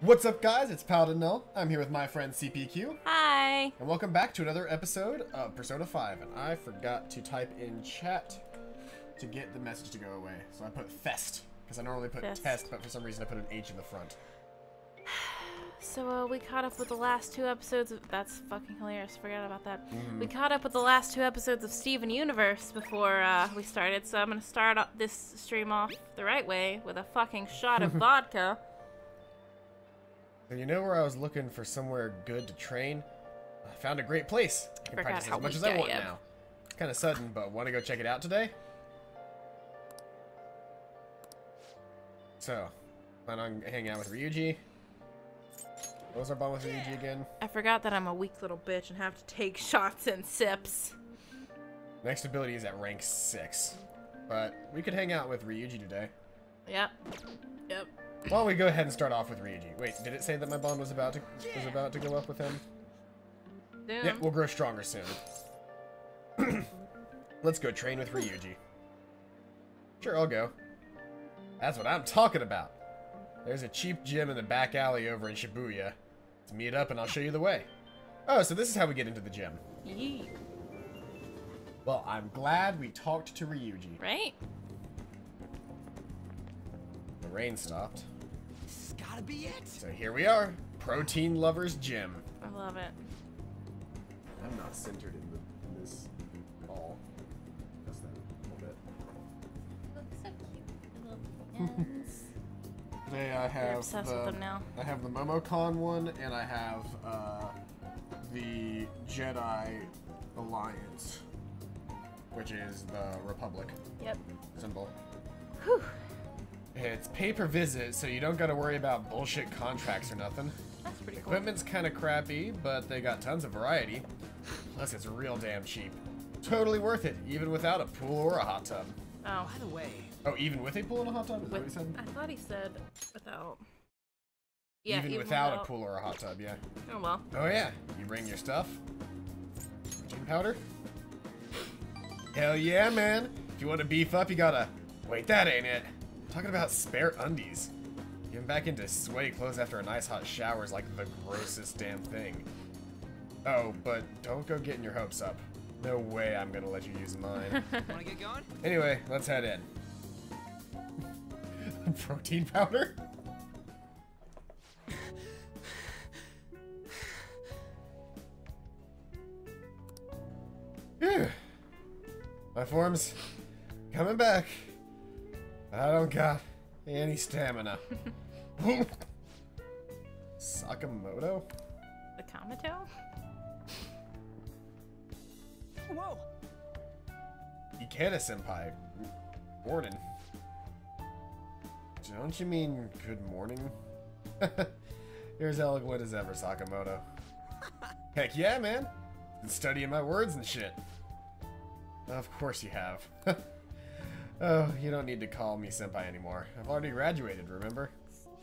What's up, guys? It's Paladin Null. I'm here with my friend CPQ. Hi. And welcome back to another episode of Persona 5. And I forgot to type in chat to get the message to go away. So I put Fest, because I normally put Test, but for some reason I put an H in the front. So we caught up with the last two episodes of... That's fucking hilarious. Forgot about that. We caught up with the last two episodes of Steven Universe before we started. So I'm going to start this stream off the right way with a fucking shot of vodka. And you know where I was looking for somewhere good to train? I found a great place. I can practice as much as I want now. It's kind of sudden, but want to go check it out today? So, plan on hanging out with Ryuji. What was our bond with Ryuji again? I forgot that I'm a weak little bitch and have to take shots and sips. Next ability is at rank 6. But we could hang out with Ryuji today. Yep. Yep. Why don't we go ahead and start off with Ryuji? Wait, did it say that my bond was about to go up with him? Soon. Yeah, we'll grow stronger soon. Let's go train with Ryuji. Sure, I'll go. That's what I'm talking about. There's a cheap gym in the back alley over in Shibuya. Let's meet up and I'll show you the way. Oh, so this is how we get into the gym. Yee. Well, I'm glad we talked to Ryuji. Right? The rain stopped. This has gotta be it. So here we are. Protein Lovers Gym. I love it. I'm not centered in this ball. Just that a little bit. Looks so cute. Little hands. Today I have You're obsessed with them now. I have the Momocon one, and I have the Jedi Alliance, which is the Republic Yep. symbol. Whew. It's pay-per-visit, so you don't got to worry about bullshit contracts or nothing. That's pretty cool. Equipment's kind of crappy, but they got tons of variety. Plus, it's real damn cheap. Totally worth it, even without a pool or a hot tub. Oh. By the way, Oh, even with a pool and a hot tub? Is that what he said? I thought he said without. Yeah, even without a pool or a hot tub, yeah. Oh well. Oh yeah, you bring your stuff. Protein powder. Hell yeah, man. If you want to beef up, you gotta... Wait, that ain't it. I'm talking about spare undies. Getting back into sweaty clothes after a nice hot shower is like the grossest damn thing. Oh, but don't go getting your hopes up. No way I'm gonna let you use mine. wanna get going? Anyway, let's head in. Protein powder? Phew. My form's coming back. I don't got any stamina. Sakamoto? The Kamato? Whoa! Ikeda-senpai. Morning. Don't you mean good morning? You're as eloquent as ever, Sakamoto. Heck yeah, man. Been studying my words and shit. Of course you have. Oh, you don't need to call me senpai anymore. I've already graduated, remember?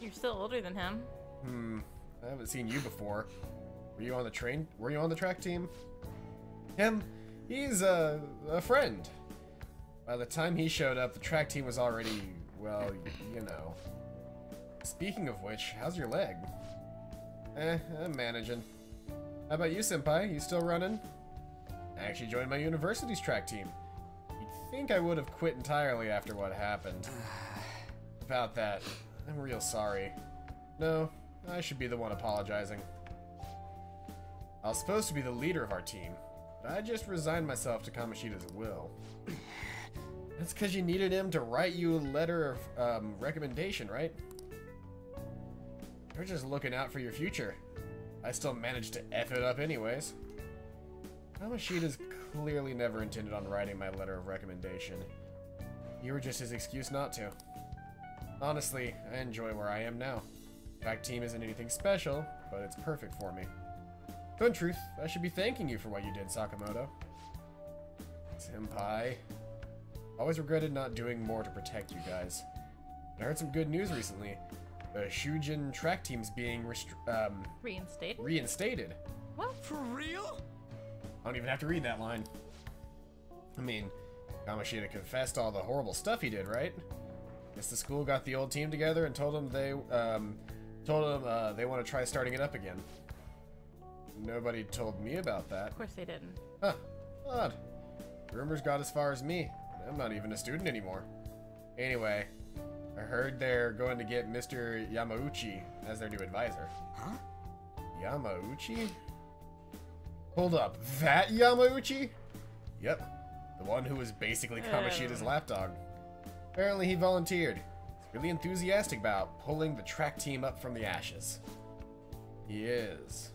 You're still older than him. I haven't seen you before. Were you on the train? Were you on the track team? Him? He's a friend. By the time he showed up, the track team was already, well, you know. Speaking of which, how's your leg? I'm managing. How about you, senpai? You still running? I actually joined my university's track team. You'd think I would have quit entirely after what happened. About that, I'm real sorry. No, I should be the one apologizing. I was supposed to be the leader of our team, but I just resigned myself to Kamoshida's will. That's because you needed him to write you a letter of recommendation, right? You're just looking out for your future. I still managed to F it up anyways. Kamoshida's clearly never intended on writing my letter of recommendation. You were just his excuse not to. Honestly, I enjoy where I am now. Track team isn't anything special, but it's perfect for me. So in truth, I should be thanking you for what you did, Sakamoto. Senpai. Always regretted not doing more to protect you guys. I heard some good news recently. The Shujin track team's being Reinstated? reinstated. What? For real? I don't even have to read that line. I mean, Kamoshida confessed all the horrible stuff he did, right? Guess the school got the old team together and told them they Told them they want to try starting it up again. Nobody told me about that. Of course they didn't. Huh. Odd. Rumors got as far as me. I'm not even a student anymore. Anyway, I heard they're going to get Mr. Yamauchi as their new advisor. Huh? Yamauchi? Hold up, that Yamauchi? Yep, the one who was basically Kamoshida's lapdog. Apparently he volunteered. He's really enthusiastic about pulling the track team up from the ashes. He is.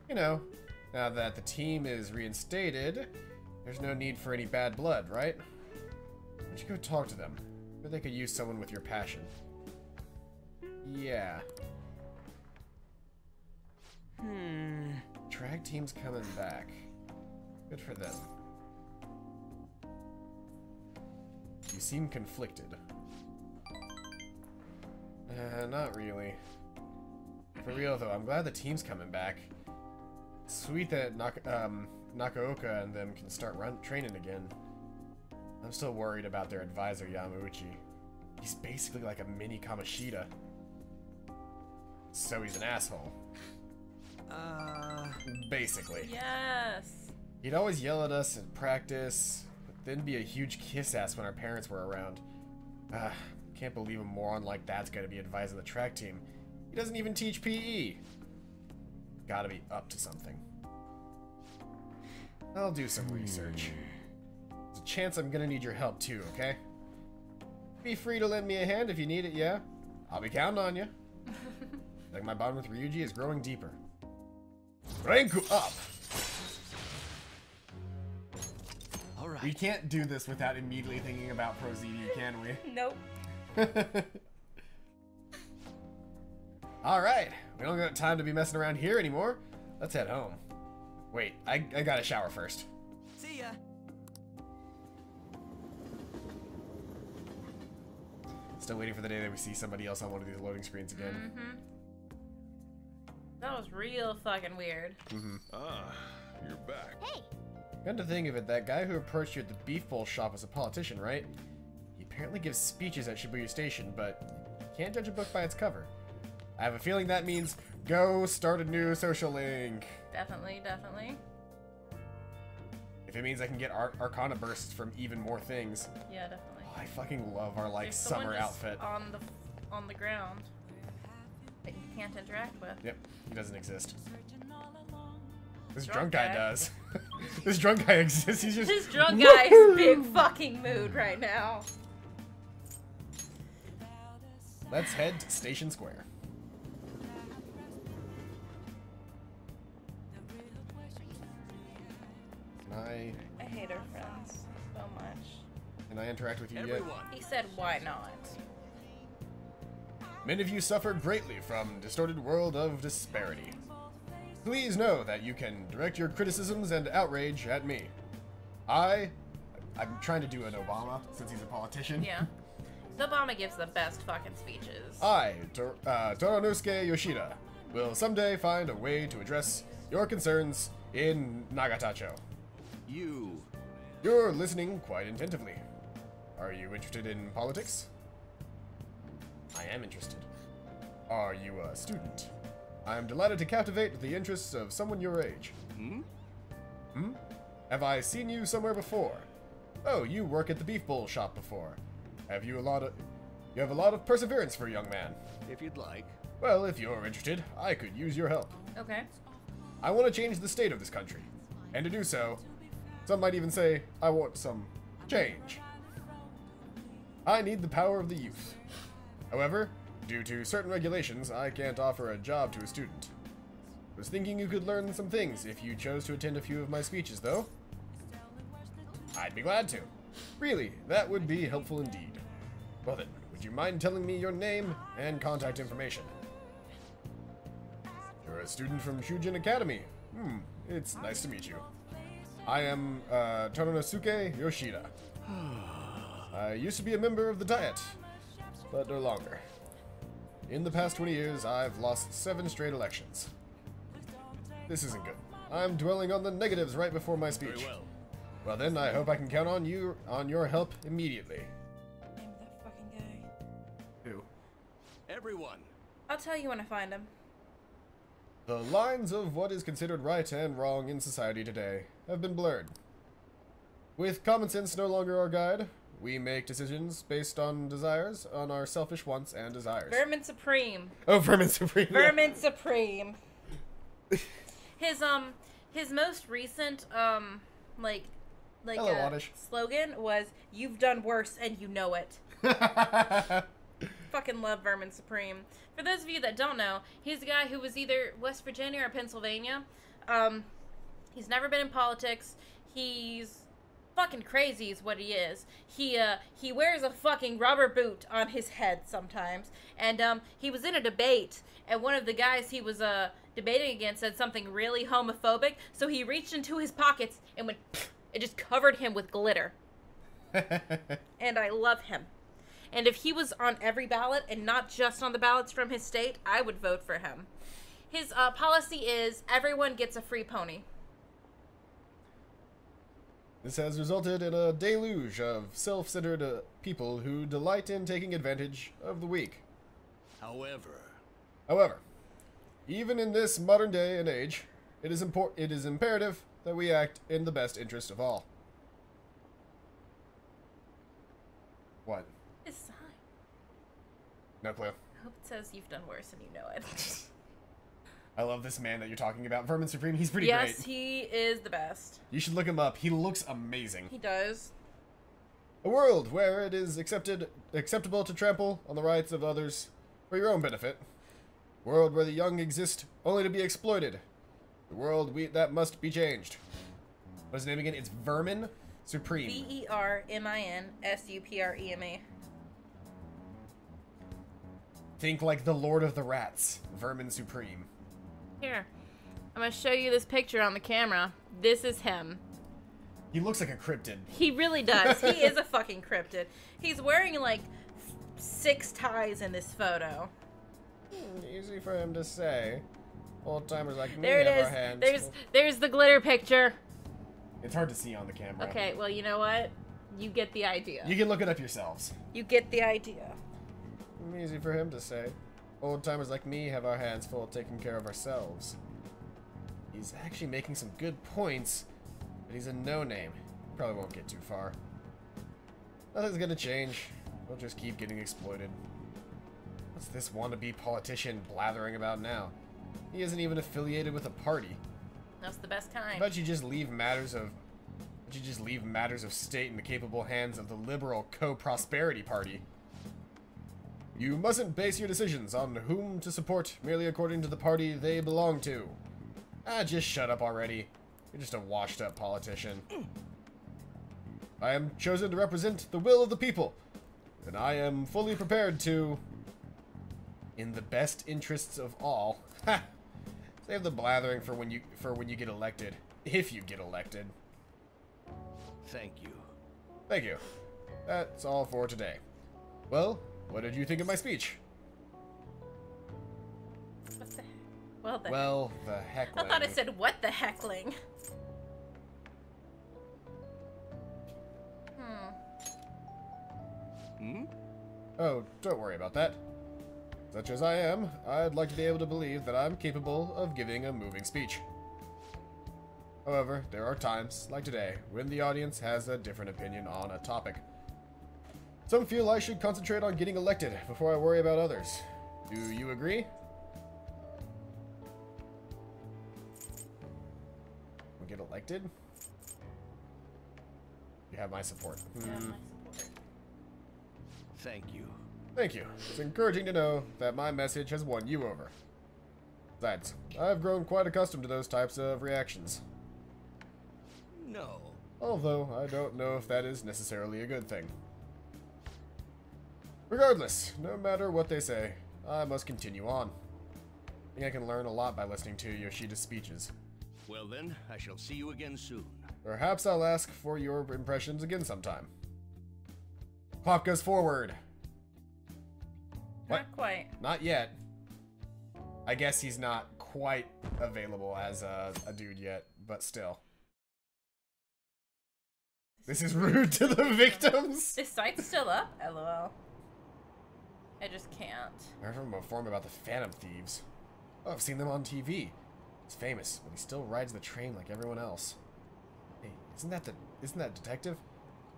You know, now that the team is reinstated, there's no need for any bad blood, right? Why don't you go talk to them? Maybe they could use someone with your passion. Yeah. Drag team's coming back. Good for them. You seem conflicted. Not really. For real though, I'm glad the team's coming back. Sweet that Nakaoka and them can start training again. I'm still worried about their advisor Yamauchi. He's basically like a mini Kamoshida. So he's an asshole. Basically. Yes. He'd always yell at us at practice, but then be a huge kiss ass when our parents were around. Can't believe a moron like that's gonna be advising the track team. He doesn't even teach PE. Gotta be up to something. I'll do some research. There's a chance I'm gonna need your help too, okay? Be free to lend me a hand if you need it, yeah? I'll be counting on you. Like my bond with Ryuji is growing deeper. Ranku up! Alright. We can't do this without immediately thinking about Pro ZD, can we? Nope. Alright, we don't got time to be messing around here anymore. Let's head home. Wait, I gotta shower first. See ya. Still waiting for the day that we see somebody else on one of these loading screens again. That was real fucking weird. You're back. Hey, Come to think of it, that guy who approached you at the beef bowl shop was a politician, right? He apparently gives speeches at Shibuya Station, but you can't judge a book by its cover. I have a feeling that means go start a new social link. Definitely, definitely. If it means I can get Arcana bursts from even more things. Yeah, definitely. Oh, I fucking love our like There's someone summer just outfit. on the ground that you can't interact with. Yep, he doesn't exist. This Drunk drunk guy guy. does. This drunk guy exists. He's just This drunk guy's in big fucking mood right now. Let's head to Station Square. I hate our friends so much. Can I interact with you yet? Everyone. He said, why not? Many of you suffer greatly from distorted world of disparity. Please know that you can direct your criticisms and outrage at me. I'm trying to do an Obama since he's a politician. Yeah. Obama gives the best fucking speeches. I, Toronosuke Yoshida, will someday find a way to address your concerns in Nagatacho. You're listening quite attentively. Are you interested in politics? I am interested. Are you a student? I am delighted to captivate the interests of someone your age. Hmm? Have I seen you somewhere before? Oh, you work at the beef bowl shop before. You have a lot of perseverance for a young man. If you'd like. Well, if you're interested, I could use your help. Okay. I want to change the state of this country. And to do so, some might even say, I want some change. I need the power of the youth. However, due to certain regulations, I can't offer a job to a student. Was thinking you could learn some things if you chose to attend a few of my speeches, though. I'd be glad to. Really, that would be helpful indeed. Well then, would you mind telling me your name and contact information? You're a student from Shujin Academy. It's nice to meet you. I am Toronosuke Yoshida. I used to be a member of the Diet, but no longer. In the past 20 years, I've lost 7 straight elections. This isn't good. I'm dwelling on the negatives right before my speech. Very well. Well then, I hope I can count on your help immediately. Name of that fucking guy. Who? Everyone. I'll tell you when I find him. The lines of what is considered right and wrong in society today have been blurred. With common sense no longer our guide, we make decisions based on desires, on our selfish wants and desires. Vermin Supreme. Oh, Vermin Supreme. Vermin Supreme. His most recent Hello, Oddish. slogan was "You've done worse and you know it." Fucking love Vermin Supreme. For those of you that don't know, he's a guy who was either West Virginia or Pennsylvania. He's never been in politics. He's fucking crazy is what he is. He wears a fucking rubber boot on his head sometimes. And he was in a debate, and one of the guys he was debating against said something really homophobic, so he reached into his pockets and went it just covered him with glitter. And I love him. And if he was on every ballot and not just on the ballots from his state, I would vote for him. His policy is everyone gets a free pony. This has resulted in a deluge of self-centered people who delight in taking advantage of the weak. However, even in this modern day and age, it is imperative that we act in the best interest of all. What? His sign. No clue. I hope it says you've done worse and you know it. I love this man that you're talking about. Vermin Supreme, he's pretty yes, great. he is the best. You should look him up. He looks amazing. He does. A world where it is acceptable to trample on the rights of others for your own benefit. A world where the young exist only to be exploited. The world that must be changed. What's his name again? It's Vermin Supreme. VerminSupreme. Think like the Lord of the Rats. Vermin Supreme. Here, I'm gonna show you this picture on the camera. This is him. He looks like a cryptid. He really does. He is a fucking cryptid. He's wearing like 6 ties in this photo. Easy for him to say. Old timers like me There it have is. our hands. There's the glitter picture. It's hard to see on the camera. Okay, well, you know what? You get the idea. You can look it up yourselves. You get the idea. Easy for him to say. Old timers like me have our hands full taking care of ourselves. He's actually making some good points, but he's a no-name. Probably won't get too far. Nothing's gonna change. We'll just keep getting exploited. What's this wannabe politician blathering about now? He isn't even affiliated with a party. That's the best kind. But you just leave matters of state in the capable hands of the liberal co-prosperity party. You mustn't base your decisions on whom to support merely according to the party they belong to. Just shut up already. You're just a washed-up politician. I am chosen to represent the will of the people, and I am fully prepared to, in the best interests of all. Ha! Save the blathering for when you get elected, if you get elected. Thank you. Thank you. That's all for today. Well, what did you think of my speech? What the heck? The Well, the heckling. I thought it said, what the heckling? Oh, don't worry about that. Such as I am, I'd like to be able to believe that I'm capable of giving a moving speech. However, there are times, like today, when the audience has a different opinion on a topic. Some feel I should concentrate on getting elected before I worry about others. Do you agree? We'll get elected? You have my support. Thank you. Thank you. It's encouraging to know that my message has won you over. Besides, I've grown quite accustomed to those types of reactions. No. Although, I don't know if that is necessarily a good thing. Regardless, no matter what they say, I must continue on. I think I can learn a lot by listening to Yoshida's speeches. Well then, I shall see you again soon. Perhaps I'll ask for your impressions again sometime. Clock goes forward. What? Not quite. Not yet. I guess he's not quite available as a dude yet, but still. This is rude to the victims. This site's still up? LOL. I just can't. I heard from a forum about the Phantom Thieves. Oh, I've seen them on TV. He's famous, but he still rides the train like everyone else. Hey, isn't that Detective?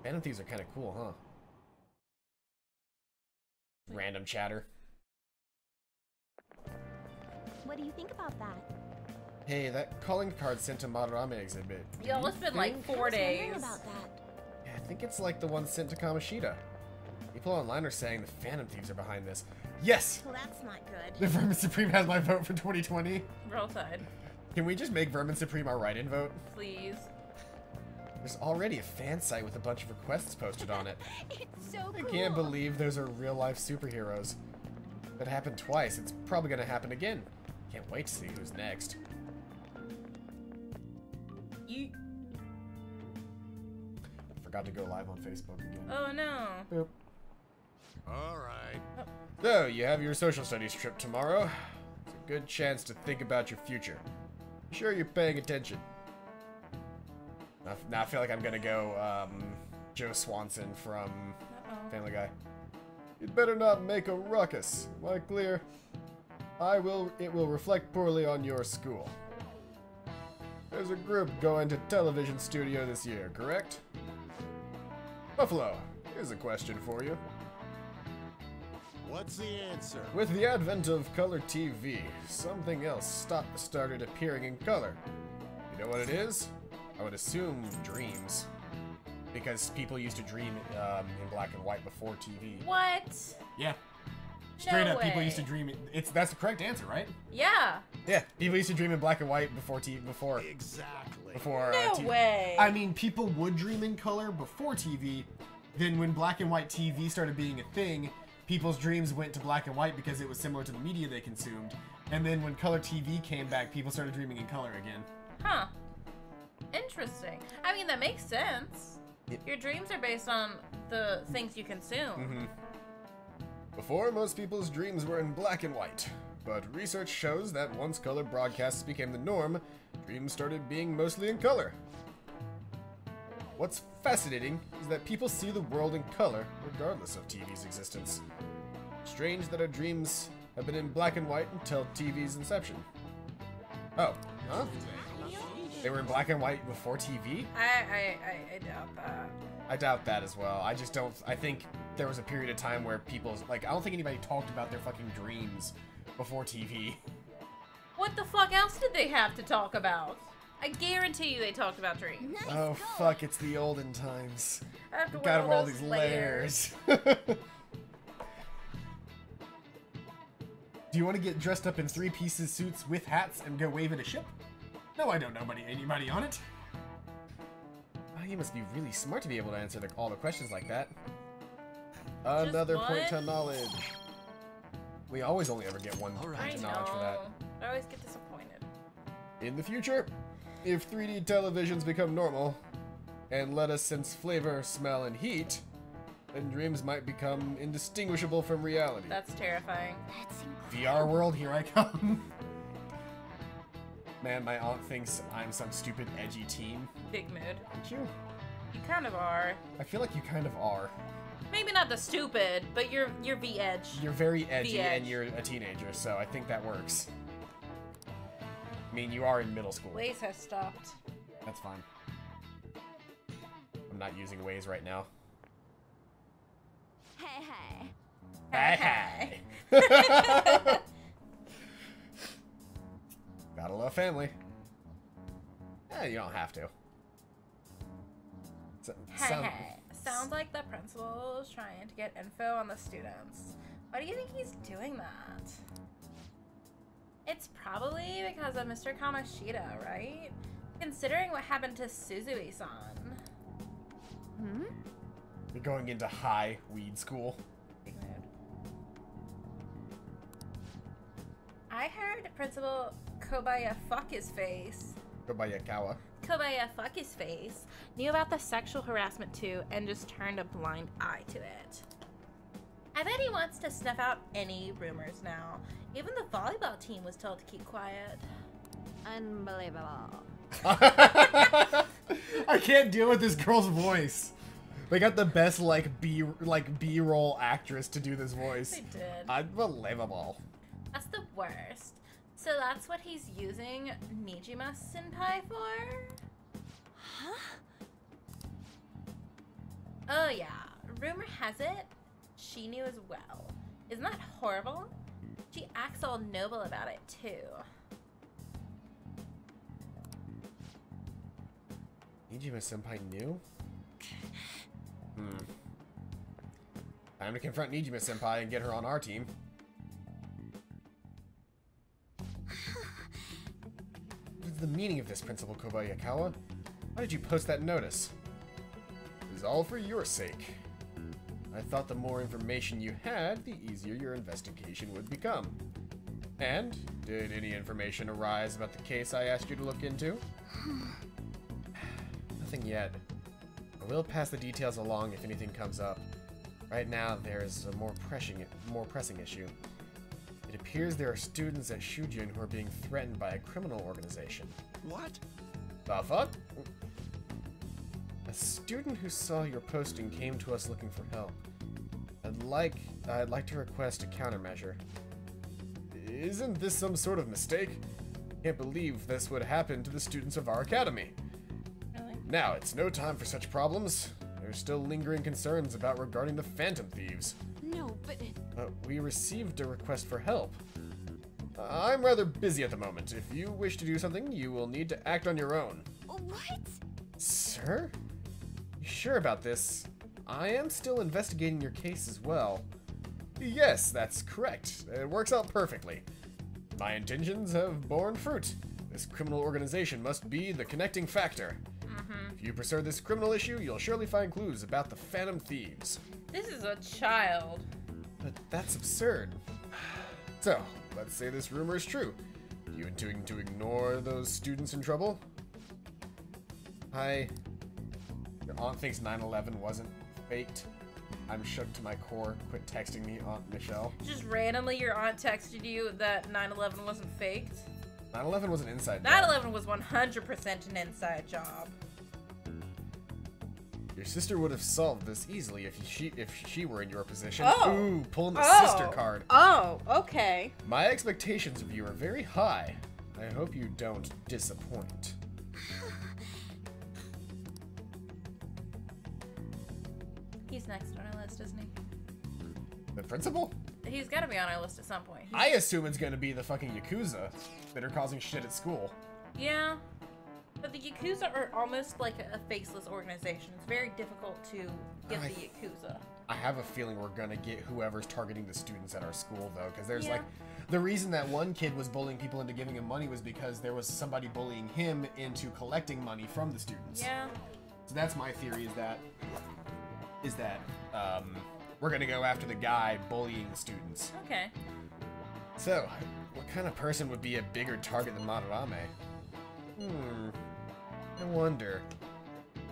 Phantom Thieves are kind of cool, huh? Random chatter. What do you think about that? Hey, that calling card sent to Madarame exhibit. Yo, it's been like 4 days. About that. Yeah, I think it's like the one sent to Kamoshida. People online are saying the Phantom Thieves are behind this. Yes! Well, that's not good. The Vermin Supreme has my vote for 2020. Roll Tide. Can we just make Vermin Supreme our write-in vote? Please. There's already a fan site with a bunch of requests posted on it. It's so I cool. can't believe those are real-life superheroes. That happened twice. It's probably gonna happen again. Can't wait to see who's next. You. Forgot to go live on Facebook again. Oh no. Boop. All right. So, you have your social studies trip tomorrow. It's a good chance to think about your future. Be sure you're paying attention. Now I feel like I'm gonna go, Joe Swanson from Family Guy. You'd better not make a ruckus. Am I clear? It will reflect poorly on your school. There's a group going to television studio this year, correct? Buffalo, here's a question for you. What's the answer? With the advent of color TV, something else started appearing in color. You know what it is? I would assume dreams. Because people used to dream in black and white before TV. What? Yeah. Straight No up, people way. used to dream. That's the correct answer, right? Yeah. Yeah, people used to dream in black and white before TV. Exactly. Before No TV. way. I mean, people would dream in color before TV. Then, when black and white TV started being a thing, people's dreams went to black and white because it was similar to the media they consumed. And then, when color TV came back, people started dreaming in color again. Huh. Interesting. I mean, that makes sense. Yep. Your dreams are based on the things you consume. Mm-hmm. Before, most people's dreams were in black and white. But research shows that once color broadcasts became the norm, dreams started being mostly in color. What's fascinating is that people see the world in color regardless of TV's existence. Strange that our dreams have been in black and white until TV's inception. Oh, huh? They were in black and white before TV? I doubt that. I doubt that as well. I just don't. I think there was a period of time where people's I don't think anybody talked about their fucking dreams before TV. What the fuck else did they have to talk about? I guarantee you they talked about dreams. Nice Oh goal. fuck! It's the olden times. I have to Gotta wear wear all those these layers. Do you want to get dressed up in 3-piece suits with hats and go wave at a ship? No, I don't know anybody on it. Oh, you must be really smart to be able to answer all the questions like that. Another point to one? knowledge. We always only ever get one All right. point I to knowledge for that. know. I always get disappointed. In the future, if 3D televisions become normal and let us sense flavor, smell, and heat, then dreams might become indistinguishable from reality. That's terrifying. That's VR world, here I come. Man, my aunt thinks I'm some stupid edgy teen. Big mood. Aren't you? You kind of are. I feel like you kind of are. Maybe not the stupid, but you're V-edge. You're very edgy The edge. and you're a teenager, so I think that works. I mean, you are in middle school. Waze has stopped. That's fine. I'm not using Waze right now. Hey, hey. Hey, Gotta love family. You don't have to. Sounds like the principal is trying to get info on the students. Why do you think he's doing that? It's probably because of Mr. Kamoshida, right? Considering what happened to Suzui-san. Hmm? You're going into high weed school. Big mood. I heard Principal Kobaya fuck his face. Kobayakawa. Kobaya fuck his face knew about the sexual harassment too and just turned a blind eye to it. I bet he wants to snuff out any rumors now. Even the volleyball team was told to keep quiet. Unbelievable. I can't deal with this girl's voice. They got the best B-roll actress to do this voice. They did. Unbelievable. That's the worst. So that's what he's using Nijima Senpai for? Huh? Oh yeah. Rumor has it she knew as well. Isn't that horrible? She acts all noble about it too. Nijima Senpai knew? Time to confront Nijima Senpai and get her on our team. What is the meaning of this, Principal Kobayakawa? Why did you post that notice? It was all for your sake. I thought the more information you had, the easier your investigation would become. And, did any information arise about the case I asked you to look into? Nothing yet. I will pass the details along if anything comes up. Right now, there's a more pressing issue. It appears there are students at Shujin who are being threatened by a criminal organization. What? The fuck? A student who saw your posting came to us looking for help. I'd like to request a countermeasure. Isn't this some sort of mistake? Can't believe this would happen to the students of our academy. Really? Now, it's no time for such problems. There's still lingering concerns regarding the Phantom Thieves. No, but We received a request for help. I'm rather busy at the moment. If you wish to do something, you will need to act on your own. what? Sir? You sure about this? I am still investigating your case as well. Yes, that's correct. It works out perfectly. My intentions have borne fruit. This criminal organization must be the connecting factor. If you pursue this criminal issue, you'll surely find clues about the Phantom Thieves. This is a child. But that's absurd. So, let's say this rumor is true. Do you intend to ignore those students in trouble? Hi. Your aunt thinks 9/11 wasn't faked. I'm shook to my core. Quit texting me, Aunt Michelle. Just randomly your aunt texted you that 9/11 wasn't faked? 9/11 was an inside job. 9/11 was 100% an inside job. Your sister would have solved this easily if she were in your position. Oh. Ooh, pulling the sister card. Oh, okay. My expectations of you are very high. I hope you don't disappoint. He's next on our list, isn't he? The principal? He's got to be on our list at some point. I assume it's gonna be the fucking Yakuza that are causing shit at school. Yeah. But the Yakuza are almost like a faceless organization. It's very difficult to get the Yakuza. I have a feeling we're gonna get whoever's targeting the students at our school, though, because there's Yeah. like the reason that one kid was bullying people into giving him money was because there was somebody bullying him into collecting money from the students. Yeah. So that's my theory is that we're gonna go after the guy bullying the students. Okay. So, what kind of person would be a bigger target than Madarame? I wonder.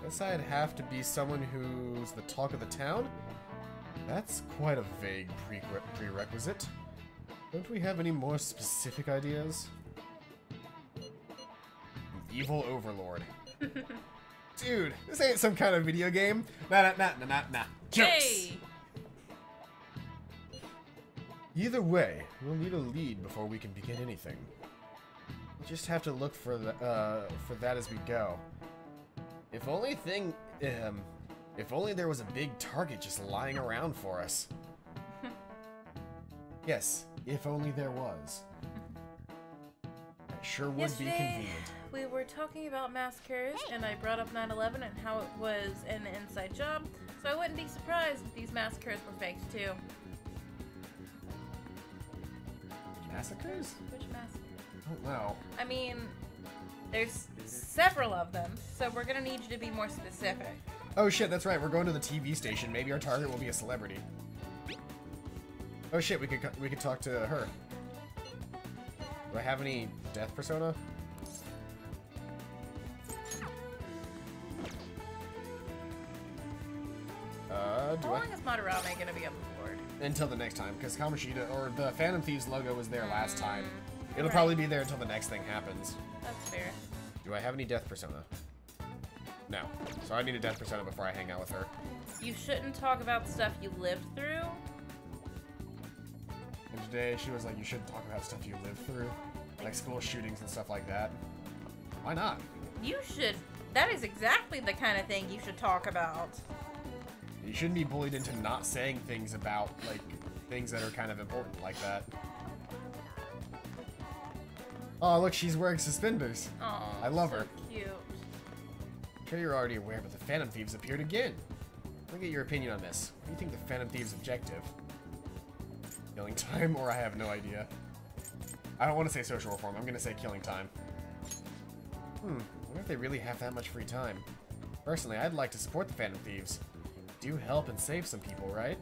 Guess I'd have to be someone who's the talk of the town? That's quite a vague prerequisite. Don't we have any more specific ideas? An evil overlord. Dude, this ain't some kind of video game. Nah. Jokes! Hey! Either way, we'll need a lead before we can begin anything. We'll just have to look for that as we go. If only there was a big target just lying around for us. Yes, if only there was. That sure would be convenient. We were talking about massacres, and I brought up 9/11 and how it was an inside job, so I wouldn't be surprised if these massacres were faked too. Massacres? Which massacre? I don't know. I mean, there's several of them, so we're gonna need you to be more specific. Oh shit, that's right. We're going to the TV station. Maybe our target will be a celebrity. Oh shit, we could talk to her. Do I have any death persona? How Do long I? is Madarame gonna be on the board? Until the next time, because Kamoshida or the Phantom Thieves logo was there last time. It'll Right. probably be there until the next thing happens. That's fair. Do I have any death persona? No. So I need a death persona before I hang out with her. You shouldn't talk about stuff you lived through. And today she was like, you shouldn't talk about stuff you lived through. Like school shootings and stuff like that. Why not? You should. That is exactly the kind of thing you should talk about. You shouldn't be bullied into not saying things about, like, things that are kind of important like that. Oh, look, she's wearing suspenders. Oh, I love so her. Cute. I'm sure you're already aware, but the Phantom Thieves appeared again. Let me get your opinion on this. What do you think the Phantom Thieves' objective? Killing time, or I have no idea. I don't want to say social reform. I'm going to say killing time. I wonder if they really have that much free time. Personally, I'd like to support the Phantom Thieves. Do help and save some people, right?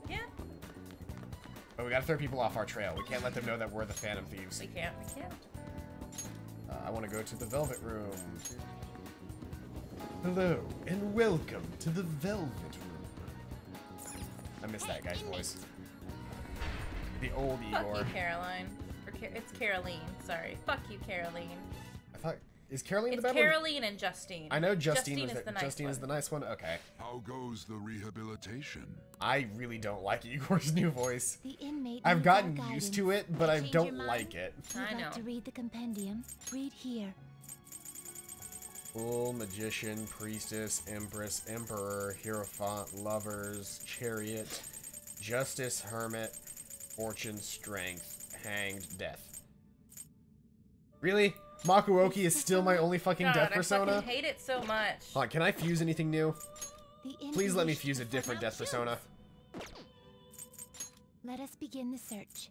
Yeah. But we gotta throw people off our trail. We can't let them know that we're the Phantom Thieves. We can't. We can't. I want to go to the Velvet Room. Hello, and welcome to the Velvet Room. I miss that guy's voice. The old Fuck Igor. you, Caroline. Or it's Caroline. Sorry. Fuck you, Caroline. I thought... Is Caroline It's the bad one? Caroline and Justine. I know Justine, is the nice Justine one. is the nice one. Okay. How goes the rehabilitation? I really don't like Igor's new voice. The inmate I've needs our gotten used to guidance. it, but I Change don't your mind? like it. If you'd I like know. to read the compendium, read here. Fool, Magician, Priestess, Empress, Emperor, Hierophant, Lovers, Chariot, Justice, Hermit, Fortune, Strength, Hanged, Death. Really? Makuoki is still my only fucking God, death I persona? fucking hate it so much. Hold on, can I fuse anything new? The Please let me inmate fuse a should different perform death persona. actions. Let us begin the search.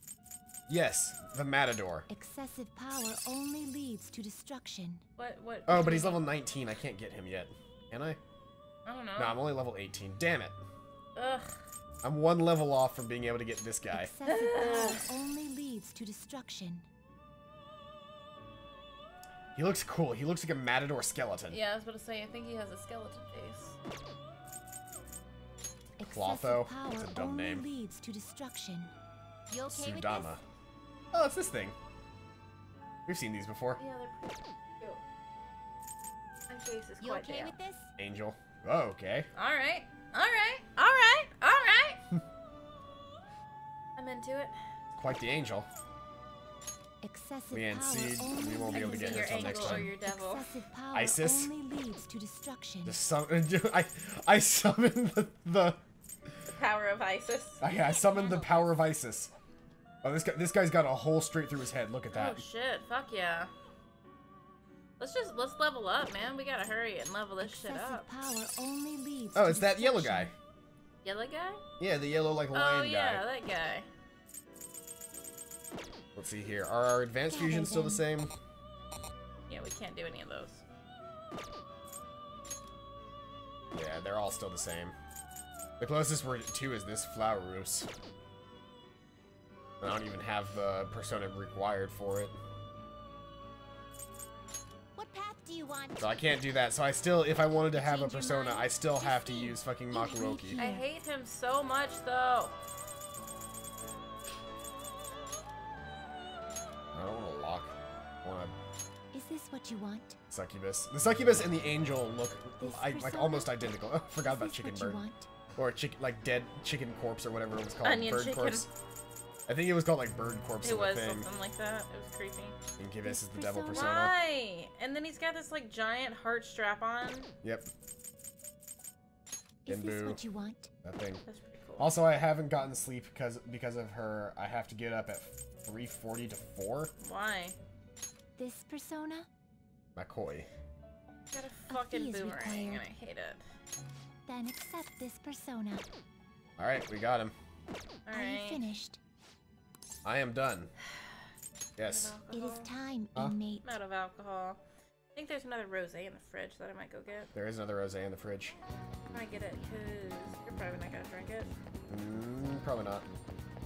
Yes, the Matador. Excessive power only leads to destruction. What? Oh, but he's level 19. I can't get him yet. Can I? I don't know. No, I'm only level 18. Damn it. Ugh. I'm one level off from being able to get this guy. Excessive power only leads to destruction. He looks cool. He looks like a Matador skeleton. Yeah, I was about to say, I think he has a skeleton face. Clotho. Excessive power That's a dumb only name. leads to destruction. You okay with Sudama. this? Oh, it's this thing. We've seen these before. Yeah, they're pretty cute. My face is You quite okay damp. with this? Angel. Oh, okay. Alright. Alright. Alright. Alright. I'm into it. Quite the angel. Excessive Leanne power Seed, only we won't be able to Is get it her your till angel next or time. your devil? Excessive power Isis? only leads to destruction. Just I summoned the Power of Isis. I summoned the power of Isis. Oh, this guy's got a hole straight through his head. Look at that. Oh shit, fuck yeah. Let's level up, man. We gotta hurry and level this shit Excessive up. power only leads Oh, to it's that yellow destruction. guy. Yellow guy? Yeah, the yellow like Oh lion yeah, guy. that guy. Let's see here. Are our advanced Gather fusions still the them. same? Yeah, we can't do any of those. Yeah, they're all still the same. The closest we're to is this flower roost. I don't even have the persona required for it. What path do you want? So I can't do that. So I still, if I wanted to have a Change your persona, mind. I still have to Just use fucking You hate Makuoki. you. I hate him so much though. I don't want to lock. I want Is this what you want? a succubus. The succubus and the angel look This like persona? almost identical. Oh, forgot Is about this chicken what you bird. want? Or chicken, like dead chicken corpse or whatever it was called. Onion bird chicken. corpse. I think it was called like bird corpse It in the was thing. something like that. It was creepy. Incubus is the This devil persona? persona. Right. And then he's got this like giant heart strap on. Yep, Is this Genbu. what you want? that thing. That's pretty cool. Also, I haven't gotten sleep because of her. I have to get up at 3:40 to 4. Why? This persona? McCoy. Got a fee fucking is boomerang and required. I hate it. Then accept this persona. All right, we got him. Are you Alright. finished? I am done. Yes. It is time, Huh? inmate. I'm out of alcohol. I think there's another rosé in the fridge that I might go get. There is another rosé in the fridge. I might get it because you're probably not gonna drink it. Probably not.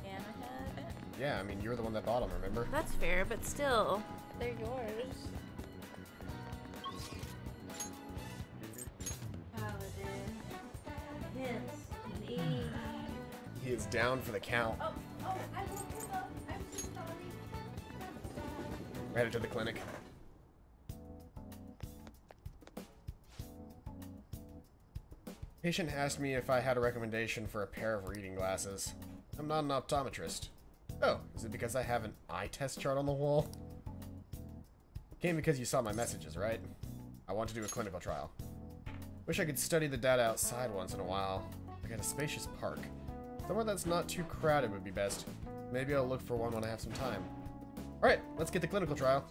Can I have it? Yeah, I mean, you're the one that bought them, remember? That's fair, but still, they're yours. Paladin. Hence me. He is down for the count. Oh, I woke him up. I'm so sorry. We're headed to the clinic. Patient asked me if I had a recommendation for a pair of reading glasses. I'm not an optometrist. Oh, is it because I have an eye test chart on the wall? Came because you saw my messages, right? I want to do a clinical trial. Wish I could study the data outside once in a while. Like at a spacious park. Somewhere that's not too crowded would be best. Maybe I'll look for one when I have some time. Alright, let's get the clinical trial.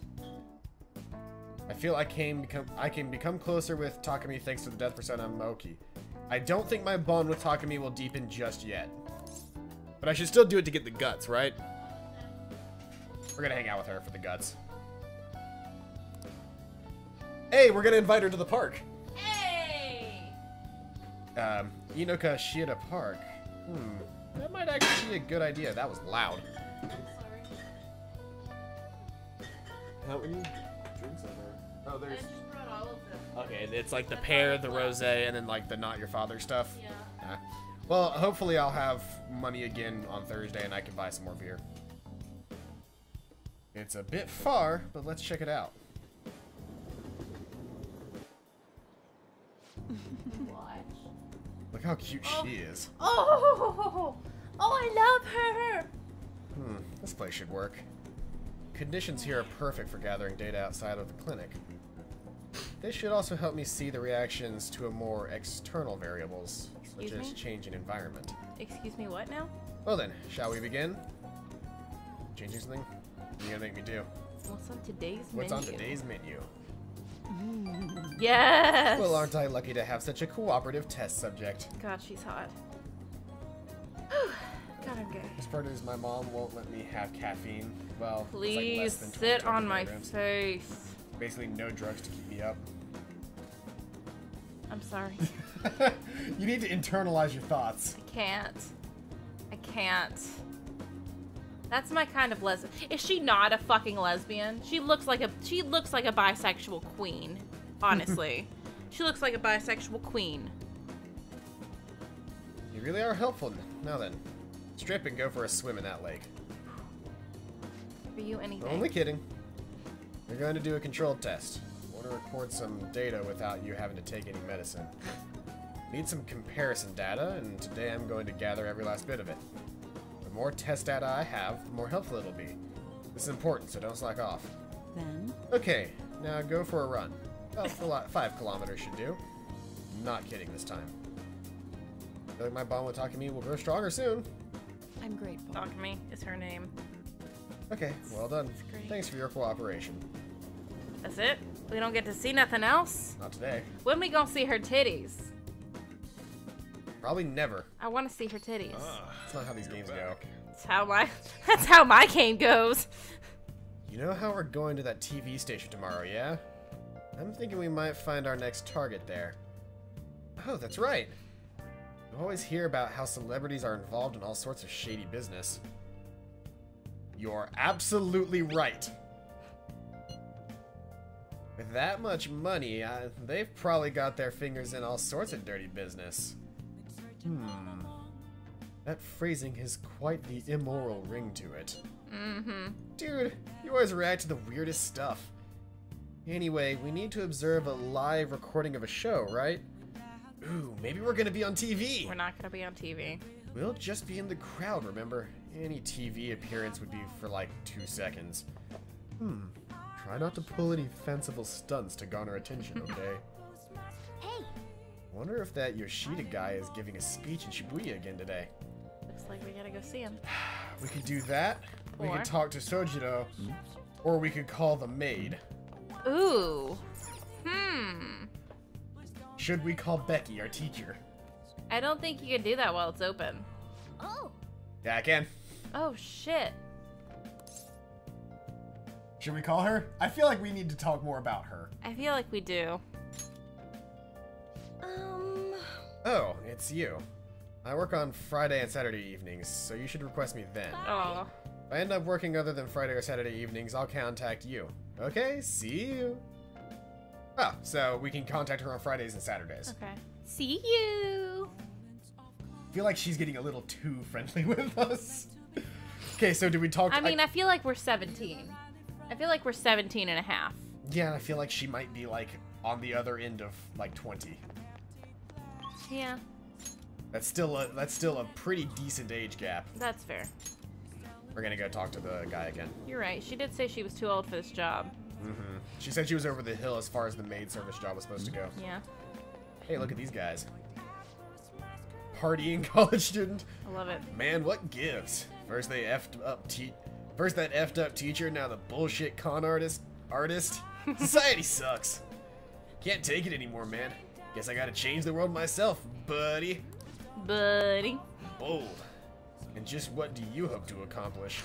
I feel I can become closer with Takumi thanks to the death persona Moki. I don't think my bond with Takumi will deepen just yet. But I should still do it to get the guts, right? We're gonna hang out with her for the guts. Hey, we're gonna invite her to the park. Hey! Inoka Shieda Park. That might actually be a good idea. That was loud. I'm sorry. How many drinks are there? Oh, I there's... just brought all of them. Okay, it's like the pear, the rosé, and then like the not your father stuff. Yeah. Well, hopefully I'll have money again on Thursday and I can buy some more beer. It's a bit far, but let's check it out. Look how cute she is. Oh, I love her. This place should work. Conditions here are perfect for gathering data outside of the clinic. This should also help me see the reactions to a more external variables, such as change in environment. Excuse me, what now? Well then, shall we begin? Changing something? What are you gonna make me do? What's on today's What's menu? on today's menu? Yes! Well, aren't I lucky to have such a cooperative test subject? God, she's hot. God, I'm gay. This part is my mom won't let me have caffeine. Well, it's like less Please than sit 20 on my milligrams. face. Basically no drugs to keep me up. I'm sorry. You need to internalize your thoughts. I can't. That's my kind of lesbian. Is she not a fucking lesbian? She looks like a bisexual queen. Honestly. She looks like a bisexual queen. You really are helpful. Now then, strip and go for a swim in that lake. For you, anything. Only kidding. We're going to do a controlled test. Want to record some data without you having to take any medicine. Need some comparison data, and today I'm going to gather every last bit of it. The more test data I have, the more helpful it'll be. This is important, so don't slack off. Then? Okay, now go for a run. About 5 kilometers should do. Not kidding this time. I feel like my bond with Takumi will grow stronger soon. I'm grateful. Takumi is her name. Okay, well done. great. Thanks for your cooperation. That's it? We don't get to see nothing else? Not today. When we gonna see her titties? Probably never. I want to see her titties. That's not how these games go. That's how my game goes. You know how we're going to that TV station tomorrow, yeah? I'm thinking we might find our next target there. Oh, that's right. You always hear about how celebrities are involved in all sorts of shady business. You're absolutely right. With that much money, they've probably got their fingers in all sorts of dirty business. That phrasing has quite the immoral ring to it. Dude, you always react to the weirdest stuff. Anyway, we need to observe a live recording of a show, right? Ooh, maybe we're gonna be on TV. We're not gonna be on TV. We'll just be in the crowd, remember? Any TV appearance would be for like 2 seconds. Try not to pull any fanciful stunts to garner attention, okay? Hey! Wonder if that Yoshida guy is giving a speech in Shibuya again today. Looks like we gotta go see him. We could do that. We Or- could talk to Sojiro. Or we could call the maid. Ooh. Should we call Becky, our teacher? I don't think you can do that while it's open. Oh! Yeah, I can. Oh, shit. Should we call her? I feel like we need to talk more about her. I feel like we do. Oh, it's you. I work on Friday and Saturday evenings, so you should request me then. Oh. If I end up working other than Friday or Saturday evenings, I'll contact you. Okay, see you. Oh, so we can contact her on Fridays and Saturdays. Okay. See you. I feel like she's getting a little too friendly with us. Okay, so do we talk? I mean, I feel like we're 17. I feel like we're 17 and a half. Yeah, I feel like she might be like on the other end of like 20. Yeah, That's still a pretty decent age gap. that's fair. We're gonna go talk to the guy again. You're right. She did say she was too old for this job. She said she was over the hill as far as the maid service job was supposed to go. Yeah, Hey, look at these guys. Partying college student. I love it. Man, what gives? First that effed up teacher, now the bullshit con artist. Society sucks. Can't take it anymore, man. Guess I gotta change the world myself, buddy. Buddy. Bold. And just what do you hope to accomplish?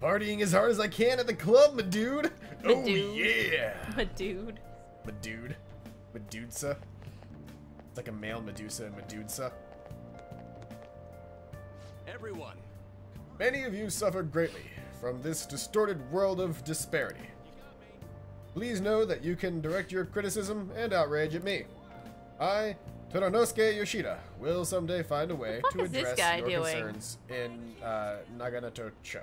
Partying as hard as I can at the club, my dude. Oh dude. yeah. My dude. My dude. Medusa. It's like a male Medusa and Medusa. Everyone, Many of you suffer greatly from this distorted world of disparity. Please know that you can direct your criticism and outrage at me. I, Toronosuke Yoshida, will someday find a way fuck to is this address guy your doing? concerns in Naganato Cho.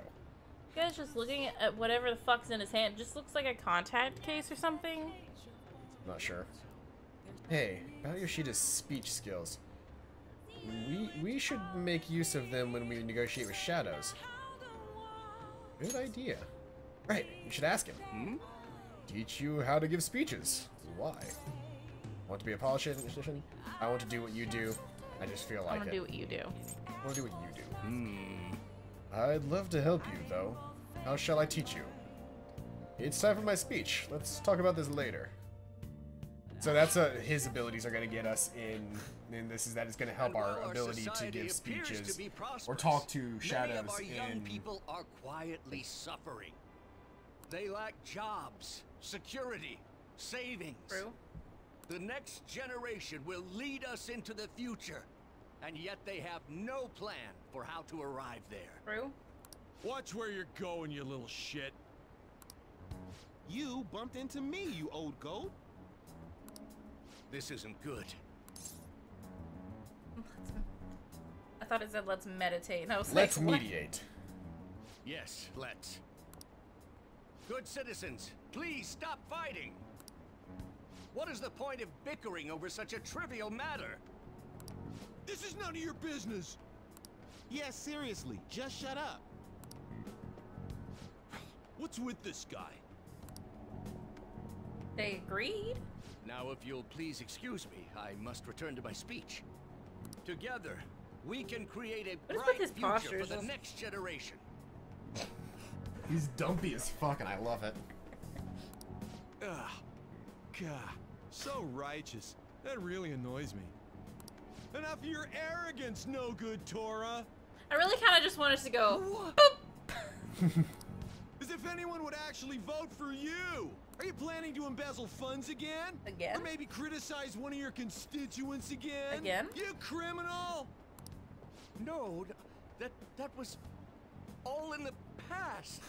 You guys just looking at whatever the fuck's in his hand. Just looks like a contact case or something. Not sure. Hey, about Yoshida's speech skills. We should make use of them when we negotiate with shadows. Good idea. Right, you should ask him. Teach you how to give speeches. Why? Want to be a politician? I want to do what you do. I just feel I'm like gonna it. do what you do. I want to do what you do. I'd love to help you, though. How shall I teach you? It's time for my speech. Let's talk about this later. So that's his abilities are going to get us in this is that it's going to help and our while ability to society give appears speeches to be or talk to many of shadows our young in people are quietly suffering. They lack jobs, security, savings. True. The next generation will lead us into the future, and yet they have no plan for how to arrive there. True. Watch where you're going, you little shit. You bumped into me, you old goat. This isn't good. I thought it said let's meditate, and I was let's like, what? mediate. Yes, let's. Good citizens, please stop fighting. What is the point of bickering over such a trivial matter? This is none of your business. Yeah, seriously, just shut up. What's with this guy? They agreed. Now, if you'll please excuse me, I must return to my speech. Together, we can create a What is with bright his future posture? for the next generation. He's dumpy as fuck and I love it. Ugh. God, so righteous. That really annoys me. Enough of your arrogance, no good Tora. I really kind of just wanted to go. Boop. As if anyone would actually vote for you. Are you planning to embezzle funds again? Again? Or maybe criticize one of your constituents again? Again? You criminal! No, that was all in the past.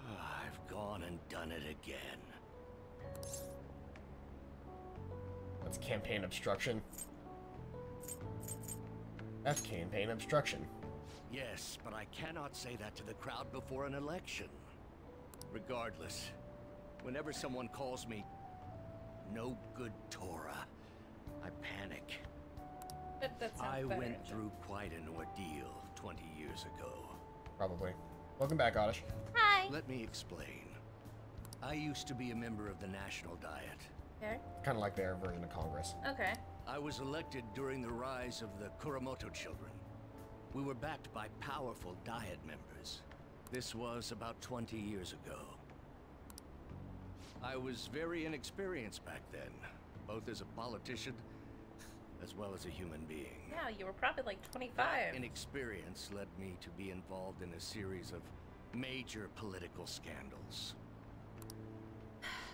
I've gone and done it again. That's campaign obstruction. That's campaign obstruction. Yes, but I cannot say that to the crowd before an election. Regardless, whenever someone calls me no good Tora, I panic. That sounds I better. went through quite an ordeal 20 years ago. Probably. Welcome back, Oddish. Hi. Let me explain. I used to be a member of the National Diet. Okay. Kind of like their version of Congress. Okay. I was elected during the rise of the Kuromoto children. We were backed by powerful Diet members. This was about 20 years ago. I was very inexperienced back then, both as a politician as well as a human being. Yeah, you were probably like 25. That inexperience led me to be involved in a series of major political scandals.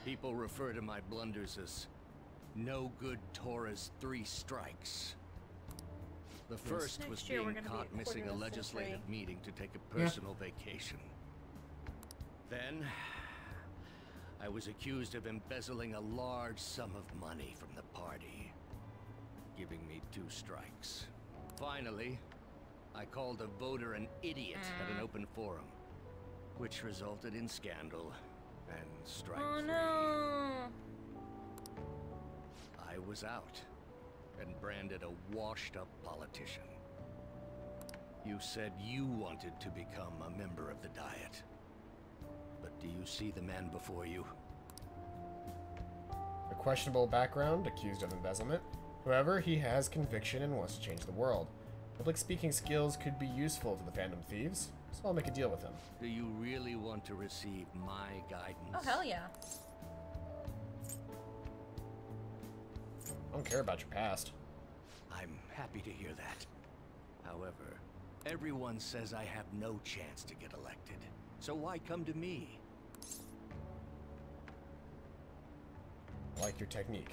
People refer to my blunders as no good Tora's 3 strikes. The first was Next year we're being gonna be caught a missing a quarter of a legislative century. meeting to take a personal vacation. Then, I was accused of embezzling a large sum of money from the party, giving me 2 strikes. Finally, I called a voter an idiot at an open forum, which resulted in scandal and strike Oh 3. no. I was out and branded a washed-up politician. You said you wanted to become a member of the Diet. But do you see the man before you? A questionable background, accused of embezzlement. However, he has conviction and wants to change the world. Public speaking skills could be useful to the fandom thieves, so I'll make a deal with him. Do you really want to receive my guidance? Oh, hell yeah. I don't care about your past. I'm happy to hear that. However, everyone says I have no chance to get elected. So why come to me? I like your technique.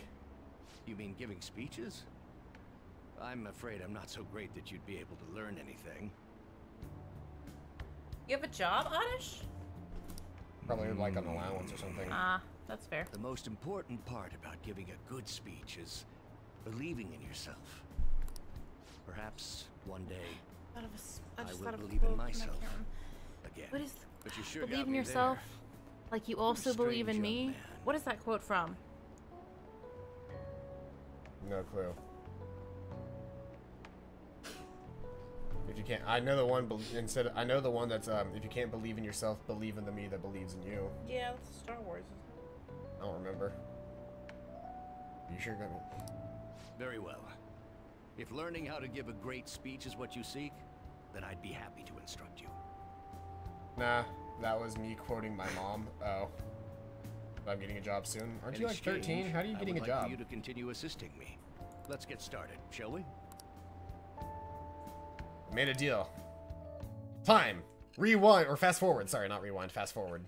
You mean giving speeches? I'm afraid I'm not so great that you'd be able to learn anything. You have a job, Oddish? Probably like an allowance or something. Ah, that's fair. The most important part about giving a good speech is believing in yourself. Perhaps one day I just I thought will of a believe in quote, and I myself can't remember. again. What is But you sure believe got in me yourself? there. Like you also You're a believe in strange me? young man. What is that quote from? No clue. If you can't, I know the one. I know the one that's if you can't believe in yourself, believe in the me that believes in you. Yeah, that's Star Wars. I don't remember. You sure got me? Very well. If learning how to give a great speech is what you seek, then I'd be happy to instruct you. Nah, that was me quoting my mom. Oh, I'm getting a job soon. Aren't In you like exchange, 13? How are you getting a I would like job? for you to continue assisting me. Let's get started, shall we? Made a deal. Time. Rewind or fast forward. Sorry, not rewind. Fast forward.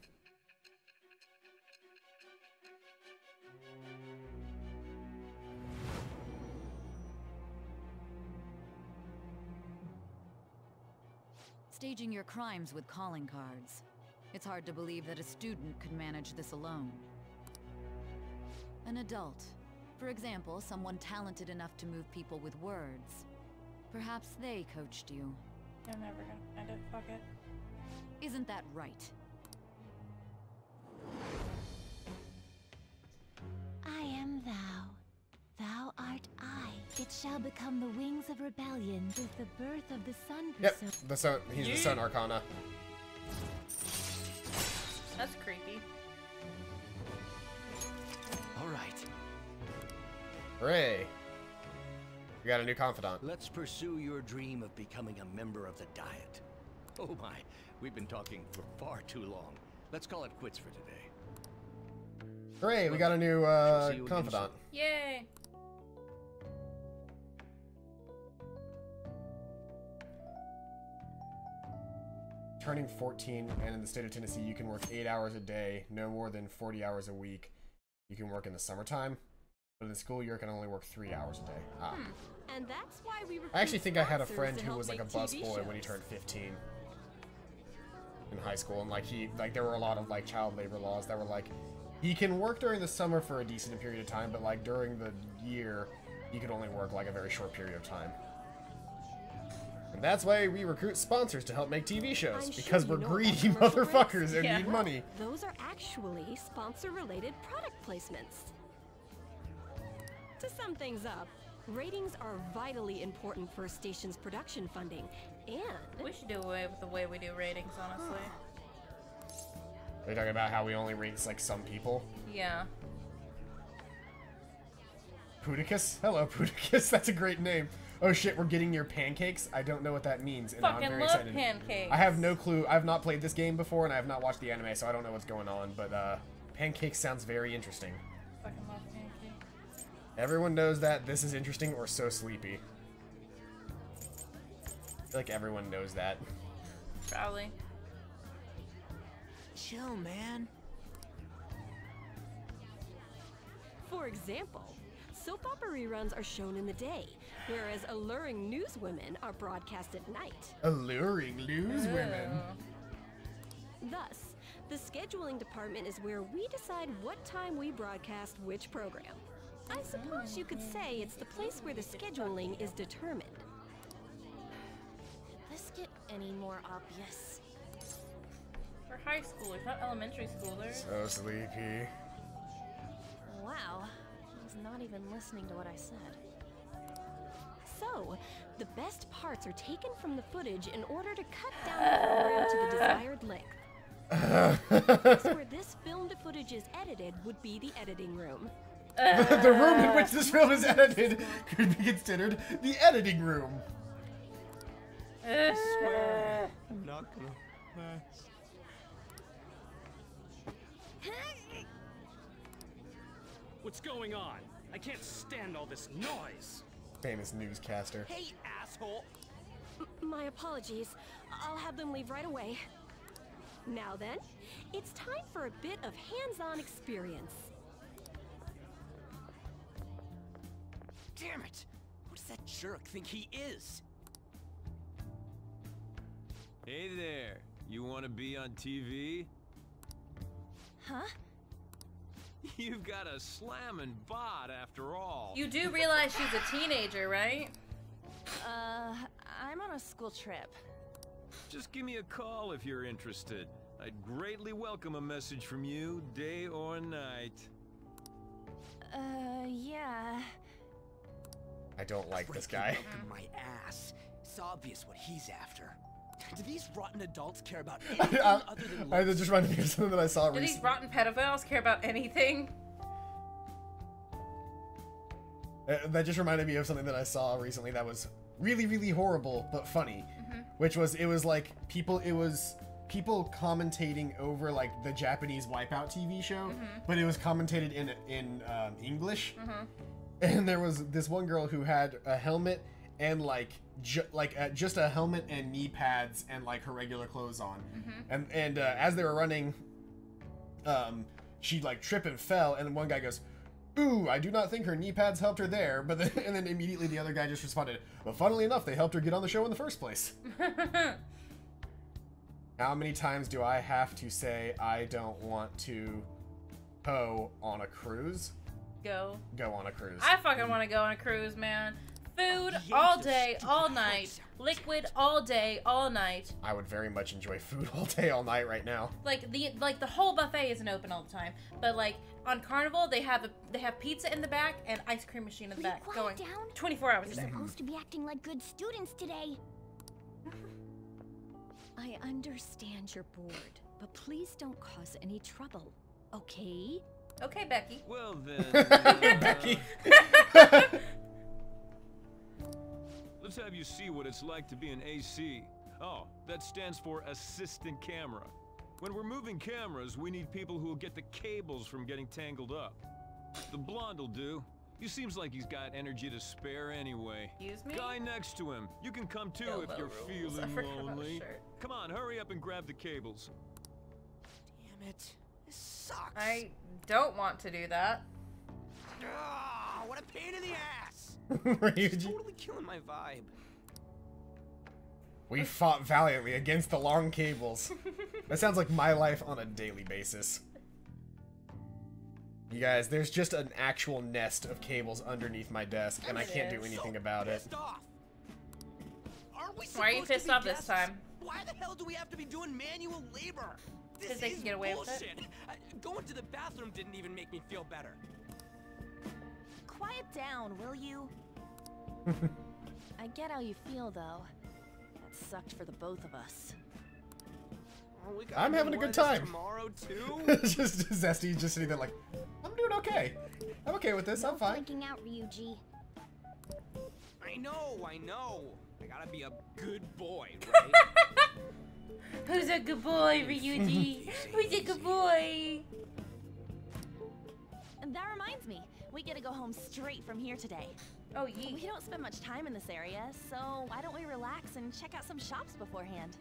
Staging your crimes with calling cards. It's hard to believe that a student could manage this alone. An adult. For example, someone talented enough to move people with words. Perhaps they coached you. I'm never gonna find it. Fuck it. Isn't that right? I am thou. Thou art I. It shall become the wings of rebellion with the birth of the sun. Yep, the sun. He's the Sun Arcana. That's creepy. All right. Hooray! We got a new confidant. Let's pursue your dream of becoming a member of the Diet. Oh my, we've been talking for far too long. Let's call it quits for today. Hooray! We got a new See you again confidant. Yay! Turning 14, and in the state of Tennessee, you can work 8 hours a day, no more than 40 hours a week. You can work in the summertime, but in the school year, can only work 3 hours a day. Ah. And that's why we I actually think I had a sponsors friend to who help was like a make TV busboy when he shows. turned 15 in high school, and like there were a lot of like child labor laws that were like, he can work during the summer for a decent period of time, but like during the year, he could only work like a very short period of time. And that's why we recruit sponsors to help make TV shows, I'm sure because you we're know about greedy commercial breaks. motherfuckers and Yeah. need money. Those are actually sponsor-related product placements. To sum things up, ratings are vitally important for a station's production funding, and We should do away with the way we do ratings, honestly. Are you talking about how we only rate like some people? Yeah. Pudicus? Hello, Pudicus. That's a great name. Oh shit, we're getting your pancakes? I don't know what that means, and I'm Fucking very love excited. pancakes. I have no clue. I've not played this game before, and I have not watched the anime, so I don't know what's going on, but pancakes sounds very interesting. Fucking love pancakes. Everyone knows that this is interesting or so sleepy. I feel like everyone knows that. Probably. Chill, man. for example, soap opera reruns are shown in the day, whereas alluring newswomen are broadcast at night. Alluring newswomen. Thus, the scheduling department is where we decide what time we broadcast which program. I suppose you could say it's the place where the scheduling is determined. Could this get any more obvious? We're high schoolers, not elementary schoolers. So sleepy. Wow. was not even listening to what I said. So, the best parts are taken from the footage in order to cut down the program to the desired length. The place where this filmed footage is edited would be the editing room. The room in which this film is edited could be considered the editing room. I swear, I'm not gonna last. What's going on? I can't stand all this noise. Famous newscaster. Hey, asshole! My apologies. I'll have them leave right away. Now then, it's time for a bit of hands-on experience. Damn it! Who does that jerk think he is? Hey there, you want to be on TV? Huh? You've got a slamming bod after all. You do realize she's a teenager, right? I'm on a school trip. Just give me a call if you're interested. I'd greatly welcome a message from you, day or night. Yeah. I don't like this guy. Up in my ass. It's obvious what he's after. Do these rotten adults care about anything other than That looks? just reminded me of something that I saw Do these recently. rotten pedophiles care about anything? That just reminded me of something that I saw recently that was really, really horrible but funny. Which was, it was people commentating over like the Japanese Wipeout TV show, but it was commentated in English. And there was this one girl who had a helmet and just a helmet and knee pads and like her regular clothes on. And as they were running, she like tripped and fell, and one guy goes, "Ooh, I do not think her knee pads helped her there." But then, and then immediately the other guy just responded, "But funnily enough, they helped her get on the show in the first place." How many times do I have to say I don't want to go on a cruise? Go on a cruise. I fucking want to go on a cruise, man. Food all day, all night. Liquid all day, all night. I would very much enjoy food all day, all night right now. Like the whole buffet isn't open all the time, but like on Carnival they have pizza in the back and ice cream machine in the back going 24 hours a day. We're supposed to be acting like good students today. I understand you're bored, but please don't cause any trouble, okay? Okay, Becky. Well then, Becky. let's have you see what it's like to be an AC. Oh, that stands for assistant camera. When we're moving cameras, we need people who will get the cables from getting tangled up. The blonde will do. He seems like he's got energy to spare anyway. Excuse me? Guy next to him. You can come too if Elbow you're rules. I feeling forgot about lonely. the shirt. Come on, hurry up and grab the cables. Damn it. This sucks. I don't want to do that. Ah, what a pain in the ass. Ryuji. Totally killing my vibe. We fought valiantly against the long cables. That sounds like my life on a daily basis. You guys, there's just an actual nest of cables underneath my desk, and I can't do anything about it. Pissed off. Aren't we Why are you supposed to pissed be off this guests? time? Why the hell do we have to be doing manual labor? This 'Cause they is can get away with it? bullshit. Going to the bathroom didn't even make me feel better. Quiet down, will you? I get how you feel, though. That sucked for the both of us. Oh, we gotta I'm do having a more good of this time. Tomorrow too. Just Zesty just sitting there like, I'm doing okay. I'm okay with this. I'm fine. Freaking out, Ryuji. I know. I gotta be a good boy, right? Who's a good boy, Ryuji? Who's a good boy? And that reminds me, we get to go home straight from here today. Oh, We yeet. don't spend much time in this area, so why don't we relax and check out some shops beforehand?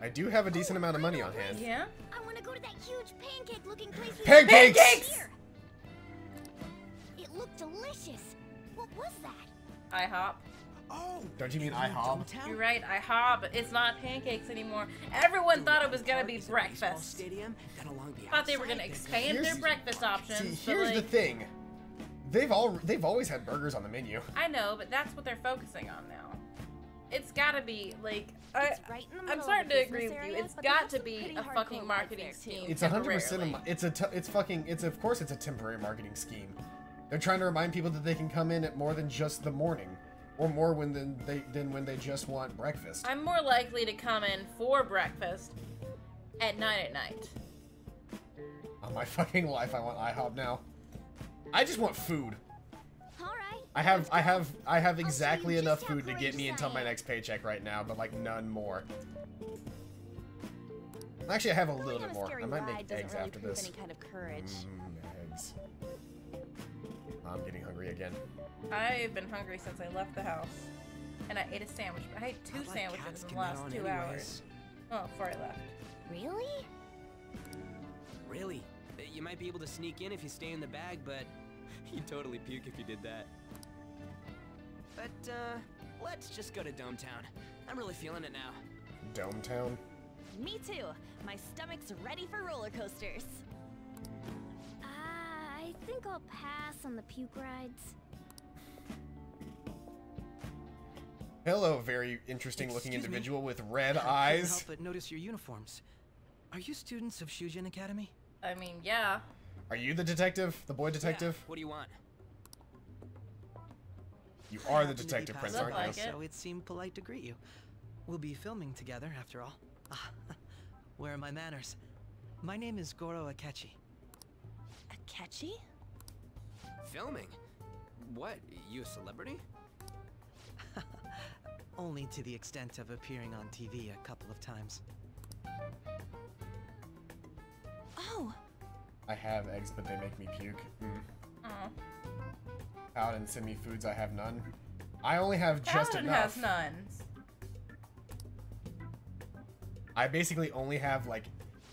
I do have a decent amount of money on hand. Yeah? I want to go to that huge pancake-looking place. Pancakes! Here. It looked delicious. What was that? IHOP. Oh, Don't you mean in IHOB? Dumbtown? You're right, IHOB. It's not pancakes anymore. Everyone thought it was gonna be Is a baseball breakfast. Stadium, then along the Thought they were gonna outside, expand their Here's- breakfast options. See, but, here's the like, thing. They've always had burgers on the menu. I know, but that's what they're focusing on now. It's gotta be like It's right in the I'm middle starting of the to agree business with you. area, It's but they got have to some be pretty a hardcore fucking vibes marketing there, too. scheme. It's 100% temporarily. it's of course it's a marketing scheme. They're trying to remind people that they can come in at more than just the morning, or more than when they just want breakfast. I'm more likely to come in for breakfast at night. On my fucking life, I want IHOP now. I just want food. All right. I have exactly enough food to get me until my next paycheck right now, but like none more. Actually, I have a little bit more. I might make eggs after this. Any kind of courage. Eggs. I'm getting hungry again. I've been hungry since I left the house. And I ate a sandwich. I ate 2 sandwiches in the last 2 hours. Oh, before I left. Really? Really? You might be able to sneak in if you stay in the bag, but you'd totally puke if you did that. But, let's just go to Dome Town. I'm really feeling it now. Dome Town? Me too. My stomach's ready for roller coasters. I think I'll pass on the puke rides. Hello, very interesting looking Excuse me? individual with red I couldn't eyes. help but notice your uniforms. Are you students of Shujin Academy? I mean, yeah. Are you the detective? The boy detective? Yeah. What do you want? You I are the happen to be detective prince, passing aren't by, you? it. So it seemed polite to greet you. We'll be filming together, after all. Where are my manners? My name is Goro Akechi. Akechi? Filming? What? You a celebrity? Only to the extent of appearing on TV a couple of times. Oh, I have eggs, but they make me puke. Oh. Paladin send me foods, I have none. I only have just Paladin enough. has none. I basically only have like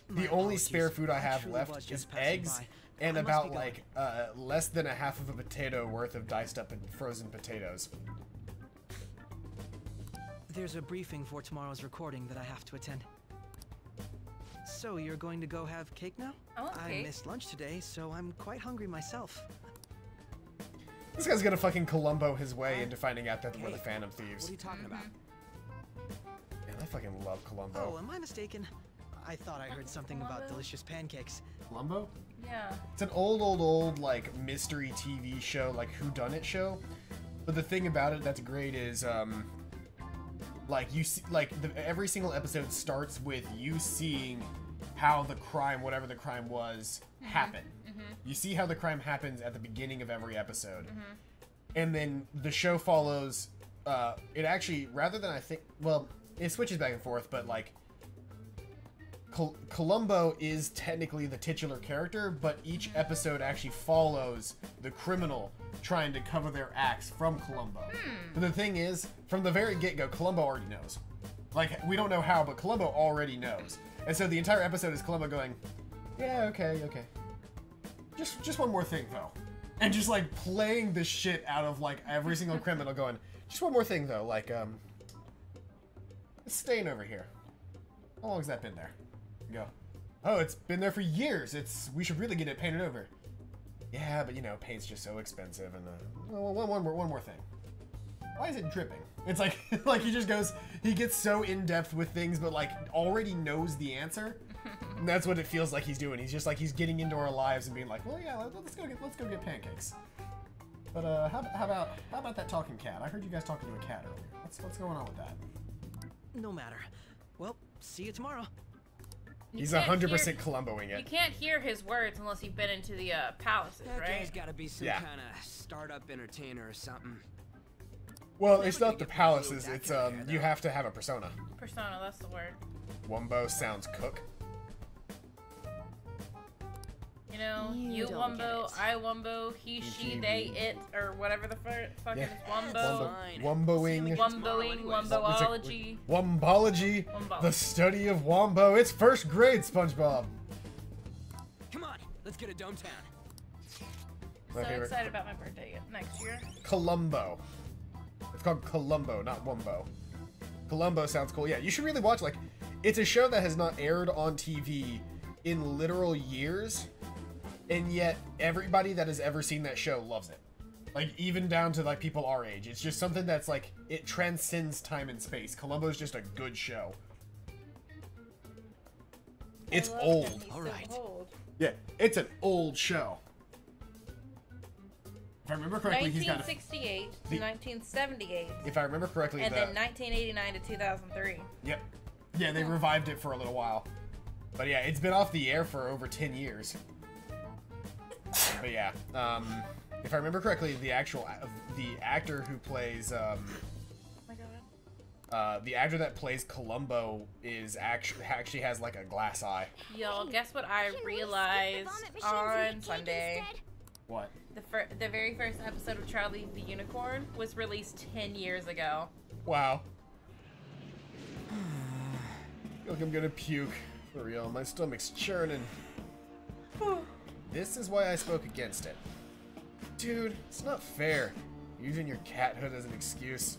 My the only apologies. spare food I have truly was left is just passing eggs by. and I must about be going. like less than a half of a potato worth of diced up and frozen potatoes. There's a briefing for tomorrow's recording that I have to attend. So you're going to go have cake now? I want I cake. missed lunch today, so I'm quite hungry myself. This guy's gonna fucking Columbo his way into finding out that we're the Phantom What Thieves. are you talking about? Man, I fucking love Oh, Columbo. am I mistaken? I thought I heard something about Columbo? delicious pancakes. Columbo? Yeah. It's an old like mystery TV show, like whodunit show. But the thing about it that's great is like you see, like every single episode starts with you seeing how the crime, whatever the crime was, happened. You see how the crime happens at the beginning of every episode, and then the show follows. It actually, rather than well, it switches back and forth, but like Columbo is technically the titular character, but each episode actually follows the criminal trying to cover their acts from Columbo. But the thing is, from the very get-go, Columbo already knows. Like, we don't know how, but Columbo already knows. And so the entire episode is Columbo going, yeah, okay. Just one more thing, though. And just, like, playing the shit out of, like, every single criminal going, just one more thing, though. Like, it's staying over here. How long has that been there? You go, oh, it's been there for years. We should really get it painted over. Yeah, but, you know, paint's just so expensive. And, one more thing. Why is it dripping? It's like, like he just goes, he gets so in-depth with things, but, like, already knows the answer. And that's what it feels like he's doing. He's just like, he's getting into our lives and being like, well, yeah, let's go get pancakes. But how about that talking cat? I heard you guys talking to a cat earlier. What's going on with that? No matter. Well, see you tomorrow. He's can't 100% Columboing You it. can't hear his words unless you've been into the palaces, That guy's right? gotta be some Yeah. kind of startup entertainer or something. Well, Never it's gonna not the get palaces. blue It's back in there, you though. have to have a persona. Persona, that's the word. Wumbo sounds cook. You know, You you don't get Wumbo, it. I Wumbo, he, she, they, it, or whatever the fuck Yeah. is Wumbo. Fine. Wumboing. Wumboing, Wumboology. Wombology, Wombology. the study of Wombo. It's first grade, SpongeBob. Come on, let's get to Dome Town. My So favorite. excited about my birthday next year. Columbo. It's called Columbo, not Wumbo. Columbo sounds cool. Yeah, you should really watch. Like, it's a show that has not aired on TV in literal years, and yet everybody that has ever seen that show loves it. Like, even down to like people our age. It's just something that's like, it transcends time and space. Columbo's just a good show. It's I love old. him, he's so Alright. old. Yeah, it's an old show. If I remember correctly, he's got 1968 to 1978. If I remember correctly, And then 1989 to 2003. Yep. Yeah, they revived it for a little while. But yeah, it's been off the air for over 10 years. But yeah, if I remember correctly, the actor who plays the actor that plays Columbo is actually has like a glass eye. Y'all, guess what I realized on Sunday? What? The very first episode of Charlie the Unicorn was released 10 years ago. Wow. I feel like I'm gonna puke. For real, my stomach's churning. This is why I spoke against it. Dude, it's not fair. Using your cathood as an excuse.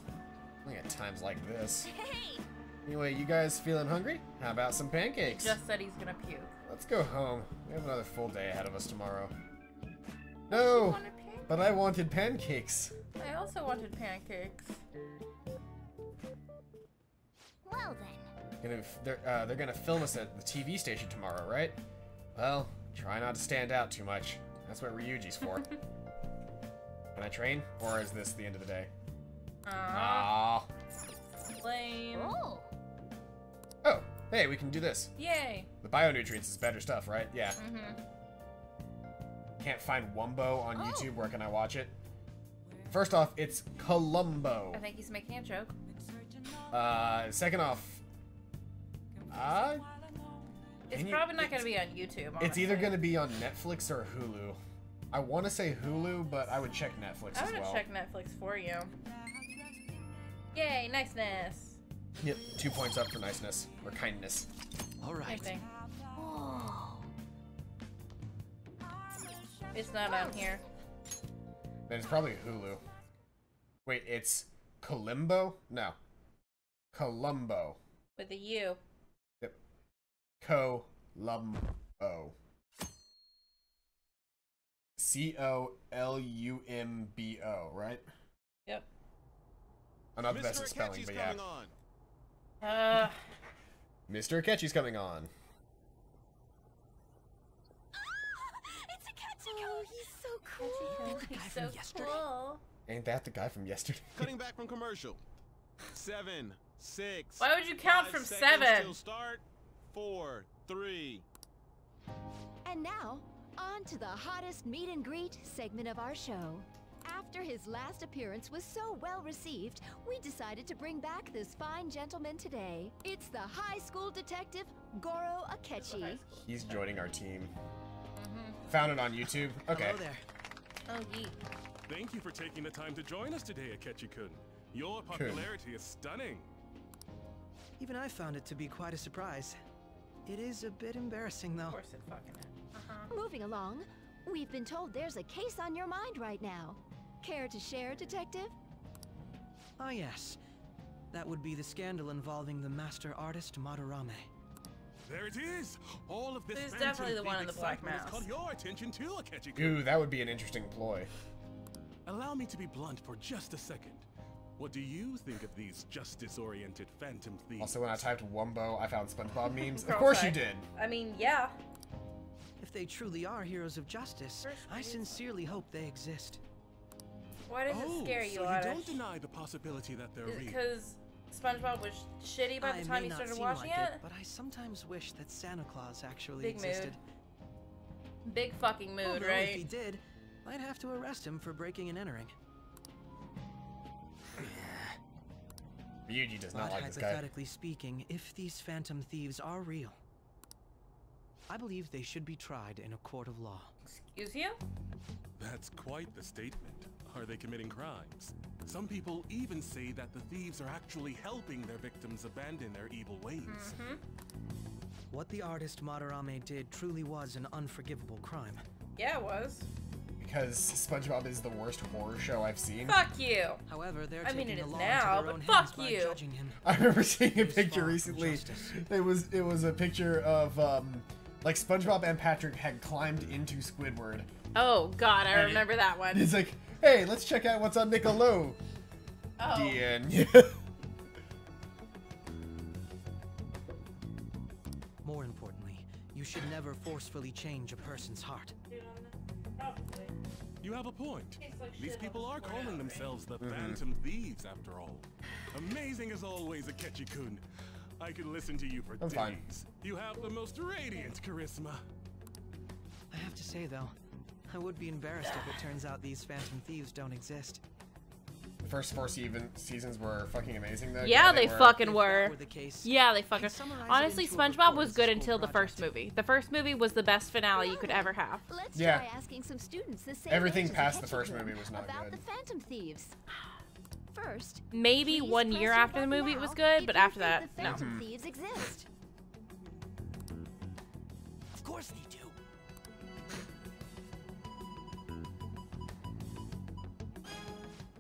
Only at times like this. Hey! Anyway, you guys feeling hungry? How about some pancakes? Just said he's gonna puke. Let's go home. We have another full day ahead of us tomorrow. No! But I wanted pancakes. I also wanted pancakes. Well then. They're gonna film us at the TV station tomorrow, right? Well, try not to stand out too much. That's what Ryuji's for. Can I train? Or is this the end of the day? Lame. Oh, hey, we can do this. Yay. The bionutrients is better stuff, right? Yeah. Can't find Wumbo on YouTube. Where can I watch it? First off, it's Columbo. I think he's making a joke. Second off, it's probably not going to be on YouTube, honestly. It's either going to be on Netflix or Hulu. I want to say Hulu, but I would check Netflix as well. I'm going to check Netflix for you. Yay, niceness. Yep, 2 points up for niceness. Or kindness. Alright. It's not on here. Then it's probably Hulu. Wait, it's Columbo? No. Columbo. With a U. Yep. Columbo. C-O-L-U-M-B-O, right? Yep. I'm not the best at spelling, but yeah. Mr. Akechi's coming on. It's Akechi! Oh, he's so cool. He's so cool. Ain't that the guy from yesterday? Cutting back from commercial. 7, 6. Why would you count from 7? Till start. 4, 3. And now, on to the hottest meet and greet segment of our show. After his last appearance was so well received, we decided to bring back this fine gentleman today. It's the high school detective, Goro Akechi. He's joining our team. Found it on YouTube. Okay. Hello there. Oh, yeet. Thank you for taking the time to join us today, Akechi-kun. Your popularity is stunning. Even I found it to be quite a surprise. It is a bit embarrassing, though. Of course it fucking is. Moving along, we've been told there's a case on your mind right now. Care to share, Detective? Ah, yes. That would be the scandal involving the master artist Madarame. There it is! All of this This is definitely the one in the black excitement has mouse. caught your attention too, Akechi-kun. Ooh, that would be an interesting ploy. Allow me to be blunt for just a second. What do you think of these justice-oriented phantom thieves? Also, when I typed Wumbo, I found SpongeBob memes. Of course you did. I mean, yeah. If they truly are heroes of justice, I sincerely hope they exist. Why does it scare you, so Oddish? you don't deny the possibility that they're real? Because SpongeBob was shitty by the time you started watching it? But I sometimes wish that Santa Claus actually Big existed. mood. Big fucking mood, Although right? if he did, I'd have to arrest him for breaking and entering. Ryuji does not But like this guy. hypothetically speaking, if these phantom thieves are real, I believe they should be tried in a court of law. Excuse you? That's quite the statement. Are they committing crimes? Some people even say that the thieves are actually helping their victims abandon their evil ways. What the artist Madarame did truly was an unforgivable crime. Yeah, it was. Because SpongeBob is the worst horror show I've seen. Fuck you. However, they're I mean, taking it the is law now, into their but own fuck hands by you. judging him. I remember seeing a picture far from recently. justice. It was a picture of like SpongeBob and Patrick had climbed into Squidward. Oh god, I And remember that one. It's like, hey, let's check out what's on Nickelodeon. Oh. The end. More importantly, you should never forcefully change a person's heart. You have a point. These people are calling themselves the Phantom Thieves, after all. Amazing as always, Akechi-kun. I could listen to you for days. Fine. You have the most radiant charisma. I have to say, though, I would be embarrassed if it turns out these Phantom Thieves don't exist. The first 4 seasons were fucking amazing, though. Yeah, they fucking If were. that were the case, Yeah, they fucking. summarize it Honestly, into a SpongeBob report was as a good school until the first project. movie. The first movie was the best finale you could ever have. Let's Yeah. try asking some students the same Everything age as past the Akechi first Kun movie was not about good. the Phantom Thieves. First, Maybe please 1 press year your after the button movie it now was good, if but you after think that, the no. Phantom Thieves exist. Of course they do.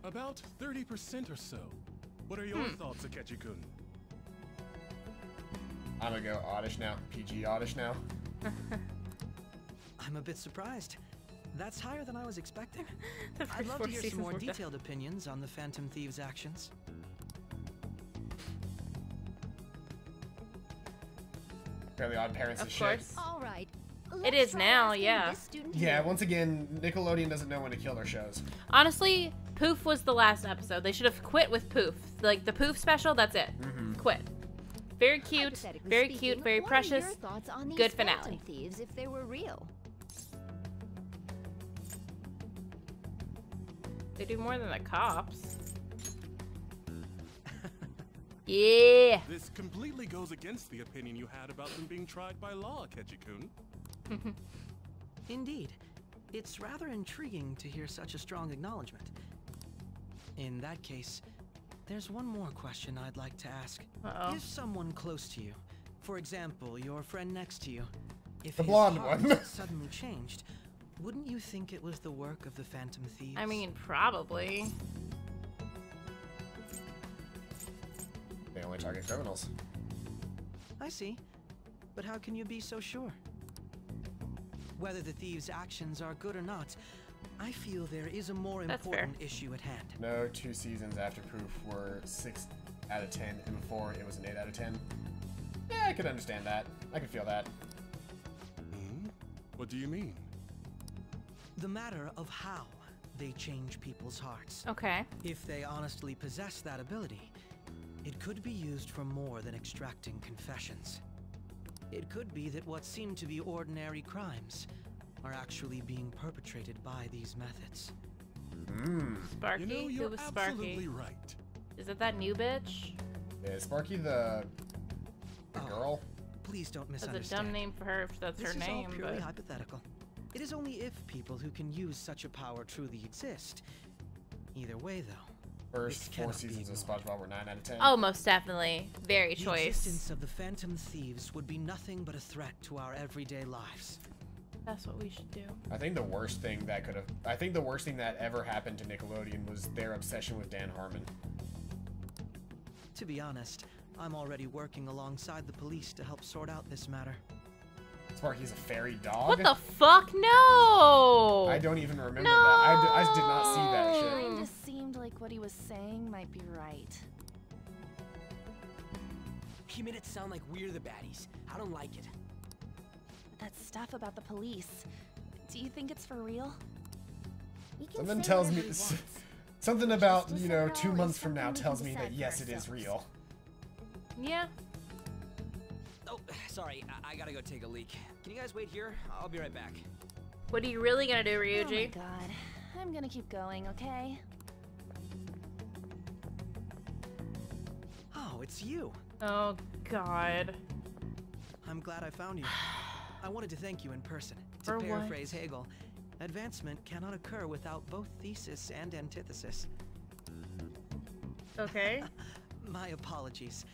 About 30% or so. What are your thoughts, Akechi-kun? I'm gonna go oddish now. PG oddish now. I'm a bit surprised. That's higher than I was expecting. The I'd first love 4 to hear some seasons more were good. detailed opinions on the Phantom Thieves' actions. Fairly Odd Parents Of is course. shit. All right. It is try now, asking yeah. this student Yeah, here. once again, Nickelodeon doesn't know when to kill their shows. Honestly, Poof was the last episode. They should have quit with Poof. Like the Poof special, that's it. Quit. Very cute, Hypothetically very speaking, cute, very what precious. Are your thoughts on these Good Phantom finale. Thieves if they were real? They do more than the cops. Yeah. This completely goes against the opinion you had about them being tried by law, Akechi-kun. Indeed. It's rather intriguing to hear such a strong acknowledgement. In that case, there's one more question I'd like to ask. Uh-oh. If someone close to you, for example, your friend next to you, if The his blonde heart one. suddenly changed, wouldn't you think it was the work of the Phantom Thieves? I mean, probably. They only target criminals. I see. But how can you be so sure? Whether the thieves' actions are good or not, I feel there is a more That's important issue at hand. No 2 seasons after Proof were 6 out of 10, and before it was an 8 out of 10. Yeah, I could understand that. I could feel that. What do you mean? The matter of how they change people's hearts. Okay. If they honestly possess that ability, it could be used for more than extracting confessions. It could be that what seem to be ordinary crimes are actually being perpetrated by these methods. Sparky? You know, Who you're was absolutely Sparky? right. Is it that new bitch? Is Sparky the girl? Please don't That's a misunderstand. dumb name for her if that's This her is all name, purely but... hypothetical. It is only if people who can use such a power truly exist. Either way, though, First it 4 cannot be seasons of ignored. SpongeBob were 9 out of 10. Oh, most definitely. Very The choice. existence of the Phantom Thieves would be nothing but a threat to our everyday lives. That's what we should do. I think the worst thing that ever happened to Nickelodeon was their obsession with Dan Harmon. To be honest, I'm already working alongside the police to help sort out this matter. Sparky's a fairy dog? What the fuck? No! I don't even remember No! that. I did not see that shit. Mine just seemed like what he was saying might be right. He made it sound like we're the baddies. I don't like it. That stuff about the police. Do you think it's for real? He can Something say tells whatever me... he wants. Something about, Justice you know, and 2 all months is from now something we tells can me that decide yes, for it is ourselves. real. Yeah. Oh, sorry. I gotta go take a leak. Can you guys wait here? I'll be right back. What are you really gonna do, Oh my Ryuji? god. I'm gonna keep going, okay? Oh, it's you. Oh, God. I'm glad I found you. I wanted to thank you in person. To For what? paraphrase Hegel, advancement cannot occur without both thesis and antithesis. Okay. My apologies.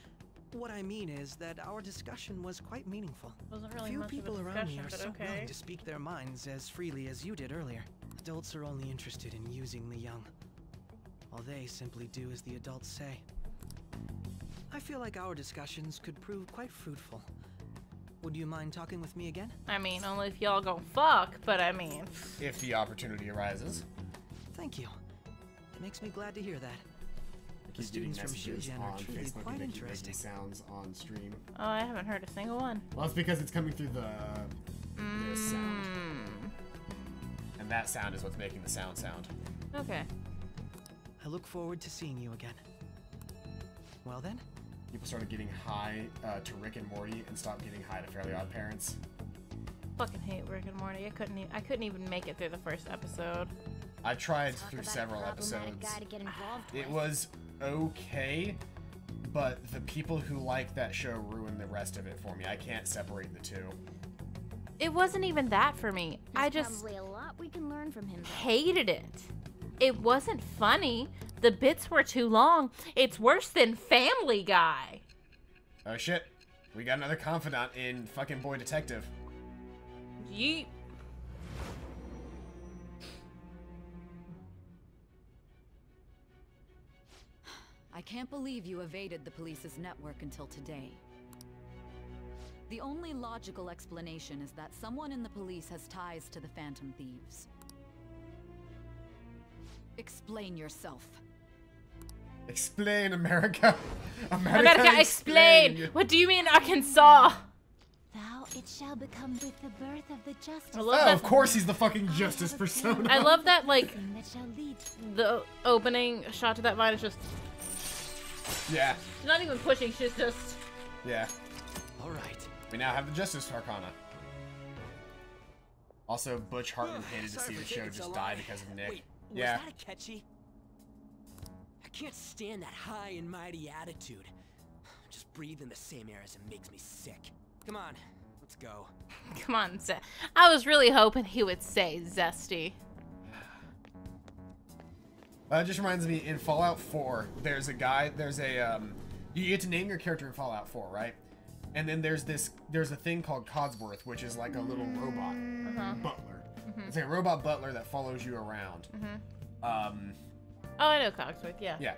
What I mean is that our discussion was quite meaningful. Wasn't really Few much of a people around me discussion, are but so okay. willing to speak their minds as freely as you did earlier. Adults are only interested in using the young, while they simply do as the adults say. I feel like our discussions could prove quite fruitful. Would you mind talking with me again? I mean, only if y'all gon' fuck, but I mean... If the opportunity arises. Thank you. It makes me glad to hear that. I The keep getting students from messages Shujin on are truly Facebook quite and making interesting. sounds on stream. Oh, I haven't heard a single one. Well, it's because it's coming through the this sound. Mm. And and that sound is what's making the sound. Okay. I look forward to seeing you again. Well then? People started getting high to Rick and Morty and stopped getting high to Fairly Odd Parents. Fucking hate Rick and Morty. I couldn't even make it through the first episode. I tried through several episodes. It was okay, but the people who like that show ruined the rest of it for me. I can't separate the two. It wasn't even that for me. I just probably a lot we can learn from him. hated it. It wasn't funny. The bits were too long. It's worse than Family Guy. Oh shit. We got another confidant in fucking Boy Detective. Yeet. I can't believe you evaded the police's network until today. The only logical explanation is that someone in the police has ties to the Phantom Thieves. Explain yourself. Explain, America. America, explain. What do you mean, Arkansas? Thou it shall become with the birth of the justice. I love Oh, that. of course he's the fucking justice persona. I love that, like, That shall lead the opening shot to that vine is just... Yeah. She's not even pushing, she's just... Yeah. Alright. We now have the Justice Arcana. Also, Butch Hartman hated to Sorry see for the show taking just so die long. because of Nick. Wait, Yeah. was that a catchy? I can't stand that high and mighty attitude. Just breathing the same air as him makes me sick. Come on, let's go. Come on, I was really hoping he would say zesty. It just reminds me, in Fallout 4, there's a, you get to name your character in Fallout 4, right? And then there's a thing called Codsworth, which is like a little robot butler. It's like a robot butler that follows you around. Oh, I know Cogsworth, yeah. Yeah.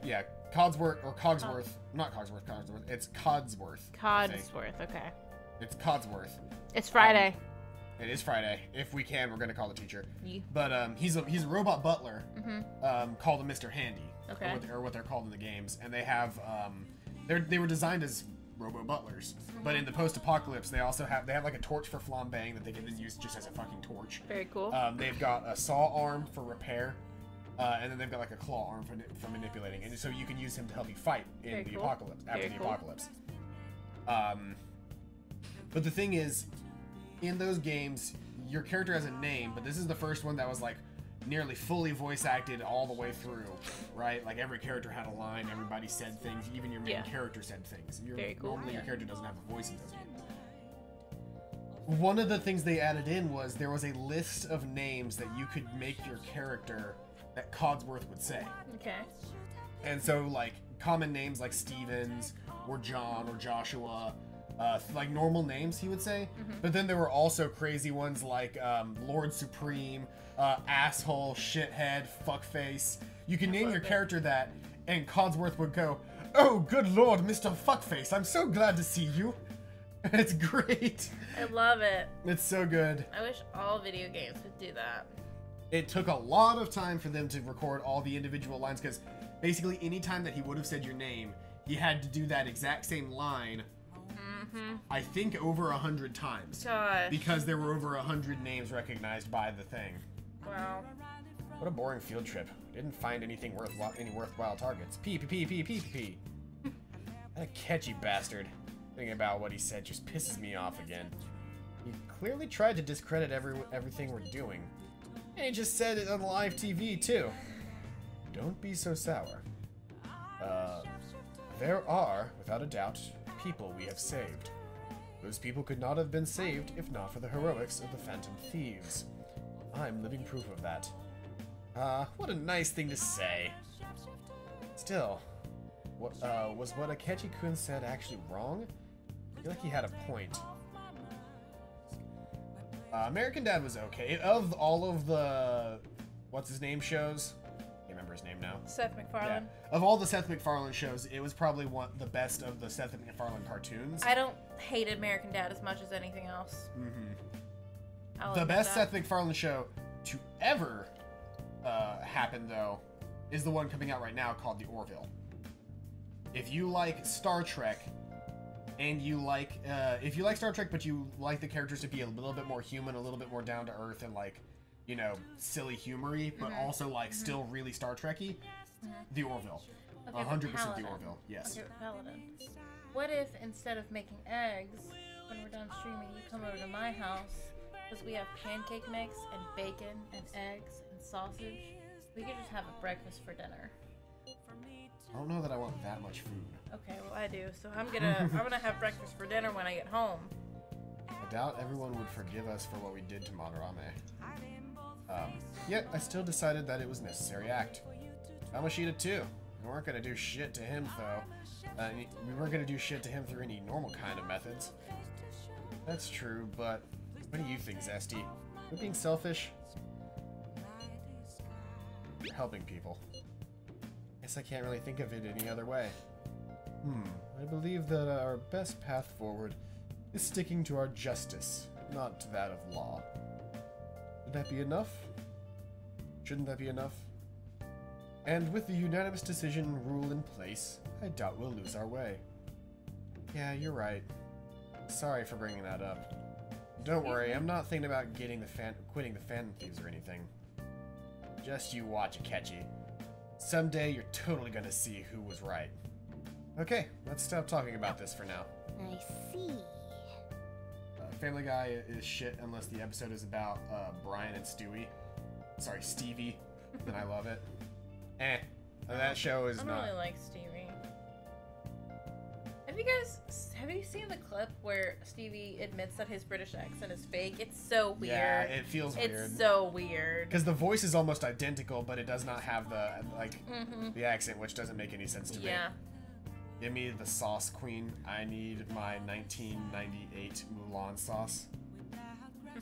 Yeah. Codsworth, or Cogsworth. Not Cogsworth, Codsworth. It's Codsworth. I think. Codsworth, okay. It's Codsworth. It's Friday. It is Friday. If we can, we're going to call the teacher. Yeah. But he's a robot butler called a Mr. Handy. Okay. Or what they're called in the games. And they have, they were designed as robo butlers. But in the post-apocalypse, they also have like a torch for flambeing that they can then use just as a fucking torch. Very cool. They've got a saw arm for repair. And then they've got like a claw arm for manipulating. And so you can use him to help you fight in Very the cool. apocalypse, after Very the cool. apocalypse. But the thing is, in those games, your character has a name, but this is the first one that was like nearly fully voice acted all the way through, right? Like every character had a line, everybody said things, even your main character said things. Very cool. Normally your character doesn't have a voice in those games. One of the things they added in was there was a list of names that you could make your character that Codsworth would say. Okay. And so, like, common names like Stevens, or John, or Joshua, like normal names, he would say. But then there were also crazy ones like Lord Supreme, asshole, shithead, fuckface. You can name your character that, and Codsworth would go, "Oh, good lord, Mr. Fuckface, I'm so glad to see you." It's great. I love it. It's so good. I wish all video games would do that. It took a lot of time for them to record all the individual lines, because basically any time that he would have said your name, he had to do that exact same line, I think over 100 times. Gosh. Because there were over 100 names recognized by the thing. Wow. What a boring field trip. Didn't find anything worthwhile targets. P. That a catchy bastard. Thinking about what he said just pisses me off again. He clearly tried to discredit everything we're doing. And he just said it on live TV, too. Don't be so sour. There are, without a doubt, people we have saved. Those people could not have been saved if not for the heroics of the Phantom Thieves. I'm living proof of that. What a nice thing to say. Still, was what Akechi-kun said actually wrong? I feel like he had a point. American Dad was okay. Of all of the what's-his-name shows, I can't remember his name now. Seth MacFarlane. Yeah. Of all the Seth MacFarlane shows, it was probably the best of the Seth MacFarlane cartoons. I don't hate American Dad as much as anything else. The best Seth MacFarlane show to ever happen, though, is the one coming out right now called The Orville. If you like Star Trek, and you like, if you like Star Trek, but you like the characters to be a little bit more human, a little bit more down to earth, and like, you know, silly humory, but also like still really Star Trek-y, the Orville. 100% the Orville. Yes. Okay, Paladin. What if instead of making eggs, when we're done streaming, you come over to my house, because we have pancake mix and bacon and eggs and sausage. We could just have a breakfast for dinner. I don't know that I want that much food. Okay, well I do. So I'm gonna have breakfast for dinner when I get home. I doubt everyone would forgive us for what we did to Madarame. Yet I still decided that it was a necessary act. Kamashita too. We weren't gonna do shit to him though. We weren't gonna do shit to him through any normal kind of methods. That's true, but what do you think, Zesty? We're being selfish? You're helping people. Guess I can't really think of it any other way. I believe that our best path forward is sticking to our justice, not to that of law. Would that be enough? Shouldn't that be enough? And with the unanimous decision rule in place, I doubt we'll lose our way. Yeah, you're right. Sorry for bringing that up. Don't worry, I'm not thinking about quitting the Phantom Thieves or anything. Just you watch, Akechi. Someday you're totally gonna see who was right. Okay, let's stop talking about this for now. I see. Family Guy is shit unless the episode is about Brian and Stewie. Sorry, Stevie. Then I love it. That show is I not. don't really like Stevie. Have you seen the clip where Stevie admits that his British accent is fake? It's so weird. Yeah, it feels weird. It's so weird. Because the voice is almost identical, but it does not have the the accent, which doesn't make any sense to me. Yeah. Give me the sauce, queen. I need my 1998 Mulan sauce.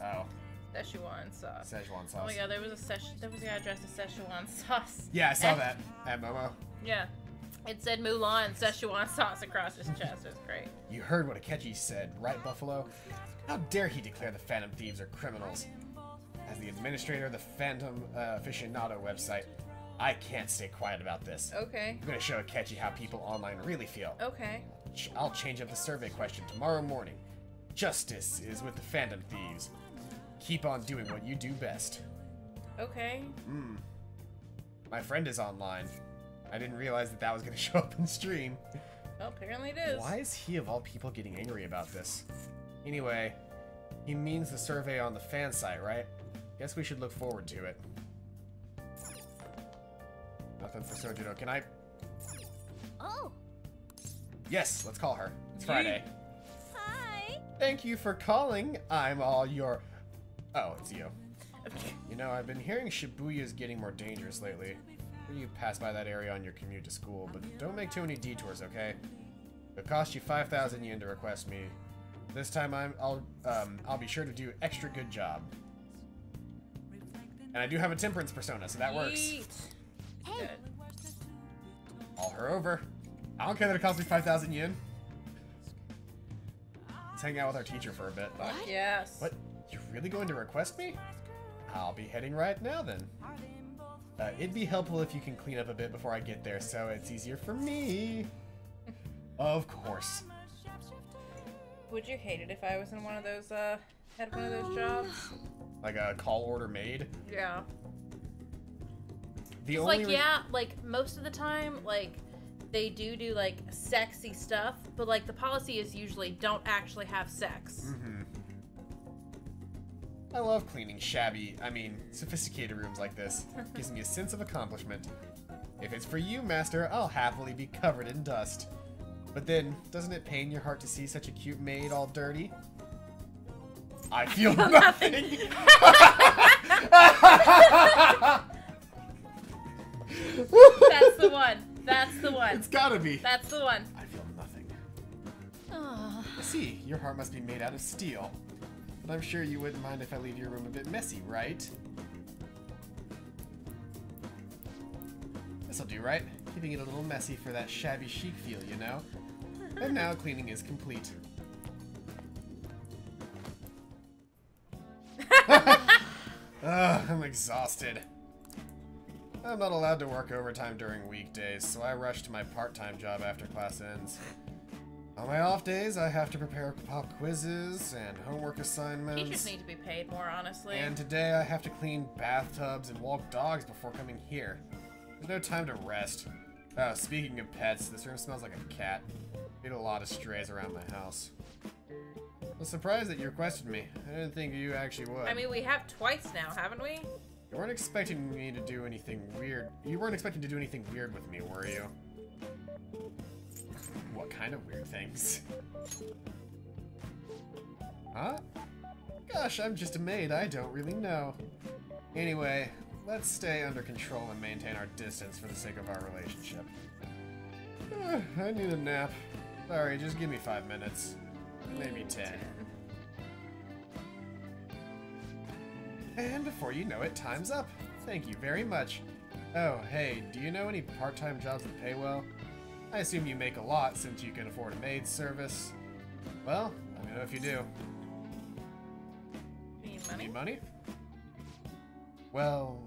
Oh. Szechuan sauce. Szechuan sauce. Oh my god, there was a guy dressed as Szechuan sauce. Yeah, I saw that at Momo. Yeah. It said Mulan Szechuan sauce across his chest. It was great. You heard what Akechi said, right, Buffalo? How dare he declare the Phantom Thieves are criminals? As the administrator of the Phantom Aficionado website, I can't stay quiet about this. Okay. I'm gonna show Akechi how people online really feel. Okay. I'll change up the survey question tomorrow morning. Justice is with the Phantom Thieves. Keep on doing what you do best. Okay. My friend is online. I didn't realize that was going to show up in stream. Well, apparently it is. Why is he, of all people, getting angry about this? Anyway, he means the survey on the fan site, right? Guess we should look forward to it. Nothing for Sojiro. Can I... Oh! Yes, let's call her. It's Friday. Hi! Thank you for calling. I'm all your... Oh, it's you. You know, I've been hearing Shibuya's getting more dangerous lately. You pass by that area on your commute to school, but don't make too many detours, okay? It'll cost you 5,000 yen to request me. This time I'll be sure to do extra good job. And I do have a temperance persona, so that works. Hey. Good. Call her over. I don't care that it cost me 5,000 yen. Let's hang out with our teacher for a bit. What? Yes. What? You're really going to request me? I'll be heading right now then. It'd be helpful if you can clean up a bit before I get there, so it's easier for me. Of course. Would you hate it if I was in one of those, had one of those jobs? Like a call order maid? Yeah. The It's only like, yeah, like, most of the time, like, they do like, sexy stuff, but, like, the policy is usually don't actually have sex. I love cleaning sophisticated rooms like this. Gives me a sense of accomplishment. If it's for you, Master, I'll happily be covered in dust. But then, doesn't it pain your heart to see such a cute maid all dirty? I feel nothing! That's the one. That's the one. It's gotta be. That's the one. I feel nothing. Oh. I see, your heart must be made out of steel. But I'm sure you wouldn't mind if I leave your room a bit messy, right? This'll do, right? Keeping it a little messy for that shabby chic feel, you know? And now cleaning is complete. I'm exhausted. I'm not allowed to work overtime during weekdays, so I rush to my part-time job after class ends. On my off days, I have to prepare pop quizzes and homework assignments. Teachers need to be paid more, honestly. And today I have to clean bathtubs and walk dogs before coming here. There's no time to rest. Speaking of pets, this room smells like a cat. There's a lot of strays around my house. I was surprised that you requested me. I didn't think you actually would. I mean, we have twice now, haven't we? You weren't expecting me to do anything weird. You weren't expecting to do anything weird with me, were you? What kind of weird things? Huh? Gosh, I'm just a maid. I don't really know. Anyway, let's stay under control and maintain our distance for the sake of our relationship. I need a nap. Sorry, just give me 5 minutes. Maybe 10. And before you know it, time's up. Thank you very much. Oh, hey, do you know any part-time jobs that pay well? I assume you make a lot since you can afford a maid service. Well, let me know if you do. Need money? Need money? Well,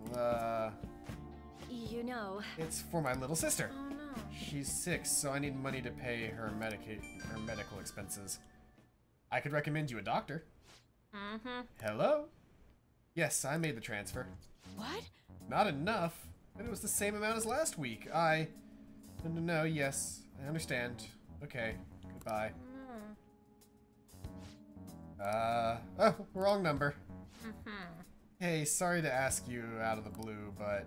You know... it's for my little sister. Oh, no. She's 6, so I need money to pay her medical expenses. I could recommend you a doctor. Mm-hmm. Hello? Yes, I made the transfer. What? Not enough, but it was the same amount as last week. No, yes, I understand. Okay, goodbye. Oh, wrong number. Hey, sorry to ask you out of the blue, but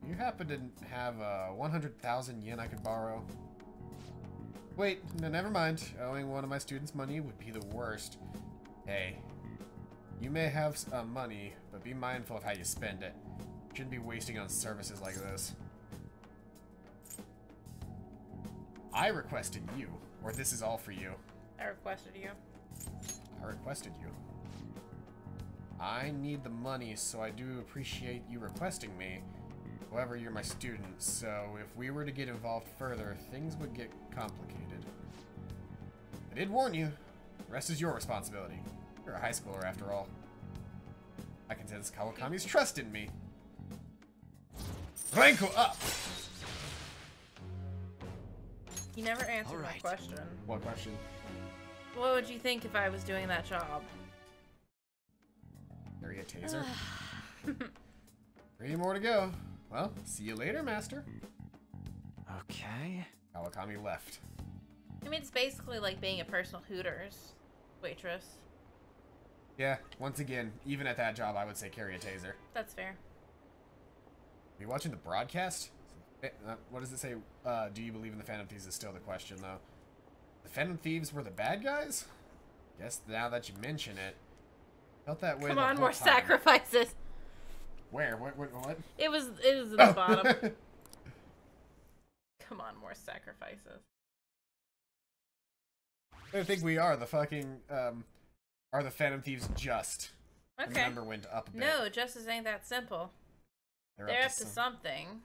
you happen to have 100,000 yen I could borrow? Wait, no, never mind. Owing one of my students money would be the worst. Hey, you may have money, but be mindful of how you spend it. You shouldn't be wasting on services like this. I requested you, or this is all for you. I requested you. I requested you. I need the money, so I do appreciate you requesting me. However, you're my student, so if we were to get involved further, things would get complicated. I did warn you. The rest is your responsibility. You're a high schooler, after all. I can sense Kawakami's trust in me. Ranko up! You never answered my question. What question? What would you think if I was doing that job? Carry a taser? 3 more to go. Well, see you later, Master. Okay. Kawakami left. I mean, it's basically like being a personal Hooters waitress. Yeah, once again, even at that job, I would say carry a taser. That's fair. Are you watching the broadcast? What does it say? Do you believe in the Phantom Thieves is still the question, though. The Phantom Thieves were the bad guys? Guess now that you mention it. Felt that way. Come the on, whole more time. sacrifices. Where? What? It was in the bottom. Come on, more sacrifices. I think we are the fucking, are the Phantom Thieves just? Okay. The number went up a bit. No, justice ain't that simple. They're up to something.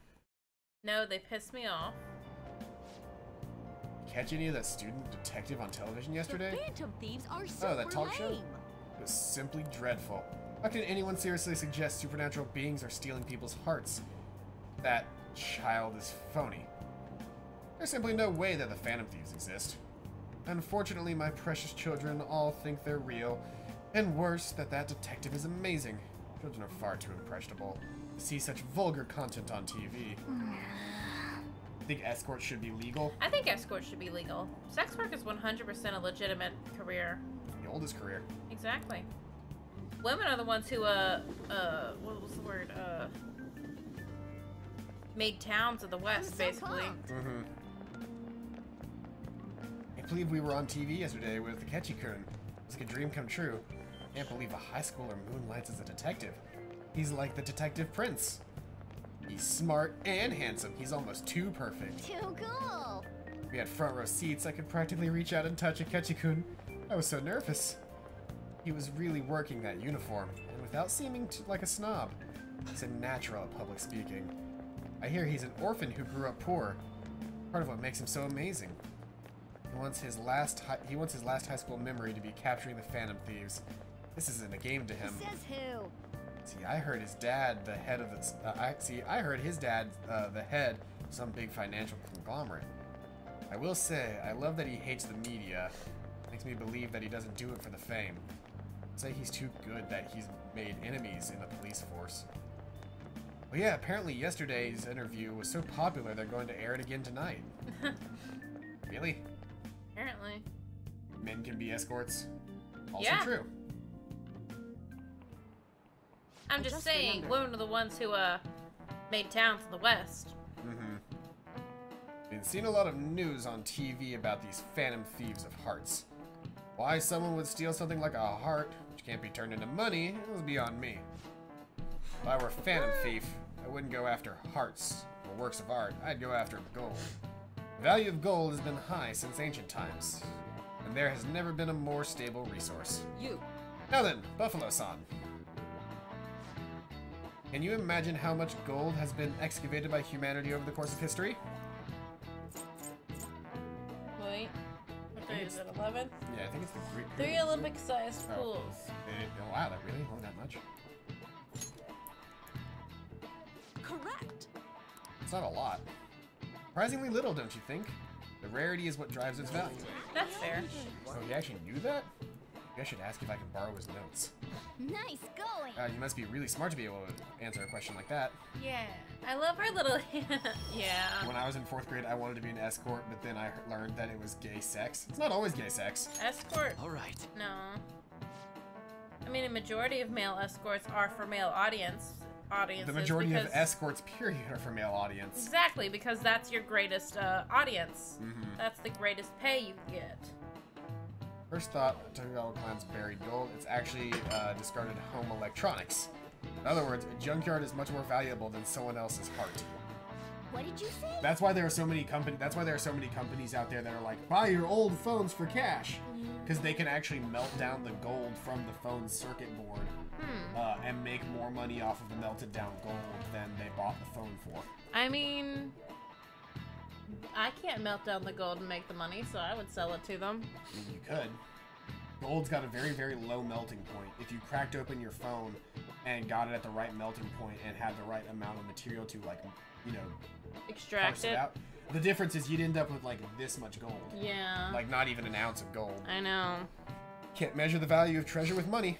No, they pissed me off. Catch any of that student detective on television yesterday? The Phantom Thieves are super that talk show? lame. It was simply dreadful. How can anyone seriously suggest supernatural beings are stealing people's hearts? That child is phony. There's simply no way that the Phantom Thieves exist. Unfortunately, my precious children all think they're real, and worse, that detective is amazing. Children are far too impressionable to see such vulgar content on TV. I think escorts should be legal. I think escorts should be legal. Sex work is 100% a legitimate career. The oldest career. Exactly. Women are the ones who, what was the word? Made towns of the West, basically. Mm-hmm. I can't believe we were on TV yesterday with the Ketchi-kun. It was like a dream come true. Can't believe a high schooler moonlights as a detective. He's like the detective prince. He's smart and handsome. He's almost too perfect. Too cool. We had front row seats. I could practically reach out and touch a Ketchi-kun. I was so nervous. He was really working that uniform, and without seeming like a snob. He's a natural at public speaking. I hear he's an orphan who grew up poor. Part of what makes him so amazing. He wants his last high school memory to be capturing the Phantom Thieves. This isn't a game to him. Says who? See, I heard his dad, the head of the. I heard his dad, the head of some big financial conglomerate. I will say, I love that he hates the media. Makes me believe that he doesn't do it for the fame. I'd say he's too good that he's made enemies in the police force. Well, yeah, apparently yesterday's interview was so popular they're going to air it again tonight. Really? Apparently. Men can be escorts? Also Yeah. true. I'm just saying, women are the ones who made towns in the West. Mm-hmm. Been seeing a lot of news on TV about these phantom thieves of hearts. Why someone would steal something like a heart, which can't be turned into money, is beyond me. If I were a phantom thief, I wouldn't go after hearts or works of art. I'd go after gold. The value of gold has been high since ancient times, and there has never been a more stable resource. You. Now then, Buffalo-san. Can you imagine how much gold has been excavated by humanity over the course of history? Wait. What day is it, 11? Yeah, I think it's the Greek. 3 Olympic-sized pools. Oh, wow, that really? Only that much? Correct. It's not a lot. Surprisingly little, don't you think? The rarity is what drives its value. That's fair. So you actually knew that? Maybe I should ask if I can borrow his notes. Nice going. You must be really smart to be able to answer a question like that. Yeah. I love her little... yeah. When I was in 4th grade, I wanted to be an escort, but then I learned that it was gay sex. It's not always gay sex. Escort? All right. No. I mean, a majority of male escorts are for male audiences. The majority of escorts, period, are for male audience. Exactly, because that's your greatest audience. Mm-hmm. That's the greatest pay you can get. First thought, Tokugawa clan's buried gold. It's actually discarded home electronics. In other words, a junkyard is much more valuable than someone else's heart. What did you say? That's why there are so many companies out there that are like, buy your old phones for cash, because they can actually melt down the gold from the phone's circuit board and make more money off of the melted down gold than they bought the phone for. I mean, I can't melt down the gold and make the money, so I would sell it to them. I mean, you could. Gold's got a very, very low melting point. If you cracked open your phone and got it at the right melting point and had the right amount of material to, like, you know, extract parse it out, the difference is you'd end up with, like, this much gold. Yeah. Like, not even an ounce of gold. I know. Can't measure the value of treasure with money.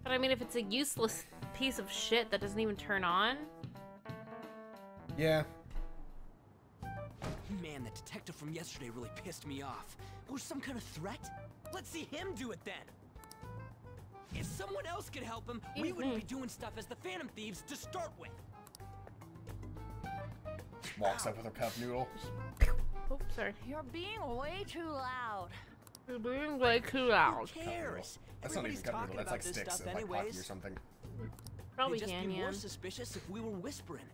But I mean, if it's a useless piece of shit that doesn't even turn on. Yeah. Man, that detective from yesterday really pissed me off. Was some kind of threat? Let's see him do it then. If someone else could help him, we wouldn't be doing stuff as the Phantom Thieves to start with. Walks up with a cup noodle. Oops, sorry. You're being way too loud. You're being way too loud. Who cares? That's not even cup noodle. That's like this sticks stuff of like anyways. hockey or something. Probably They'd just can, be yeah. more suspicious if we were whispering.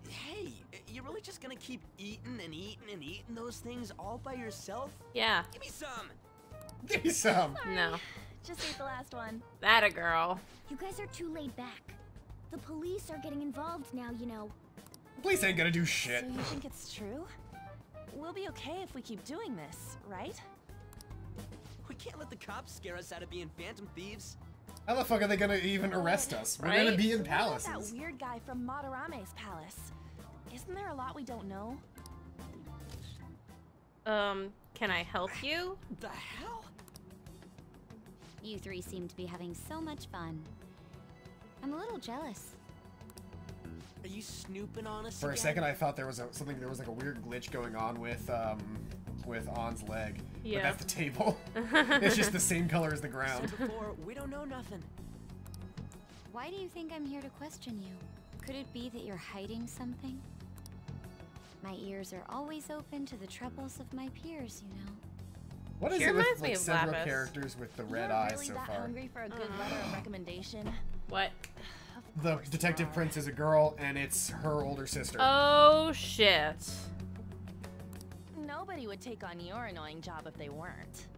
Hey, you're really just gonna keep eating and eating and eating those things all by yourself? Yeah. Give me some. Give me some. No. Just ate the last one. That a girl. You guys are too laid back. The police are getting involved now, you know. The police ain't gonna do shit. So you think it's true? We'll be okay if we keep doing this, right? We can't let the cops scare us out of being Phantom Thieves. How the fuck are they gonna even arrest us? We're gonna be in What about palaces. that weird guy from Madarame's palace? Isn't there a lot we don't know? Can I help you? The hell? You three seem to be having so much fun. I'm a little jealous. Are you snooping on us For a again? second, I thought there was like a weird glitch going on with On's leg. Yeah. But that's the table. It's just the same color as the ground. Said before, we don't know nothing. Why do you think I'm here to question you? Could it be that you're hiding something? My ears are always open to the troubles of my peers, you know. What is She it with reminds me like of several Lapis. characters with the red You're eyes really so that far? hungry for a good letter of recommendation? What? The detective prince is a girl, and it's her older sister. Oh, shit. Nobody would take on your annoying job if they weren't.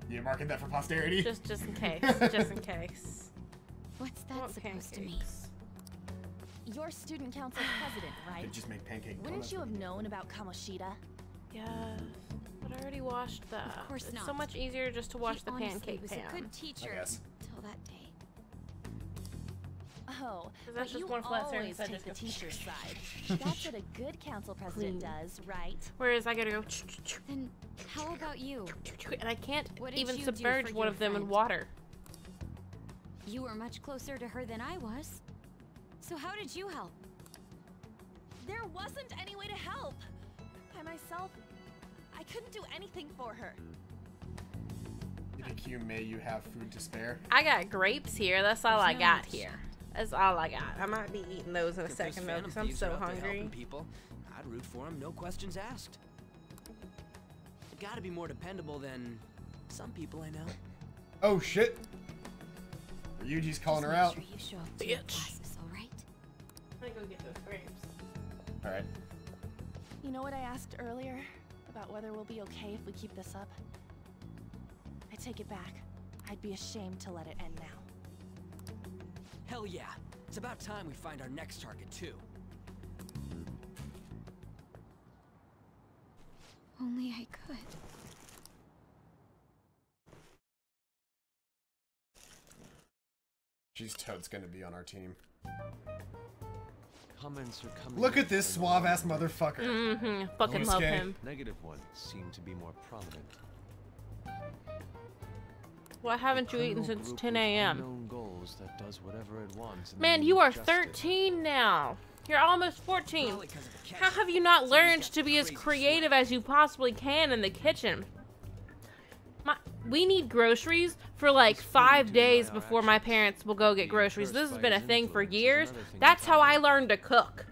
You marking that for posterity? Just in case. Just in case. What's that Want supposed to mean? pancakes. You're student council president, They right? just make pancake Wouldn't donuts you with have known about Kamoshida? Yes. But I already washed that. Of course it's not. so much easier just to wash He the honestly pancake was pan. a good teacher I guess. till that day. Oh, That's but just you one flat surface, always I take just the go teacher's side. That's what a good council president does, right? Whereas I gotta go. Then how about you? And I can't What did even you do submerge for one your of them in friend? water. You were much closer to her than I was. So how did you help? There wasn't any way to help. By myself, I couldn't do anything for her. BBQ, may you have food to spare? I got grapes here. That's all There's I no got much. here. That's all I got. I might be eating those in a If those second though, Phantom because I'm thieves so are out there helping hungry. people, I'd root for them, no questions asked. Gotta be more dependable than some people I know. Oh shit! Ryuji's calling her out. Make sure you show up to your Bitch. classes, all right? I'm gonna go get those grapes. Alright. You know what I asked earlier? About whether we'll be okay if we keep this up? I take it back. I'd be ashamed to let it end now. Hell yeah. It's about time we find our next target, too. Only I could. She's totes gonna be on our team. Comments are coming. Look in at this from suave all ass over. motherfucker. Mm-hmm. Fucking love Yusuke. him. Negative ones seem to be more prominent. Why haven't you eaten Criminal since group 10 with a.m.? unknown goals that does whatever it wants in the Man, name you of are justice. 13 now. You're almost 14. Probably 'cause of the How ketchup. have you not Somebody's learned got to be as crazy creative sweat. as you possibly can in the kitchen? We need groceries for like This food 5 to days deny our before my actions. parents will go get Being groceries. cursed This has by been a his thing for influence is years. another thing That's how I entirely. learned to cook.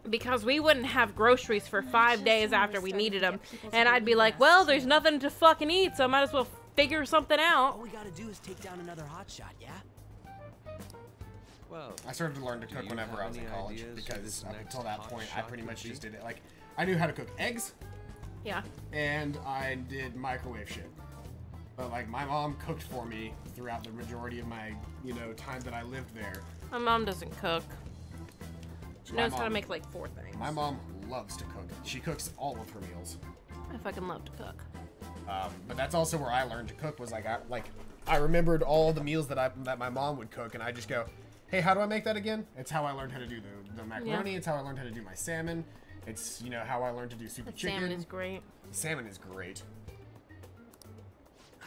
Because we wouldn't have groceries for 5 days after we needed them. And I'd be like, well, there's nothing to fucking eat, so I might as well figure something out. All we gotta do is take down another hotshot, yeah? Well, I started to learn to do cook you whenever have I was in any college ideas who because this up next until that hot point I shot pretty could much be? just did it. Like, I knew how to cook eggs Yeah. and I did microwave shit. But like my mom cooked for me throughout the majority of my, time that I lived there. My mom doesn't cook. She My knows how to mom- make like 4 things. My mom loves to cook. She cooks all of her meals. I fucking love to cook. But that's also where I learned to cook. Was I remembered all the meals that my mom would cook, and I just go, "Hey, how do I make that again?" It's how I learned how to do the macaroni. Yeah. It's how I learned how to do my salmon. It's how I learned to do soupy The chicken. salmon is great. Salmon is great.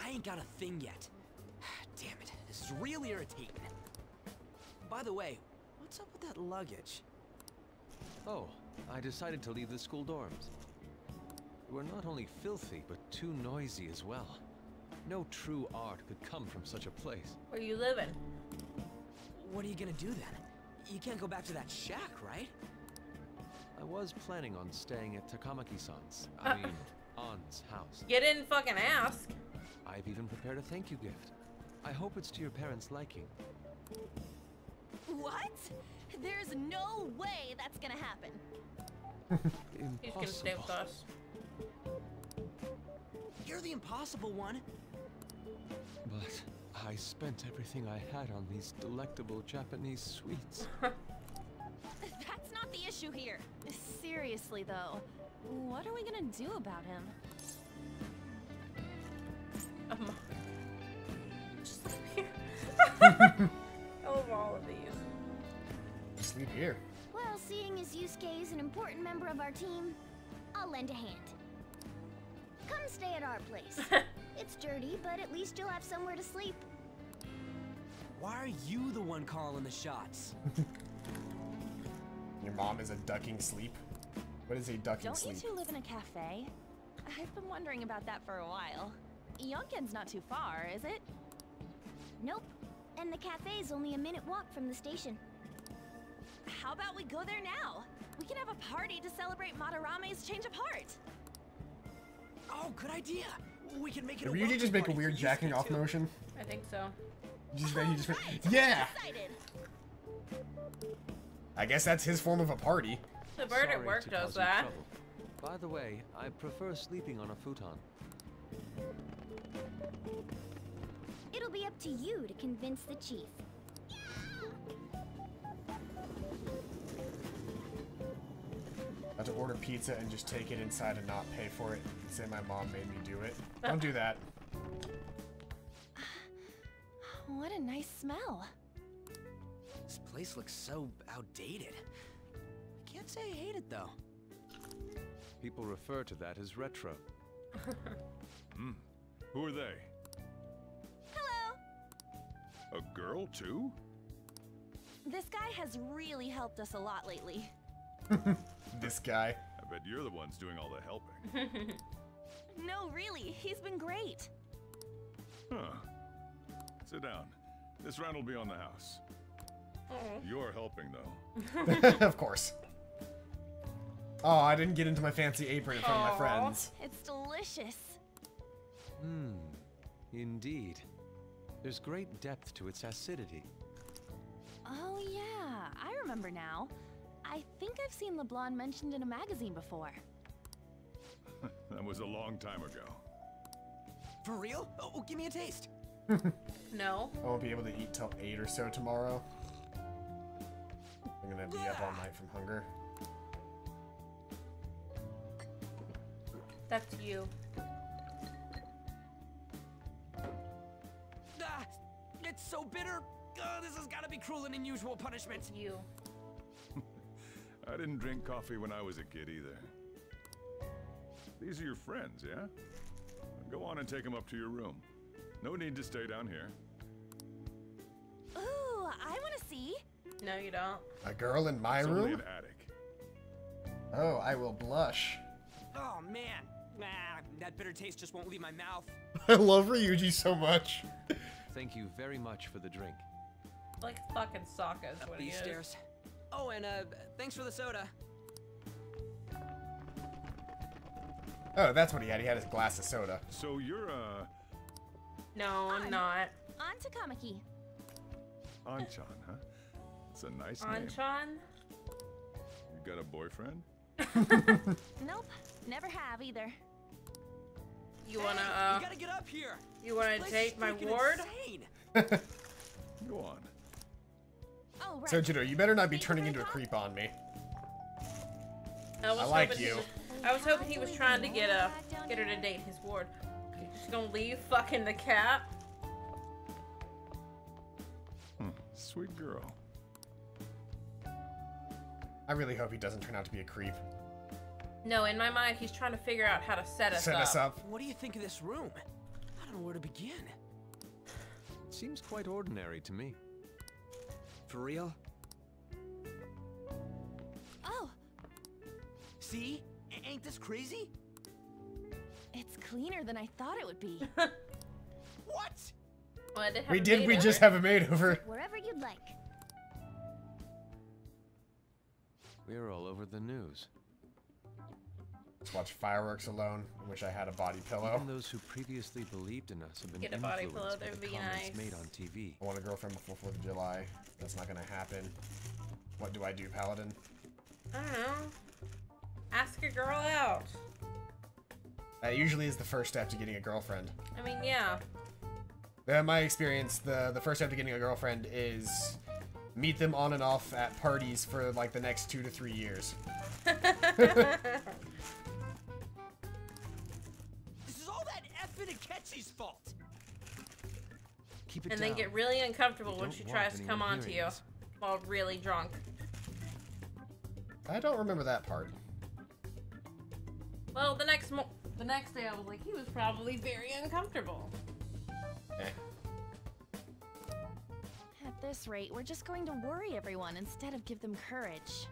I ain't got a thing yet. Damn it, this is real irritating. By the way, what's up with that luggage? Oh, I decided to leave the school dorms. We're not only filthy, but too noisy as well. No true art could come from such a place. Where you living? What are you gonna do then? You can't go back to that shack, right? I was planning on staying at Takamaki-san's, I mean, Ann's house. You didn't fucking ask. I've even prepared a thank you gift. I hope it's to your parents' liking. What? There's no way that's gonna happen. He's gonna stay with Impossible. us. You're the impossible one. But I spent everything I had on these delectable Japanese sweets. That's not the issue here. Seriously, though, what are we gonna do about him? Just sleep here. I love all of these. Sleep here. Well, seeing as Yusuke is an important member of our team, I'll lend a hand. Come stay at our place. It's dirty, but at least you'll have somewhere to sleep. Why are you the one calling the shots? Your mom is a ducking sleep. What is a ducking Don't sleep? you two live in a cafe? I've been wondering about that for a while. Yonken's not too far, is it? Nope. And the cafe's only a minute walk from the station. How about we go there now? We can have a party to celebrate Madarame's change of heart. Oh, good idea. We can make it. Did a Ryuji welcome just make a party for weird Yusuke, jacking off too. motion? I think so. He just went, Right, yeah! excited. I guess that's his form of a party. The bird at Sorry work to does cause you that. trouble. By the way, I prefer sleeping on a futon. It'll be up to you to convince the chief. About to order pizza and just take it inside and not pay for it and say my mom made me do it. Don't do that. What a nice smell. place looks so outdated. I can't say I hate it, though. People refer to that as retro. Who are they? Hello! A girl, too? This guy has really helped us a lot lately. This guy. I bet you're the ones doing all the helping. No, really, he's been great. Huh. Sit down. This rent will be on the house. You're helping, though. Of course. Oh, I didn't get into my fancy apron in front of my friends. It's delicious. Indeed. There's great depth to its acidity. Oh yeah, I remember now. I think I've seen the blonde mentioned in a magazine before. That was a long time ago. For real? Oh, give me a taste. No. I won't be able to eat till 8 or so tomorrow. I'm gonna be up all night from hunger. That's you. Ah, it's so bitter. This has got to be cruel and unusual punishment. You. I didn't drink coffee when I was a kid either. These are your friends, yeah? Go on and take them up to your room. No need to stay down here. Ooh, I want to see. No, you don't. A girl in my It's only room? an attic. Oh, I will blush. Oh, man. Nah, that bitter taste just won't leave my mouth. I love Ryuji so much. Thank you very much for the drink. Like fucking Sokka is what he These is. stairs. Oh, and thanks for the soda. Oh, that's what he had. He had his glass of soda. So you're, No, I'm not. On to Kamiki. Anchan, huh? It's a nice name. Anchan? You got a boyfriend? Nope, never have either. You wanna, you gotta get up here. You wanna This place date is my freaking ward? insane. Go on. Oh, right. So, Jiddo, you better not be turning into a creep on me. I like hoping you. I was hoping he was trying to get her to date his ward. You just gonna leave fucking the cat? Sweet girl. I really hope he doesn't turn out to be a creep. No, in my mind, he's trying to figure out how to set us up. What do you think of this room? I don't know where to begin. It seems quite ordinary to me. For real? Oh, See? Ain't this crazy? it's cleaner than I thought it would be. What? Well, I did have We a did. We makeover. just have a makeover. Wherever you'd like. We're all over the news. Let's watch fireworks alone. I wish I had a body pillow. Even those who previously believed in us have been Get a body influenced pillow, by that'd the be comments nice. made on TV. I want a girlfriend before 4th of July. That's not gonna happen. What do I do, Paladin? I don't know. Ask a girl out. That usually is the first step to getting a girlfriend. I mean, yeah. In my experience, the first step to getting a girlfriend is meet them on and off at parties for like the next 2 to 3 years. This is all that effing Akechi's fault. Keep it And down. then get really uncomfortable You when don't she want tries to come anyone on to you hearing this. while really drunk. I don't remember that part. Well, the next day I was like, he was probably very uncomfortable. Eh. At this rate, we're just going to worry everyone instead of give them courage.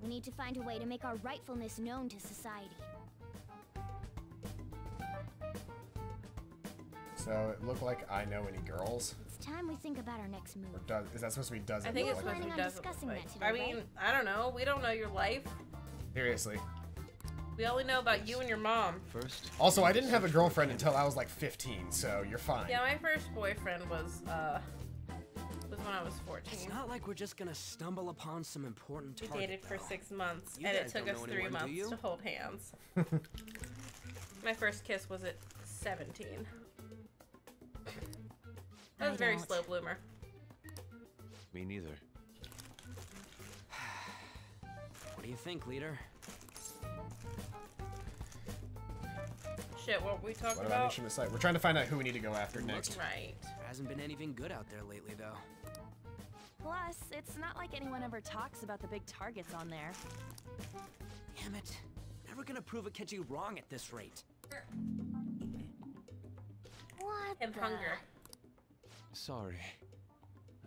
We need to find a way to make our rightfulness known to society. So it looked like I know any girls. It's time we think about our next move. Or does, is that supposed to be does it I think look it's like supposed to me? be on doesn't look discussing like. that today, I mean, right? I don't know. We don't know your life. Seriously. We only know about you and your mom. First. Also, I didn't have a girlfriend until I was like 15, so you're fine. Yeah, my first boyfriend was when I was 14. It's not like we're just gonna stumble upon some important We target, dated for though. 6 months, You and it guys took don't us know 3 anyone, do months you? to hold hands. My first kiss was at 17. I was a very don't. slow bloomer. Me neither. What do you think, leader? Shit, what were we talking What about about? mission to site? We're trying to find out who we need to go after next. Right. There hasn't been anything good out there lately, though. Plus, it's not like anyone ever talks about the big targets on there. Damn it. Never gonna prove Akechi wrong at this rate. What Have hunger. Sorry.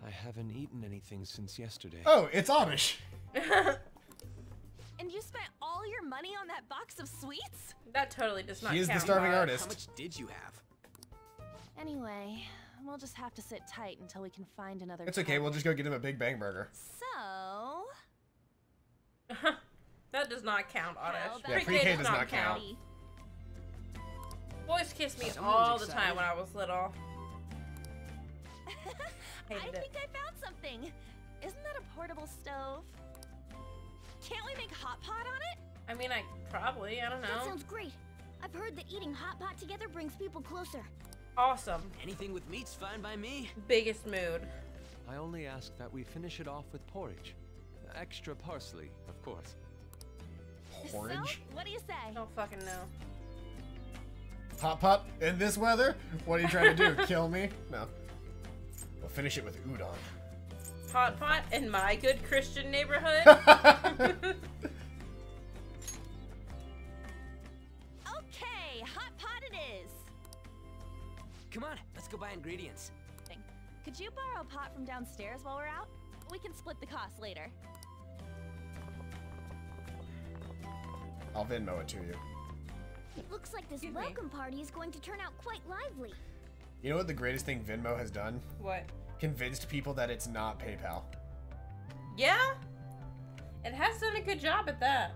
I haven't eaten anything since yesterday. Oh, it's Amish. And you spent all your money on that box of sweets? That totally does not He is count. the starving artist. How much did you have? Anyway, we'll just have to sit tight until we can find another It's okay, we'll just go get him a Big Bang Burger. So... That does not count, How Oddish. about Yeah, pre-K does not count. Boys kissed me Someone's all the excited. time when I was little. I Hated think it. I found something. Isn't that a portable stove? Can't we make hot pot on it? I mean, I don't That know. sounds great. I've heard that eating hot pot together brings people closer. Awesome. Anything with meat's fine by me. Biggest mood. I only ask that we finish it off with porridge. Extra parsley, of course. Porridge? So, what do you say? Don't fucking know. Hot pot in this weather? What are you trying to do? Kill me? No. We'll finish it with udon. Hot pot in my good Christian neighborhood. Okay, hot pot it is. Come on, let's go buy ingredients. Could you borrow a pot from downstairs while we're out? We can split the cost later. I'll Venmo it to you. It looks like this welcome party is going to turn out quite lively. You know what the greatest thing Venmo has done? What? Convinced people that it's not PayPal. Yeah? It has done a good job at that.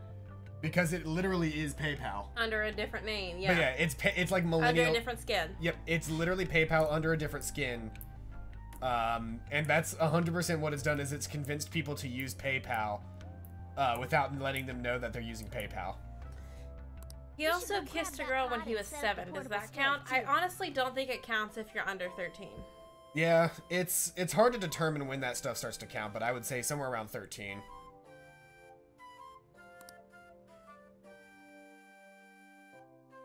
Because it literally is PayPal. Under a different name, yeah. But yeah, it's like millennial. Under a different skin. Yep, it's literally PayPal under a different skin. And that's 100% what it's done is it's convinced people to use PayPal without letting them know that they're using PayPal. He also kissed a girl when he was 7. Does that count? I honestly don't think it counts if you're under 13. Yeah, it's hard to determine when that stuff starts to count, but I would say somewhere around 13.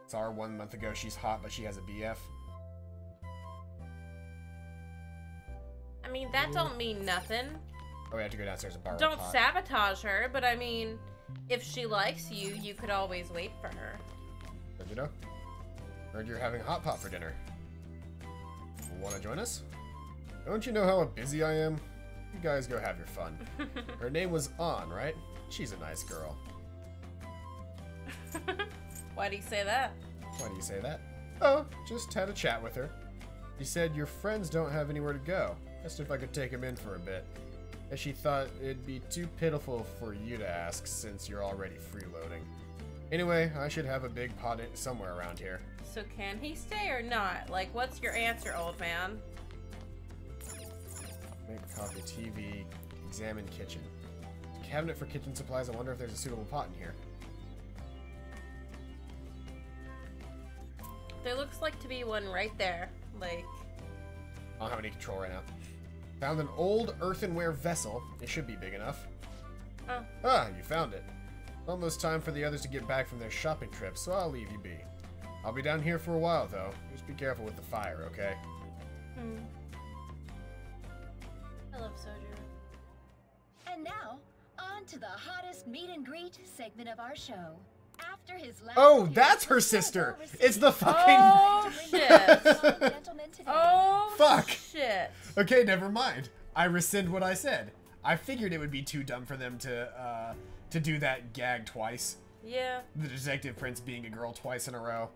Saw her 1 month ago. She's hot, but she has a BF. I mean, that don't mean nothing. Oh, we have to go downstairs and borrow a Don't pot. sabotage her, but I mean, if she likes you, you could always wait for her. How'd you know? Heard you're having hot pot for dinner. Want to join us? Don't you know how busy I am? You guys go have your fun. Her name was An, right? She's a nice girl. Why do you say that? Why do you say that? Oh, just had a chat with her. She said your friends don't have anywhere to go. Asked if I could take them in for a bit. And she thought it'd be too pitiful for you to ask since you're already freeloading. Anyway, I should have a big pot somewhere around here. So can he stay or not? Like, what's your answer, old man? Make coffee, TV, examine kitchen. Cabinet for kitchen supplies. I wonder if there's a suitable pot in here. There looks like to be one right there. Like, I don't have any control right now. Found an old earthenware vessel. It should be big enough. oh, Ah, you found it. Almost time for the others to get back from their shopping trip, so I'll leave you be. I'll be down here for a while, though. Just be careful with the fire, okay? I love soju. And now, on to the hottest meet and greet segment of our show. After his last Oh, appearance that's her was so sister! well It's the received, fucking... Oh, shit. gentlemen today. Oh, Fuck! shit. Okay, never mind. I rescind what I said. I figured it would be too dumb for them to do that gag twice. Yeah. The detective prince being a girl twice in a row.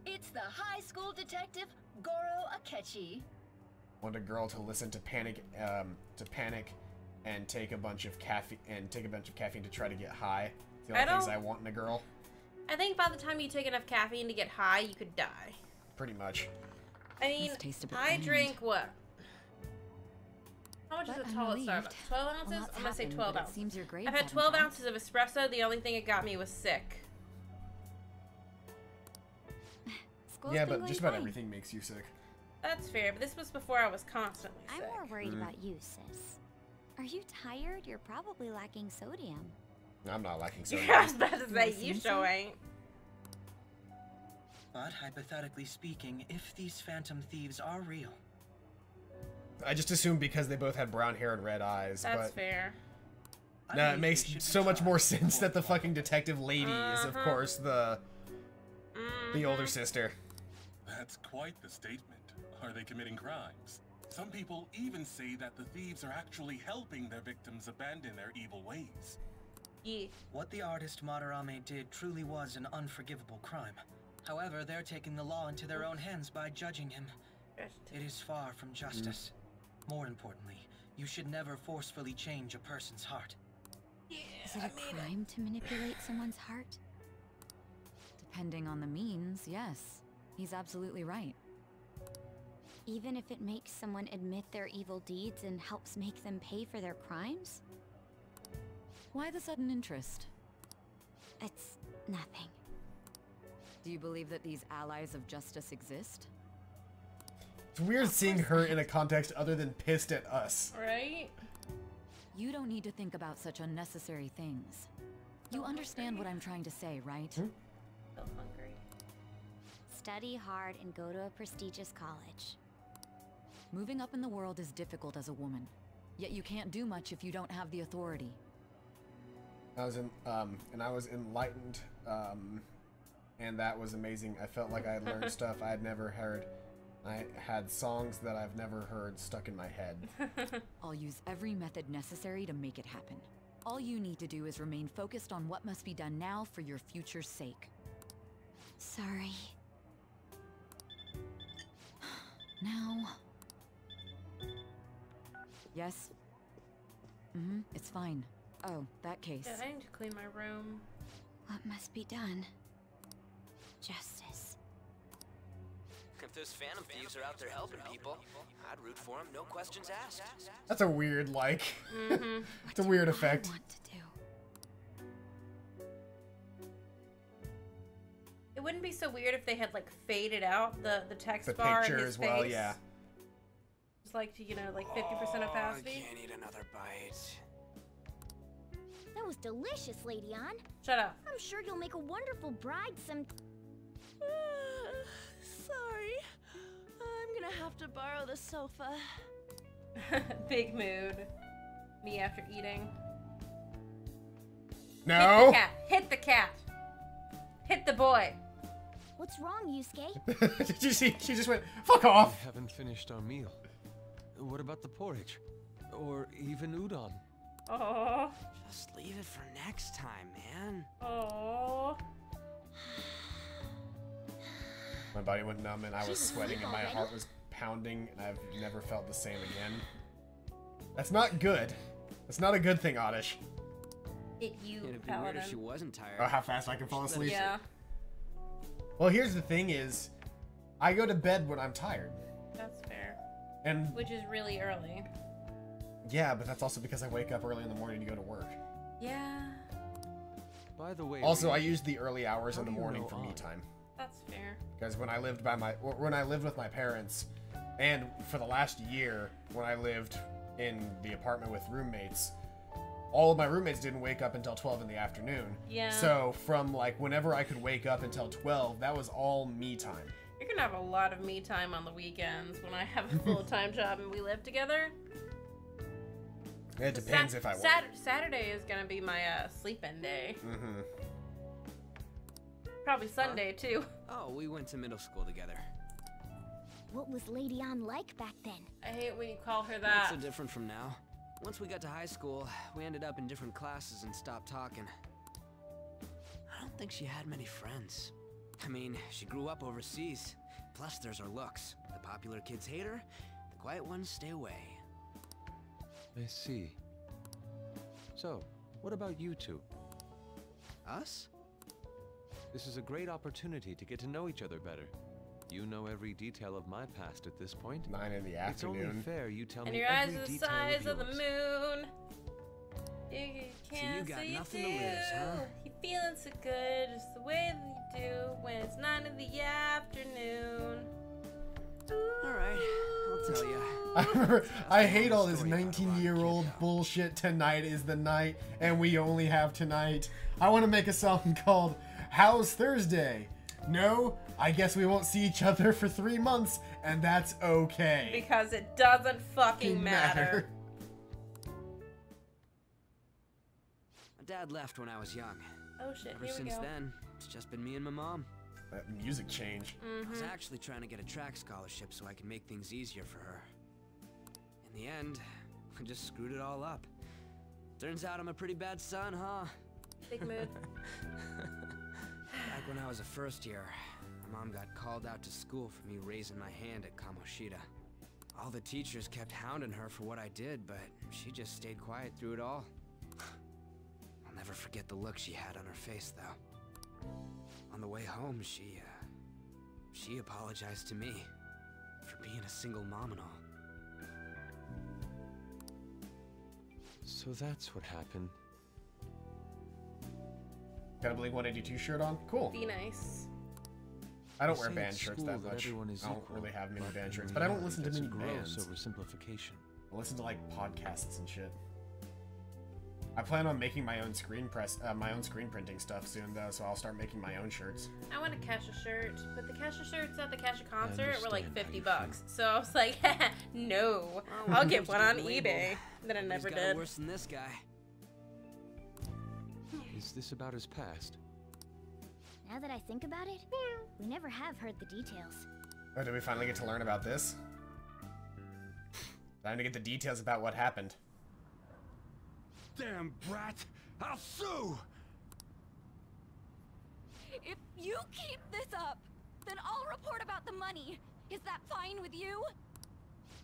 It's the high school detective, Goro Akechi. Want a girl to listen to panic and take a bunch of caffeine to try to get high. It's the only things I want in a girl. I think by the time you take enough caffeine to get high, you could die. Pretty much. I mean, I drink what? How much is a tall Starbucks? 12 ounces? I'm gonna say 12 ounces. Seems your grades I've had haven't 12 dropped. ounces of espresso. The only thing it got me was sick. Yeah, but just about everything makes you sick. That's fair, but this was before I was constantly I'm sick. more worried about you, sis. Are you tired? You're probably lacking sodium. I'm not lacking sodium. Yeah, I was about to say, you sure ain't. But hypothetically speaking, if these phantom thieves are real, I just assumed because they both had brown hair and red eyes. That's but fair. Nah, it makes so much more sense that the fucking detective lady is, of course, the older sister. That's quite the statement. Are they committing crimes? Some people even say that the thieves are actually helping their victims abandon their evil ways. Yeah. What the artist Madarame did truly was an unforgivable crime. However, they're taking the law into their own hands by judging him. It is far from justice. More importantly, you should never forcefully change a person's heart. Is it a crime to manipulate someone's heart? Depending on the means, yes. He's absolutely right. Even if it makes someone admit their evil deeds and helps make them pay for their crimes? Why the sudden interest? It's nothing. Do you believe that these allies of justice exist? It's weird seeing her in a context other than pissed at us. Right? You don't need to think about such unnecessary things. You understand what I'm trying to say, right? So hungry. Study hard and go to a prestigious college. Moving up in the world is difficult as a woman. Yet you can't do much if you don't have the authority. I was enlightened, and that was amazing. I felt like I had learned stuff I had never heard. I had songs that I've never heard stuck in my head. I'll use every method necessary to make it happen. All you need to do is remain focused on what must be done now for your future's sake. Sorry. Now... Yes? It's fine. Oh, that case. Yeah, I need to clean my room. What must be done? Justice. If those phantom thieves are out there helping people, I'd root for them, no questions asked. That's a weird, like... it's a weird effect. What to do? It wouldn't be so weird if they had, like, faded out the text The bar picture in his as well, face. yeah. Just like, you know, like 50% opacity. I can't eat another bite. That was delicious, Lady Ann. Shut up. I'm sure you'll make a wonderful bride some... Sorry. I'm gonna have to borrow the sofa. Big mood. Me after eating. No! Hit the cat. Hit the cat. Hit the boy. What's wrong, Yusuke? Did you see? She just went, fuck off! We haven't finished our meal. What about the porridge? Or even udon? Oh. Just leave it for next time, man. Oh. My body went numb and I was sweating and my heart was pounding and I've never felt the same again. That's not good. That's not a good thing, Oddish. It'd be weird if Paladin. she wasn't tired. Oh, how fast I can fall asleep. Yeah. Well, here's the thing is, I go to bed when I'm tired. That's fair. And which is really early. yeah, but that's also because I wake up early in the morning to go to work. Yeah. By the way, Also, I use the early hours How in the do you morning know for me Odd? time. That's fair. Because when I lived with my parents, and for the last year when I lived in the apartment with roommates, all of my roommates didn't wake up until 12 in the afternoon. Yeah. So from like whenever I could wake up until 12, that was all me time. You're gonna have a lot of me time on the weekends when I have a full-time job and we live together. It depends if I want. Saturday is gonna be my sleep-in day. Mm-hmm. Probably Sunday too. Oh, we went to middle school together. What was Lady Ann like back then? I hate when you call her Not that. so different from now. Once we got to high school, we ended up in different classes and stopped talking. I don't think she had many friends. I mean, she grew up overseas. Plus, there's her looks. The popular kids hate her, the quiet ones stay away. I see. So, what about you two? Us? This is a great opportunity to get to know each other better. You know every detail of my past at this point. 9 in the It's only afternoon. fair you tell And me your eyes every are the detail size of the yours. moon. You can't got say you nothing do. to lose, huh? You're feeling so good, just the way that you do when it's 9 in the afternoon. Alright, I'll tell you. I remember, I hate all this 19-year-old bullshit. Tonight is the night, and we only have tonight. I want to make a song called "How's Thursday?" no, I guess we won't see each other for 3 months, and that's okay. Because it doesn't fucking matter. My dad left when I was young. Oh shit, Ever here we since go. then, it's just been me and my mom. That music change. I was actually trying to get a track scholarship so I could make things easier for her. In the end, I just screwed it all up. Turns out I'm a pretty bad son, huh? Big mood. Back when I was a first year, my mom got called out to school for me raising my hand at Kamoshida. All the teachers kept hounding her for what I did, but she just stayed quiet through it all. I'll never forget the look she had on her face, though. On the way home, she apologized to me for being a single mom and all. So that's what happened. Got a Blink-182 shirt on? Cool. Be nice. I don't They wear say band at shirts school that much. everyone is I don't equal, really have many but band in shirts, but I don't listen to reality, many that's a bands. gross oversimplification. I listen to like podcasts and shit. I plan on making my own screen printing stuff soon though, so I'll start making my own shirts. I want a Kesha shirt, but the Kesha shirts at the Kesha concert were like understand how you $50. So I was like, no, I'll get one on eBay. Then I never He's got it did. worse than this guy. Is this about his past? Now that I think about it, we never have heard the details. Oh, did we finally get to learn about this? Time to get the details about what happened. Damn brat! I'll sue! If you keep this up, then I'll report about the money. Is that fine with you?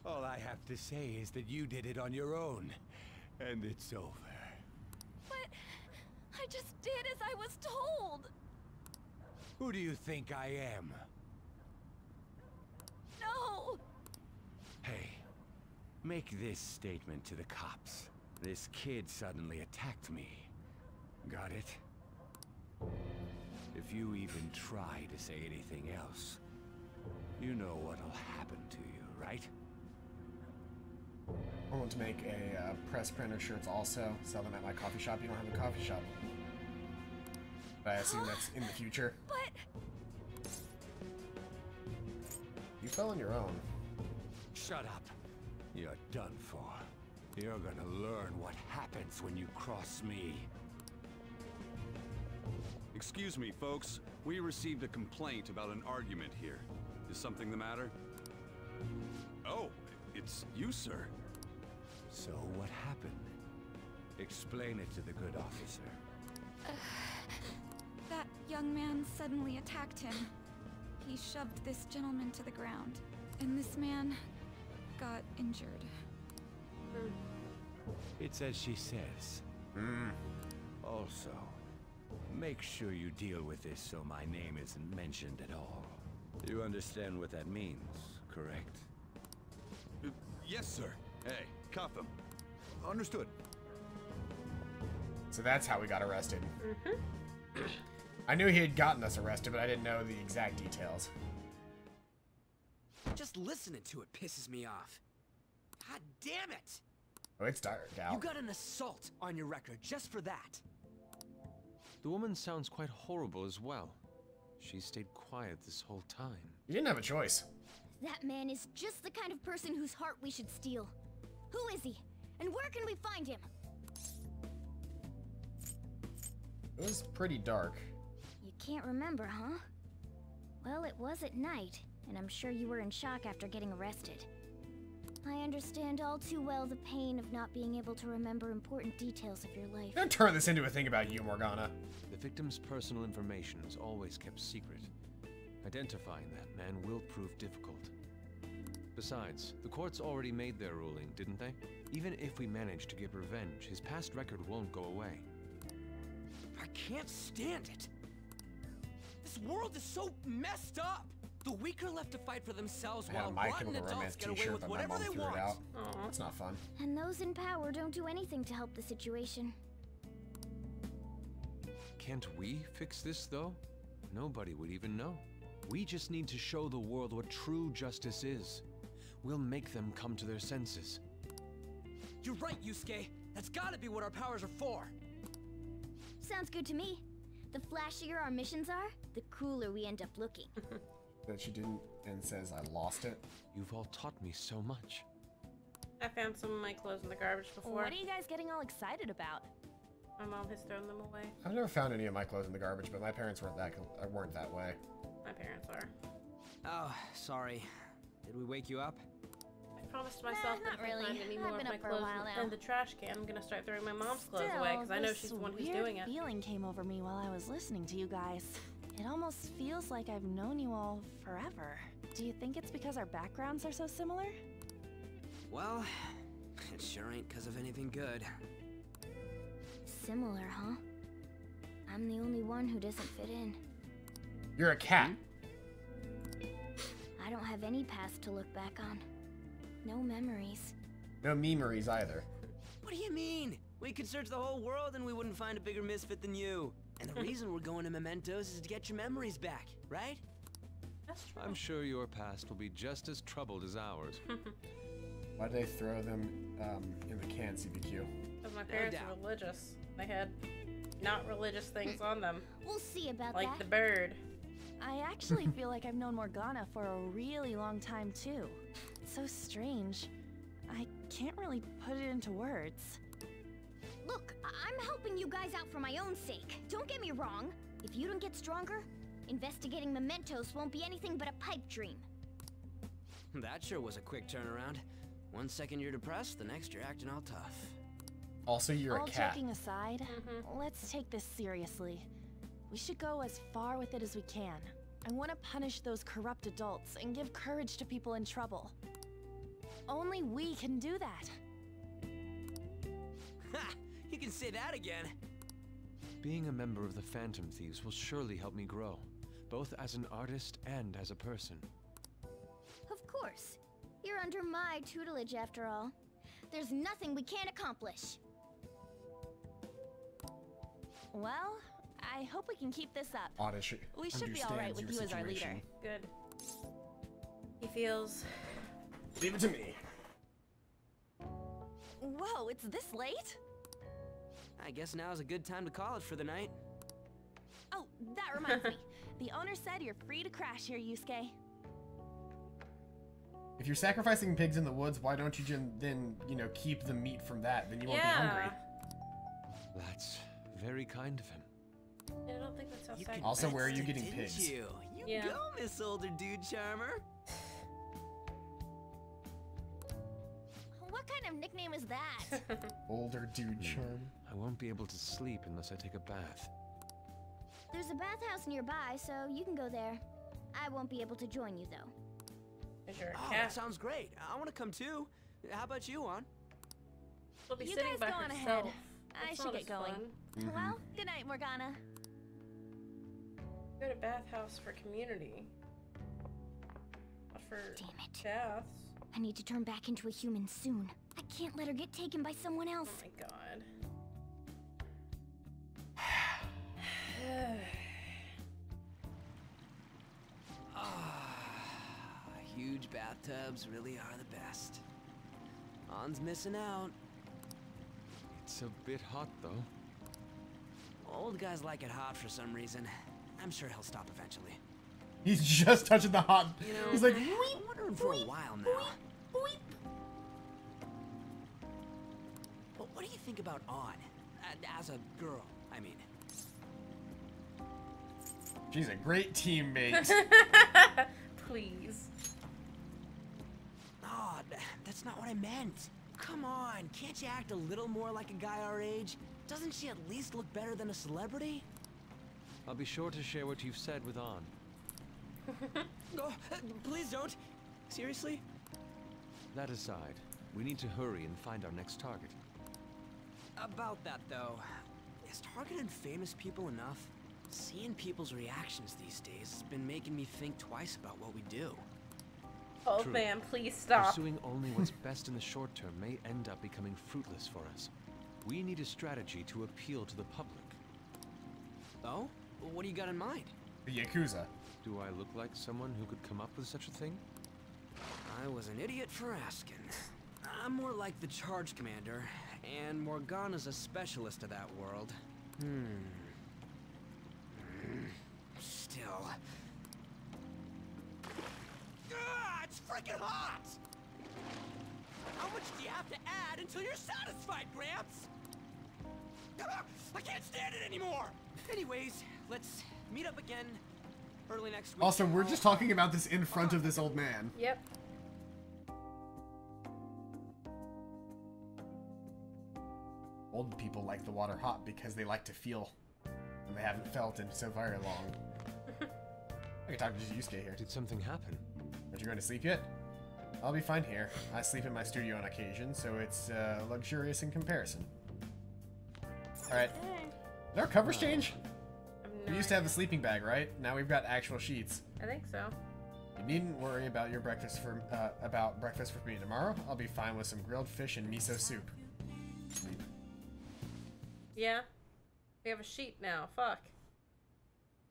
All I have to say is that you did it on your own, and it's over. But I just did as I was told. Who do you think I am? No. Hey, make this statement to the cops. This kid suddenly attacked me. Got it? If you even try to say anything else, you know what'll happen to you, right? I want to make a press printer shirts also, sell them at my coffee shop. You don't have a coffee shop. But I assume that's in the future. But you fell on your own. Shut up. You're done for. You're gonna learn what happens when you cross me. Excuse me, folks. We received a complaint about an argument here. Is something the matter? Oh, it's you, sir. So what happened? Explain it to the good officer. that young man suddenly attacked him. He shoved this gentleman to the ground, and this man got injured. It's as she says. Also, make sure you deal with this so my name isn't mentioned at all. You understand what that means, correct? Yes, sir. Hey, cuff him. Understood. So that's how we got arrested. I knew he had gotten us arrested, but I didn't know the exact details. Just listening to it pisses me off. God damn it! Oh, it's dark out. You got an assault on your record just for that. The woman sounds quite horrible as well. She stayed quiet this whole time. You didn't have a choice. That man is just the kind of person whose heart we should steal. Who is he? And where can we find him? It was pretty dark. You can't remember, huh? Well, it was at night, and I'm sure you were in shock after getting arrested. I understand all too well the pain of not being able to remember important details of your life. Don't turn this into a thing about you, Morgana. The victim's personal information is always kept secret. Identifying that man will prove difficult. Besides, the courts already made their ruling, didn't they? Even if we manage to get revenge, his past record won't go away. I can't stand it. This world is so messed up. The weak are left to fight for themselves I had a while My rotten Chemical adults Romance get away t-shirt, with but my whatever mom they threw want. it out. It's not fun. And those in power don't do anything to help the situation. Can't we fix this, though? Nobody would even know. We just need to show the world what true justice is. We'll make them come to their senses. You're right, Yusuke. That's gotta be what our powers are for. Sounds good to me. The flashier our missions are, the cooler we end up looking. That she didn't, and says I lost it. You've all taught me so much. I found some of my clothes in the garbage before. What are you guys getting all excited about? My mom has thrown them away. I've never found any of my clothes in the garbage, but my parents weren't that way. My parents are. Oh, sorry. Did we wake you up? I promised myself that if I find any more of my clothes in the trash can, I'm gonna start throwing my mom's clothes away because I know she's the one who's doing it. This weird feeling came over me while I was listening to you guys. It almost feels like I've known you all forever. Do you think it's because our backgrounds are so similar? Well, it sure ain't because of anything good. Similar, huh? I'm the only one who doesn't fit in. You're a cat. I don't have any past to look back on. No memories. No memories either. What do you mean? We could search the whole world and we wouldn't find a bigger misfit than you. And the reason we're going to Mementos is to get your memories back, right? That's true. I'm sure your past will be just as troubled as ours. Why did they throw them in the can, CBQ? Because my parents were religious. They had not religious things on them. We'll see about like that. the bird. I actually feel like I've known Morgana for a really long time, too. It's so strange. I can't really put it into words. Look, I'm helping you guys out for my own sake. Don't get me wrong. If you don't get stronger, investigating Mementos won't be anything but a pipe dream. That sure was a quick turnaround. 1 second you're depressed, the next you're acting all tough. Also, you're all a cat. Joking aside, let's take this seriously. We should go as far with it as we can. I want to punish those corrupt adults and give courage to people in trouble. Only we can do that. Ha! You can say that again. Being a member of the Phantom Thieves will surely help me grow, both as an artist and as a person. Of course. You're under my tutelage after all. There's nothing we can't accomplish. Well, I hope we can keep this up. Audition. We should be alright with you as our leader. Good. He feels... Leave it to me. Whoa, it's this late? I guess now's a good time to call it for the night. Oh, that reminds me. The owner said you're free to crash here, Yusuke. If you're sacrificing pigs in the woods, why don't you then, you know, keep the meat from that? Then you won't be hungry. That's very kind of him. I don't think that's how sacrifice. Also, where are you getting Didn't pigs? You go, Miss Older Dude Charmer. What kind of nickname is that? Older Dude Charm. I won't be able to sleep unless I take a bath. There's a bathhouse nearby, so you can go there. I won't be able to join you, though. Oh, that sounds great. I want to come too. How about you, Juan? She'll be You sitting guys by go on herself. ahead. I It's should not get as going. fun. Well, good night, Morgana. Go to bathhouse for community. Not for baths. I need to turn back into a human soon. I can't let her get taken by someone else. Oh my god. Huge bathtubs really are the best. On's missing out. It's a bit hot, though. Old guys like it hot for some reason. I'm sure he'll stop eventually. He's just touching the hot. You know, He's like, I'm wondering for a while now. But what do you think about On? As a girl, I mean. she's a great teammate. Please. Oh, that's not what I meant. Come on, can't you act a little more like a guy our age? Doesn't she at least look better than a celebrity? I'll be sure to share what you've said with On. Oh, please don't. Seriously? That aside, we need to hurry and find our next target. About that, though, is targeting famous people enough? Seeing people's reactions these days has been making me think twice about what we do. Oh True. man, please stop. Pursuing only what's best in the short term may end up becoming fruitless for us. We need a strategy to appeal to the public. Oh? What do you got in mind? The Yakuza. Do I look like someone who could come up with such a thing? I was an idiot for asking. I'm more like the charge commander, and Morgana's a specialist of that world. It's freaking hot! How much do you have to add until you're satisfied, Gramps? I can't stand it anymore! Anyways, let's meet up again early next week. Also, we're just talking about this in front of this old man. Yep. Old people like the water hot because they like to feel, and they haven't felt in so very long. I can talk to Yusuke here. Did something happen? Aren't you going to sleep yet? I'll be fine here. I sleep in my studio on occasion, so it's luxurious in comparison. Alright. Did our covers change? We used to have the sleeping bag, right? Now we've got actual sheets. I think so. You needn't worry about your breakfast for me tomorrow. I'll be fine with some grilled fish and miso soup. Sleep. Yeah. We have a sheet now. Fuck.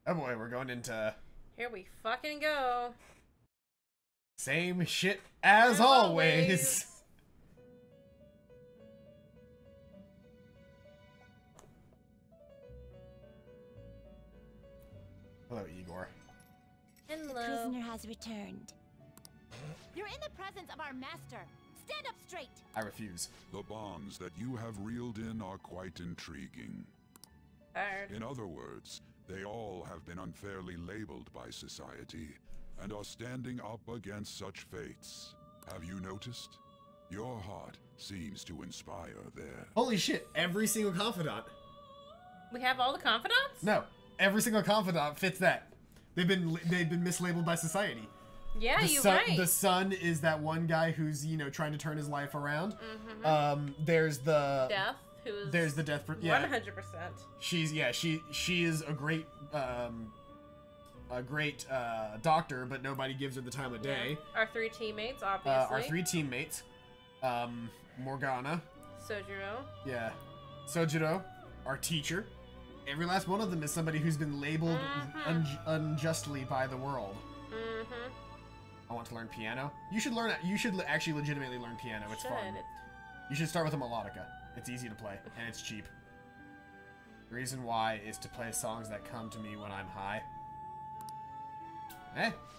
Oh boy, we're going into... Here we fucking go. Same shit as always. Hello, Igor. The prisoner has returned. You're in the presence of our master. Stand up straight. I refuse. The bonds that you have reeled in are quite intriguing. In other words, they all have been unfairly labeled by society and are standing up against such fates. Have you noticed? Your heart seems to inspire there. Holy shit, every single confidant. We have all the confidants? No, every single confidant fits that. They've been mislabeled by society. Yeah, you're right. The son is that one guy who's, you know, trying to turn his life around. Mm-hmm. There's the Death, who's there's the death. Yeah, 100%. She is a great doctor, but nobody gives her the time of day. Our three teammates, obviously. Our three teammates, Morgana. Sojiro. Yeah, Sojiro, our teacher. Every last one of them is somebody who's been labeled unjustly by the world. Mm-hmm. I want to learn piano. You should learn. You should actually legitimately learn piano. It's fun. You should start with a melodica. It's easy to play and it's cheap. The reason why is to play songs that come to me when I'm high.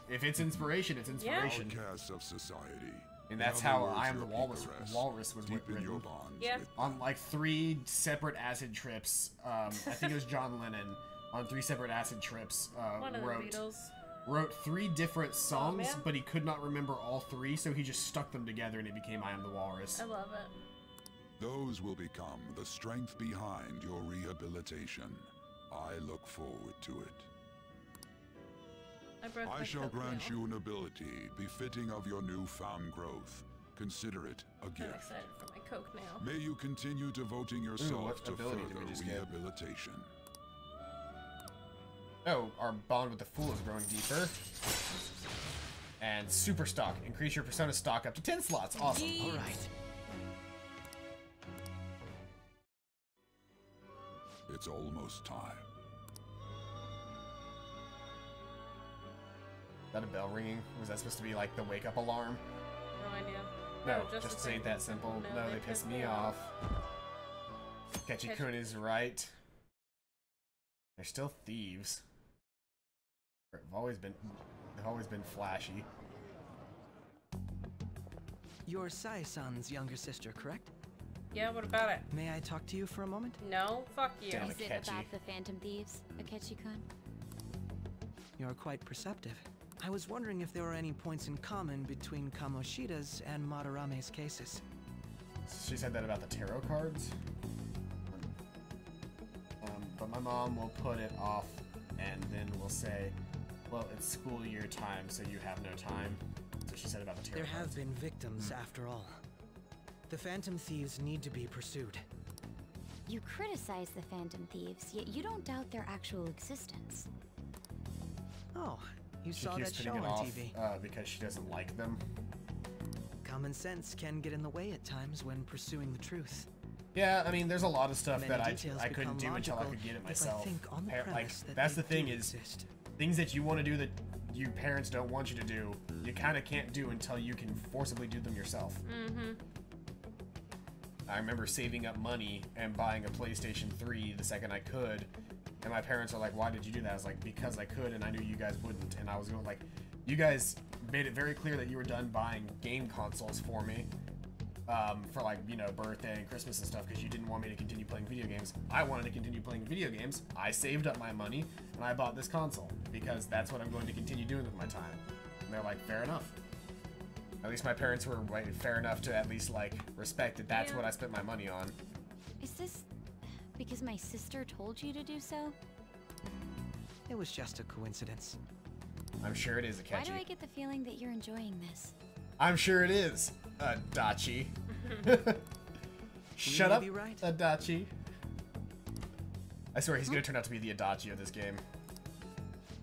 If it's inspiration, it's inspiration. Outcasts of society. And that's how I Am the Walrus was written. Yeah. On like 3 separate acid trips. I think it was John Lennon on 3 separate acid trips. One of the Beatles. Wrote 3 different songs, but he could not remember all 3, so he just stuck them together and it became I Am the Walrus. I love it. Those will become the strength behind your rehabilitation. I look forward to it. I shall grant you an ability befitting of your newfound growth. Consider it a gift. I'm excited for my Coke now. May you continue devoting yourself to further rehabilitation. Oh, our bond with the Fool is growing deeper. And super stock. Increase your persona stock up to 10 slots. Awesome. Alright. It's almost time. Is that a bell ringing? Was that supposed to be like the wake up alarm? No idea. No, just ain't that simple. No, they piss me off. Ketchy-kun is right. They're still thieves. They've always been flashy. You're Sai-san's younger sister, correct? Yeah, what about it? May I talk to you for a moment? No, fuck you. Is it about the Phantom Thieves, Akechi-kun? You're quite perceptive. I was wondering if there were any points in common between Kamoshida's and Madarame's cases. She said that about the tarot cards. But my mom will put it off and then will say, well, it's school year time, so you have no time. So she said about the tarot cards. There have been victims, after all. The Phantom Thieves need to be pursued. You criticize the Phantom Thieves, yet you don't doubt their actual existence. Oh, you she saw keeps that putting show it on off, TV. Because she doesn't like them. Common sense can get in the way at times when pursuing the truth. Yeah, I mean, there's a lot of stuff Many that details I couldn't do until I could get it myself. That's the thing is, things that you want to do that you parents don't want you to do, you kind of can't do until you can forcibly do them yourself. Mm-hmm. I remember saving up money and buying a PlayStation 3 the second I could, And my parents are like, why did you do that? I was like, because I could, and I knew you guys wouldn't. And I was going like, you guys made it very clear that you were done buying game consoles for me. For like, you know, birthday and Christmas and stuff, because you didn't want me to continue playing video games. I wanted to continue playing video games. I saved up my money, and I bought this console, because that's what I'm going to continue doing with my time. And they're like, fair enough. At least my parents were fair enough to at least, like, respect that that's what I spent my money on. Is this because my sister told you to do so? It was just a coincidence. I'm sure it is, Akechi. Why do I get the feeling that you're enjoying this? I'm sure it is, Adachi. Shut up, right. Adachi. I swear he's gonna turn out to be the Adachi of this game.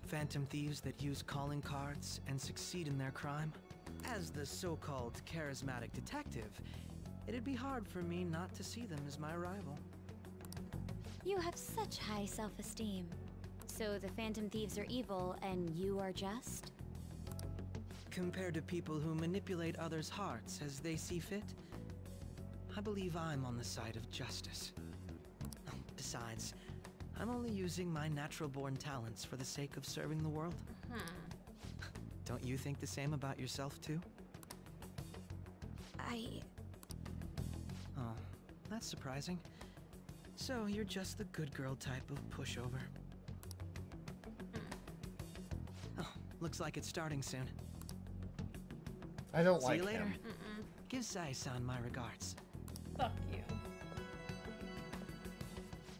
Phantom thieves that use calling cards and succeed in their crime. As the so-called charismatic detective, it'd be hard for me not to see them as my rival. You have such high self-esteem. So the Phantom Thieves are evil and you are just? Compared to people who manipulate others' hearts as they see fit, I believe I'm on the side of justice. Besides, I'm only using my natural-born talents for the sake of serving the world. Don't you think the same about yourself, too? Oh, that's surprising. So you're just the good girl type of pushover. Oh, looks like it's starting soon. I don't like See you later. him. Give Sai-san my regards. Fuck you.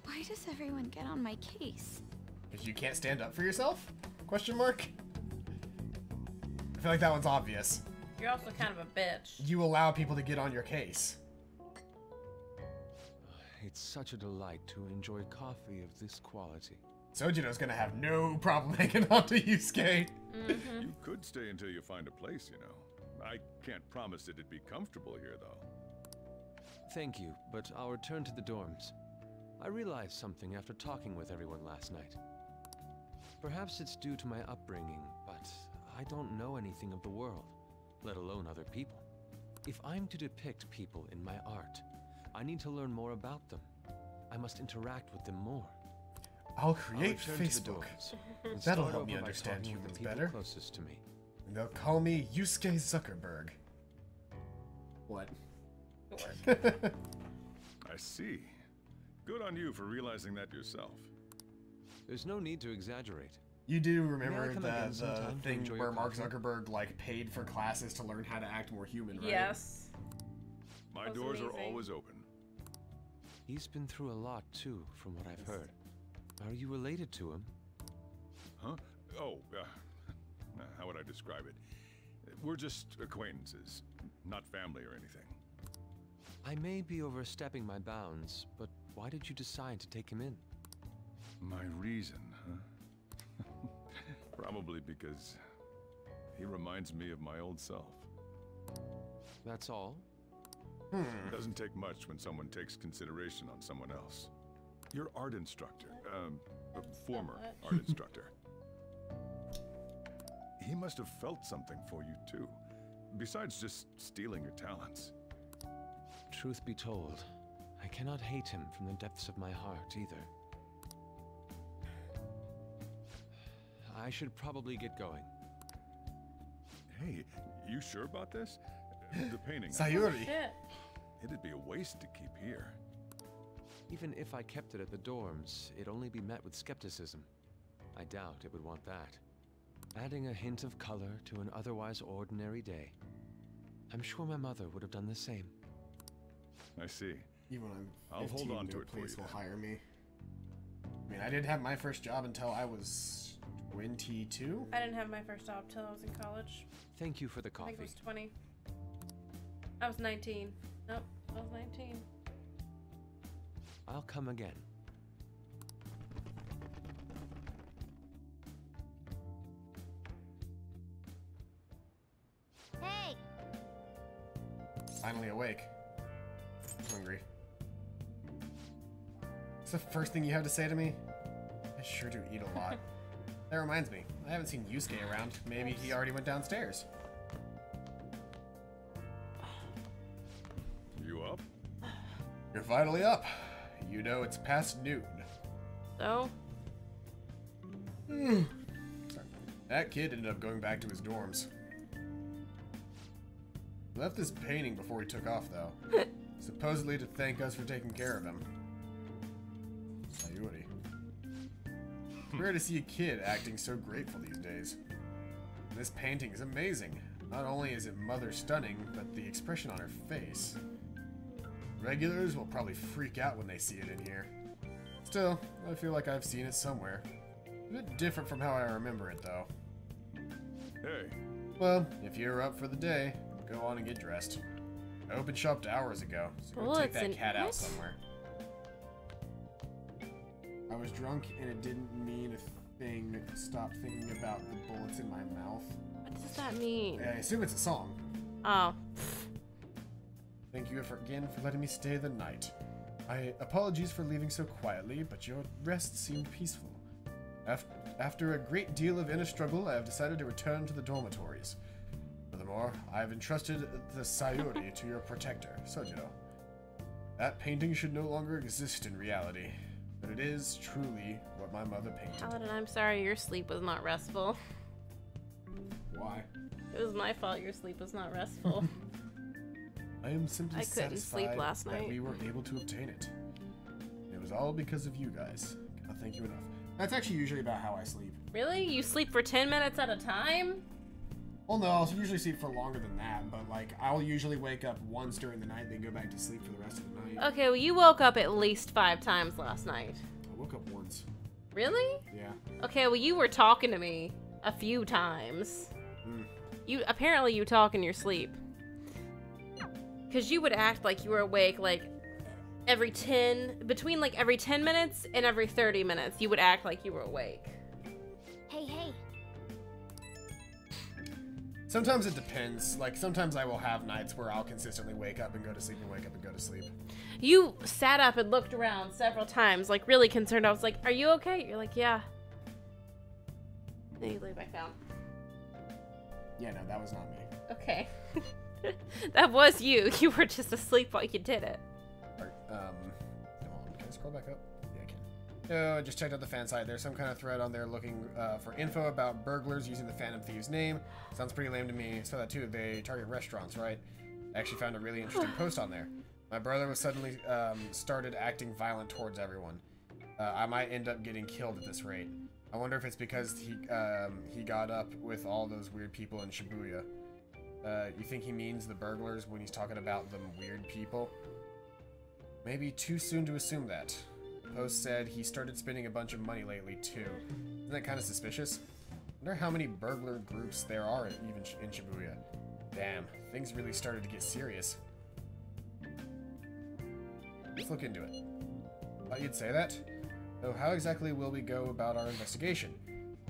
Why does everyone get on my case? Because you can't stand up for yourself? Question mark? I feel like that one's obvious. You're also kind of a bitch. You allow people to get on your case. It's such a delight to enjoy coffee of this quality. Sojino's gonna have no problem hanging on to Yusuke. You could stay until you find a place, you know. I can't promise that it'd be comfortable here, though. Thank you, but I'll return to the dorms. I realized something after talking with everyone last night. Perhaps it's due to my upbringing, but I don't know anything of the world, let alone other people. If I'm to depict people in my art, I need to learn more about them. I must interact with them more. I'll create return to the Facebook. dorms and That'll start help me over by understand talking with humans the people better. closest to me. And they'll call me Yusuke Zuckerberg. What? I see. Good on you for realizing that yourself. There's no need to exaggerate. You do May I remember come the again sometime to thing enjoy where your Mark coffee? Zuckerberg like paid for classes to learn how to act more human, right? Yes. My That was doors are amazing. always open. He's been through a lot too, from what I've heard. Are you related to him? Huh? Oh, how would I describe it? We're just acquaintances, not family or anything. I may be overstepping my bounds, but why did you decide to take him in? My reason, huh? Probably because he reminds me of my old self. That's all? It doesn't take much when someone takes consideration on someone else. Your art instructor, former art instructor. He must have felt something for you too, besides just stealing your talents. Truth be told, I cannot hate him from the depths of my heart either. I should probably get going. Hey, you sure about this? The painting. Sayuri. Shit. It'd be a waste to keep here. Even if I kept it at the dorms, it'd only be met with skepticism. I doubt it would want that. Adding a hint of color to an otherwise ordinary day. I'm sure my mother would have done the same. I see. Even when I'm I'll 15, hold on no to it for place you will then. hire me. I mean, I didn't have my first job until I was 22. I didn't have my first job till I was in college. Thank you for the I coffee. think it was 20. I was 19. Nope, I was 19. I'll come again. Hey! Finally awake. I'm hungry. What's the first thing you have to say to me? I sure do eat a lot. That reminds me, I haven't seen Yusuke around. Maybe he already went downstairs. You up? You're finally up. You know it's past noon. So, That kid ended up going back to his dorms. He left this painting before he took off, though. Supposedly to thank us for taking care of him. Sayuri. Rare to see a kid acting so grateful these days. This painting is amazing. Not only is it mother stunning, but the expression on her face. Regulars will probably freak out when they see it in here. Still, I feel like I've seen it somewhere. A bit different from how I remember it, though. Hey. Well, if you're up for the day, go on and get dressed. I opened shop hours ago, so go take that cat out somewhere. I was drunk and it didn't mean a thing. Stop thinking about the bullets in my mouth. What does that mean? I assume it's a song. Oh. Thank you again for letting me stay the night. Apologies for leaving so quietly, but your rest seemed peaceful. After a great deal of inner struggle, I have decided to return to the dormitories. Furthermore, I have entrusted the Sayuri to your protector, Sojo. That painting should no longer exist in reality, but it is truly what my mother painted. Paladin, I'm sorry your sleep was not restful. Why? It was my fault your sleep was not restful. I am simply couldn't sleep satisfied last that night. we were able to obtain it. It was all because of you guys. Cannot thank you enough. That's actually usually about how I sleep. Really? You sleep for 10 minutes at a time? Well, no, I'll usually sleep for longer than that, but like I'll usually wake up once during the night, then go back to sleep for the rest of the night. Okay, well you woke up at least 5 times last night. I woke up once. Really? Yeah. Okay, well you were talking to me a few times. Apparently you talk in your sleep. Cause you would act like you were awake like between like every 10 minutes and every 30 minutes, you would act like you were awake. Hey, hey. Sometimes it depends. Like sometimes I will have nights where I'll consistently wake up and go to sleep and wake up and go to sleep. You sat up and looked around several times, like really concerned. I was like, "Are you okay?" You're like, "Yeah." Then you lay back down. Yeah, no, that was not me. Okay. That was you. You were just asleep while you did it. Come on, can I scroll back up? Yeah, I can. I just checked out the fan site. There's some kind of thread on there looking for info about burglars using the Phantom Thieves name. Sounds pretty lame to me. Saw that too. They target restaurants, right? I actually found a really interesting post on there. My brother was suddenly started acting violent towards everyone. I might end up getting killed at this rate. I wonder if it's because he got up with all those weird people in Shibuya. You think he means the burglars when he's talking about them weird people? Maybe too soon to assume that. The post said he started spending a bunch of money lately too. Isn't that kind of suspicious? Wonder how many burglar groups there are even in Shibuya. Damn, things really started to get serious. Let's look into it. Thought you'd say that? So how exactly will we go about our investigation?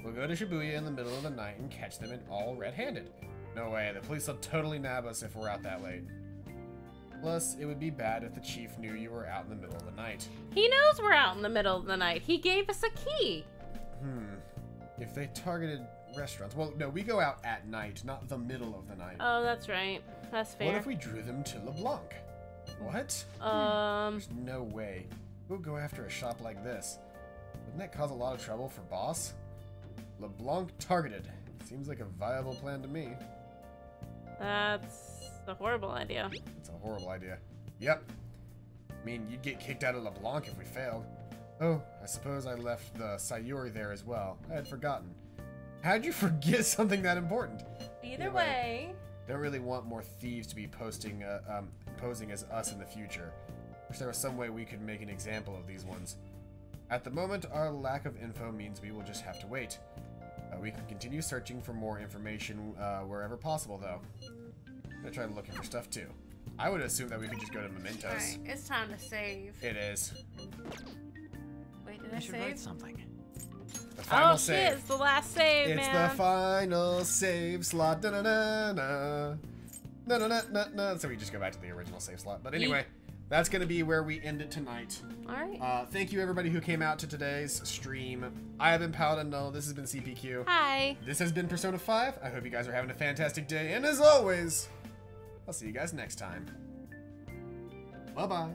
We'll go to Shibuya in the middle of the night and catch them in all red-handed. No way, the police will totally nab us if we're out that late. Plus, it would be bad if the chief knew you were out in the middle of the night. He knows we're out in the middle of the night. He gave us a key. If they targeted restaurants... Well, no, we go out at night, not the middle of the night. Oh, that's right. That's fair. What if we drew them to LeBlanc? What? There's no way. We'll go after a shop like this. Wouldn't that cause a lot of trouble for Boss? LeBlanc targeted. Seems like a viable plan to me. That's a horrible idea. It's a horrible idea. Yep. I mean, you'd get kicked out of LeBlanc if we failed. Oh, I suppose I left the Sayuri there as well. I had forgotten. How'd you forget something that important? Either way. Don't really want more thieves to be posing as us in the future. Wish there was some way we could make an example of these ones. At the moment, our lack of info means we will just have to wait. We can continue searching for more information wherever possible, though. I'm gonna try looking for stuff, too. I would assume that we could just go to Mementos. Alright, it's time to save. It is. Wait, did I I should save? write something. The final shit, save. it's the last save, It's man. the final save slot. Da -na -na -na. Na -na -na -na -na. So we just go back to the original save slot. But anyway, that's going to be where we end it tonight. Alright. Thank you, everybody who came out to today's stream. I have been Paladin Null. This has been CPQ. Hi. This has been Persona 5. I hope you guys are having a fantastic day. And as always, I'll see you guys next time. Bye-bye.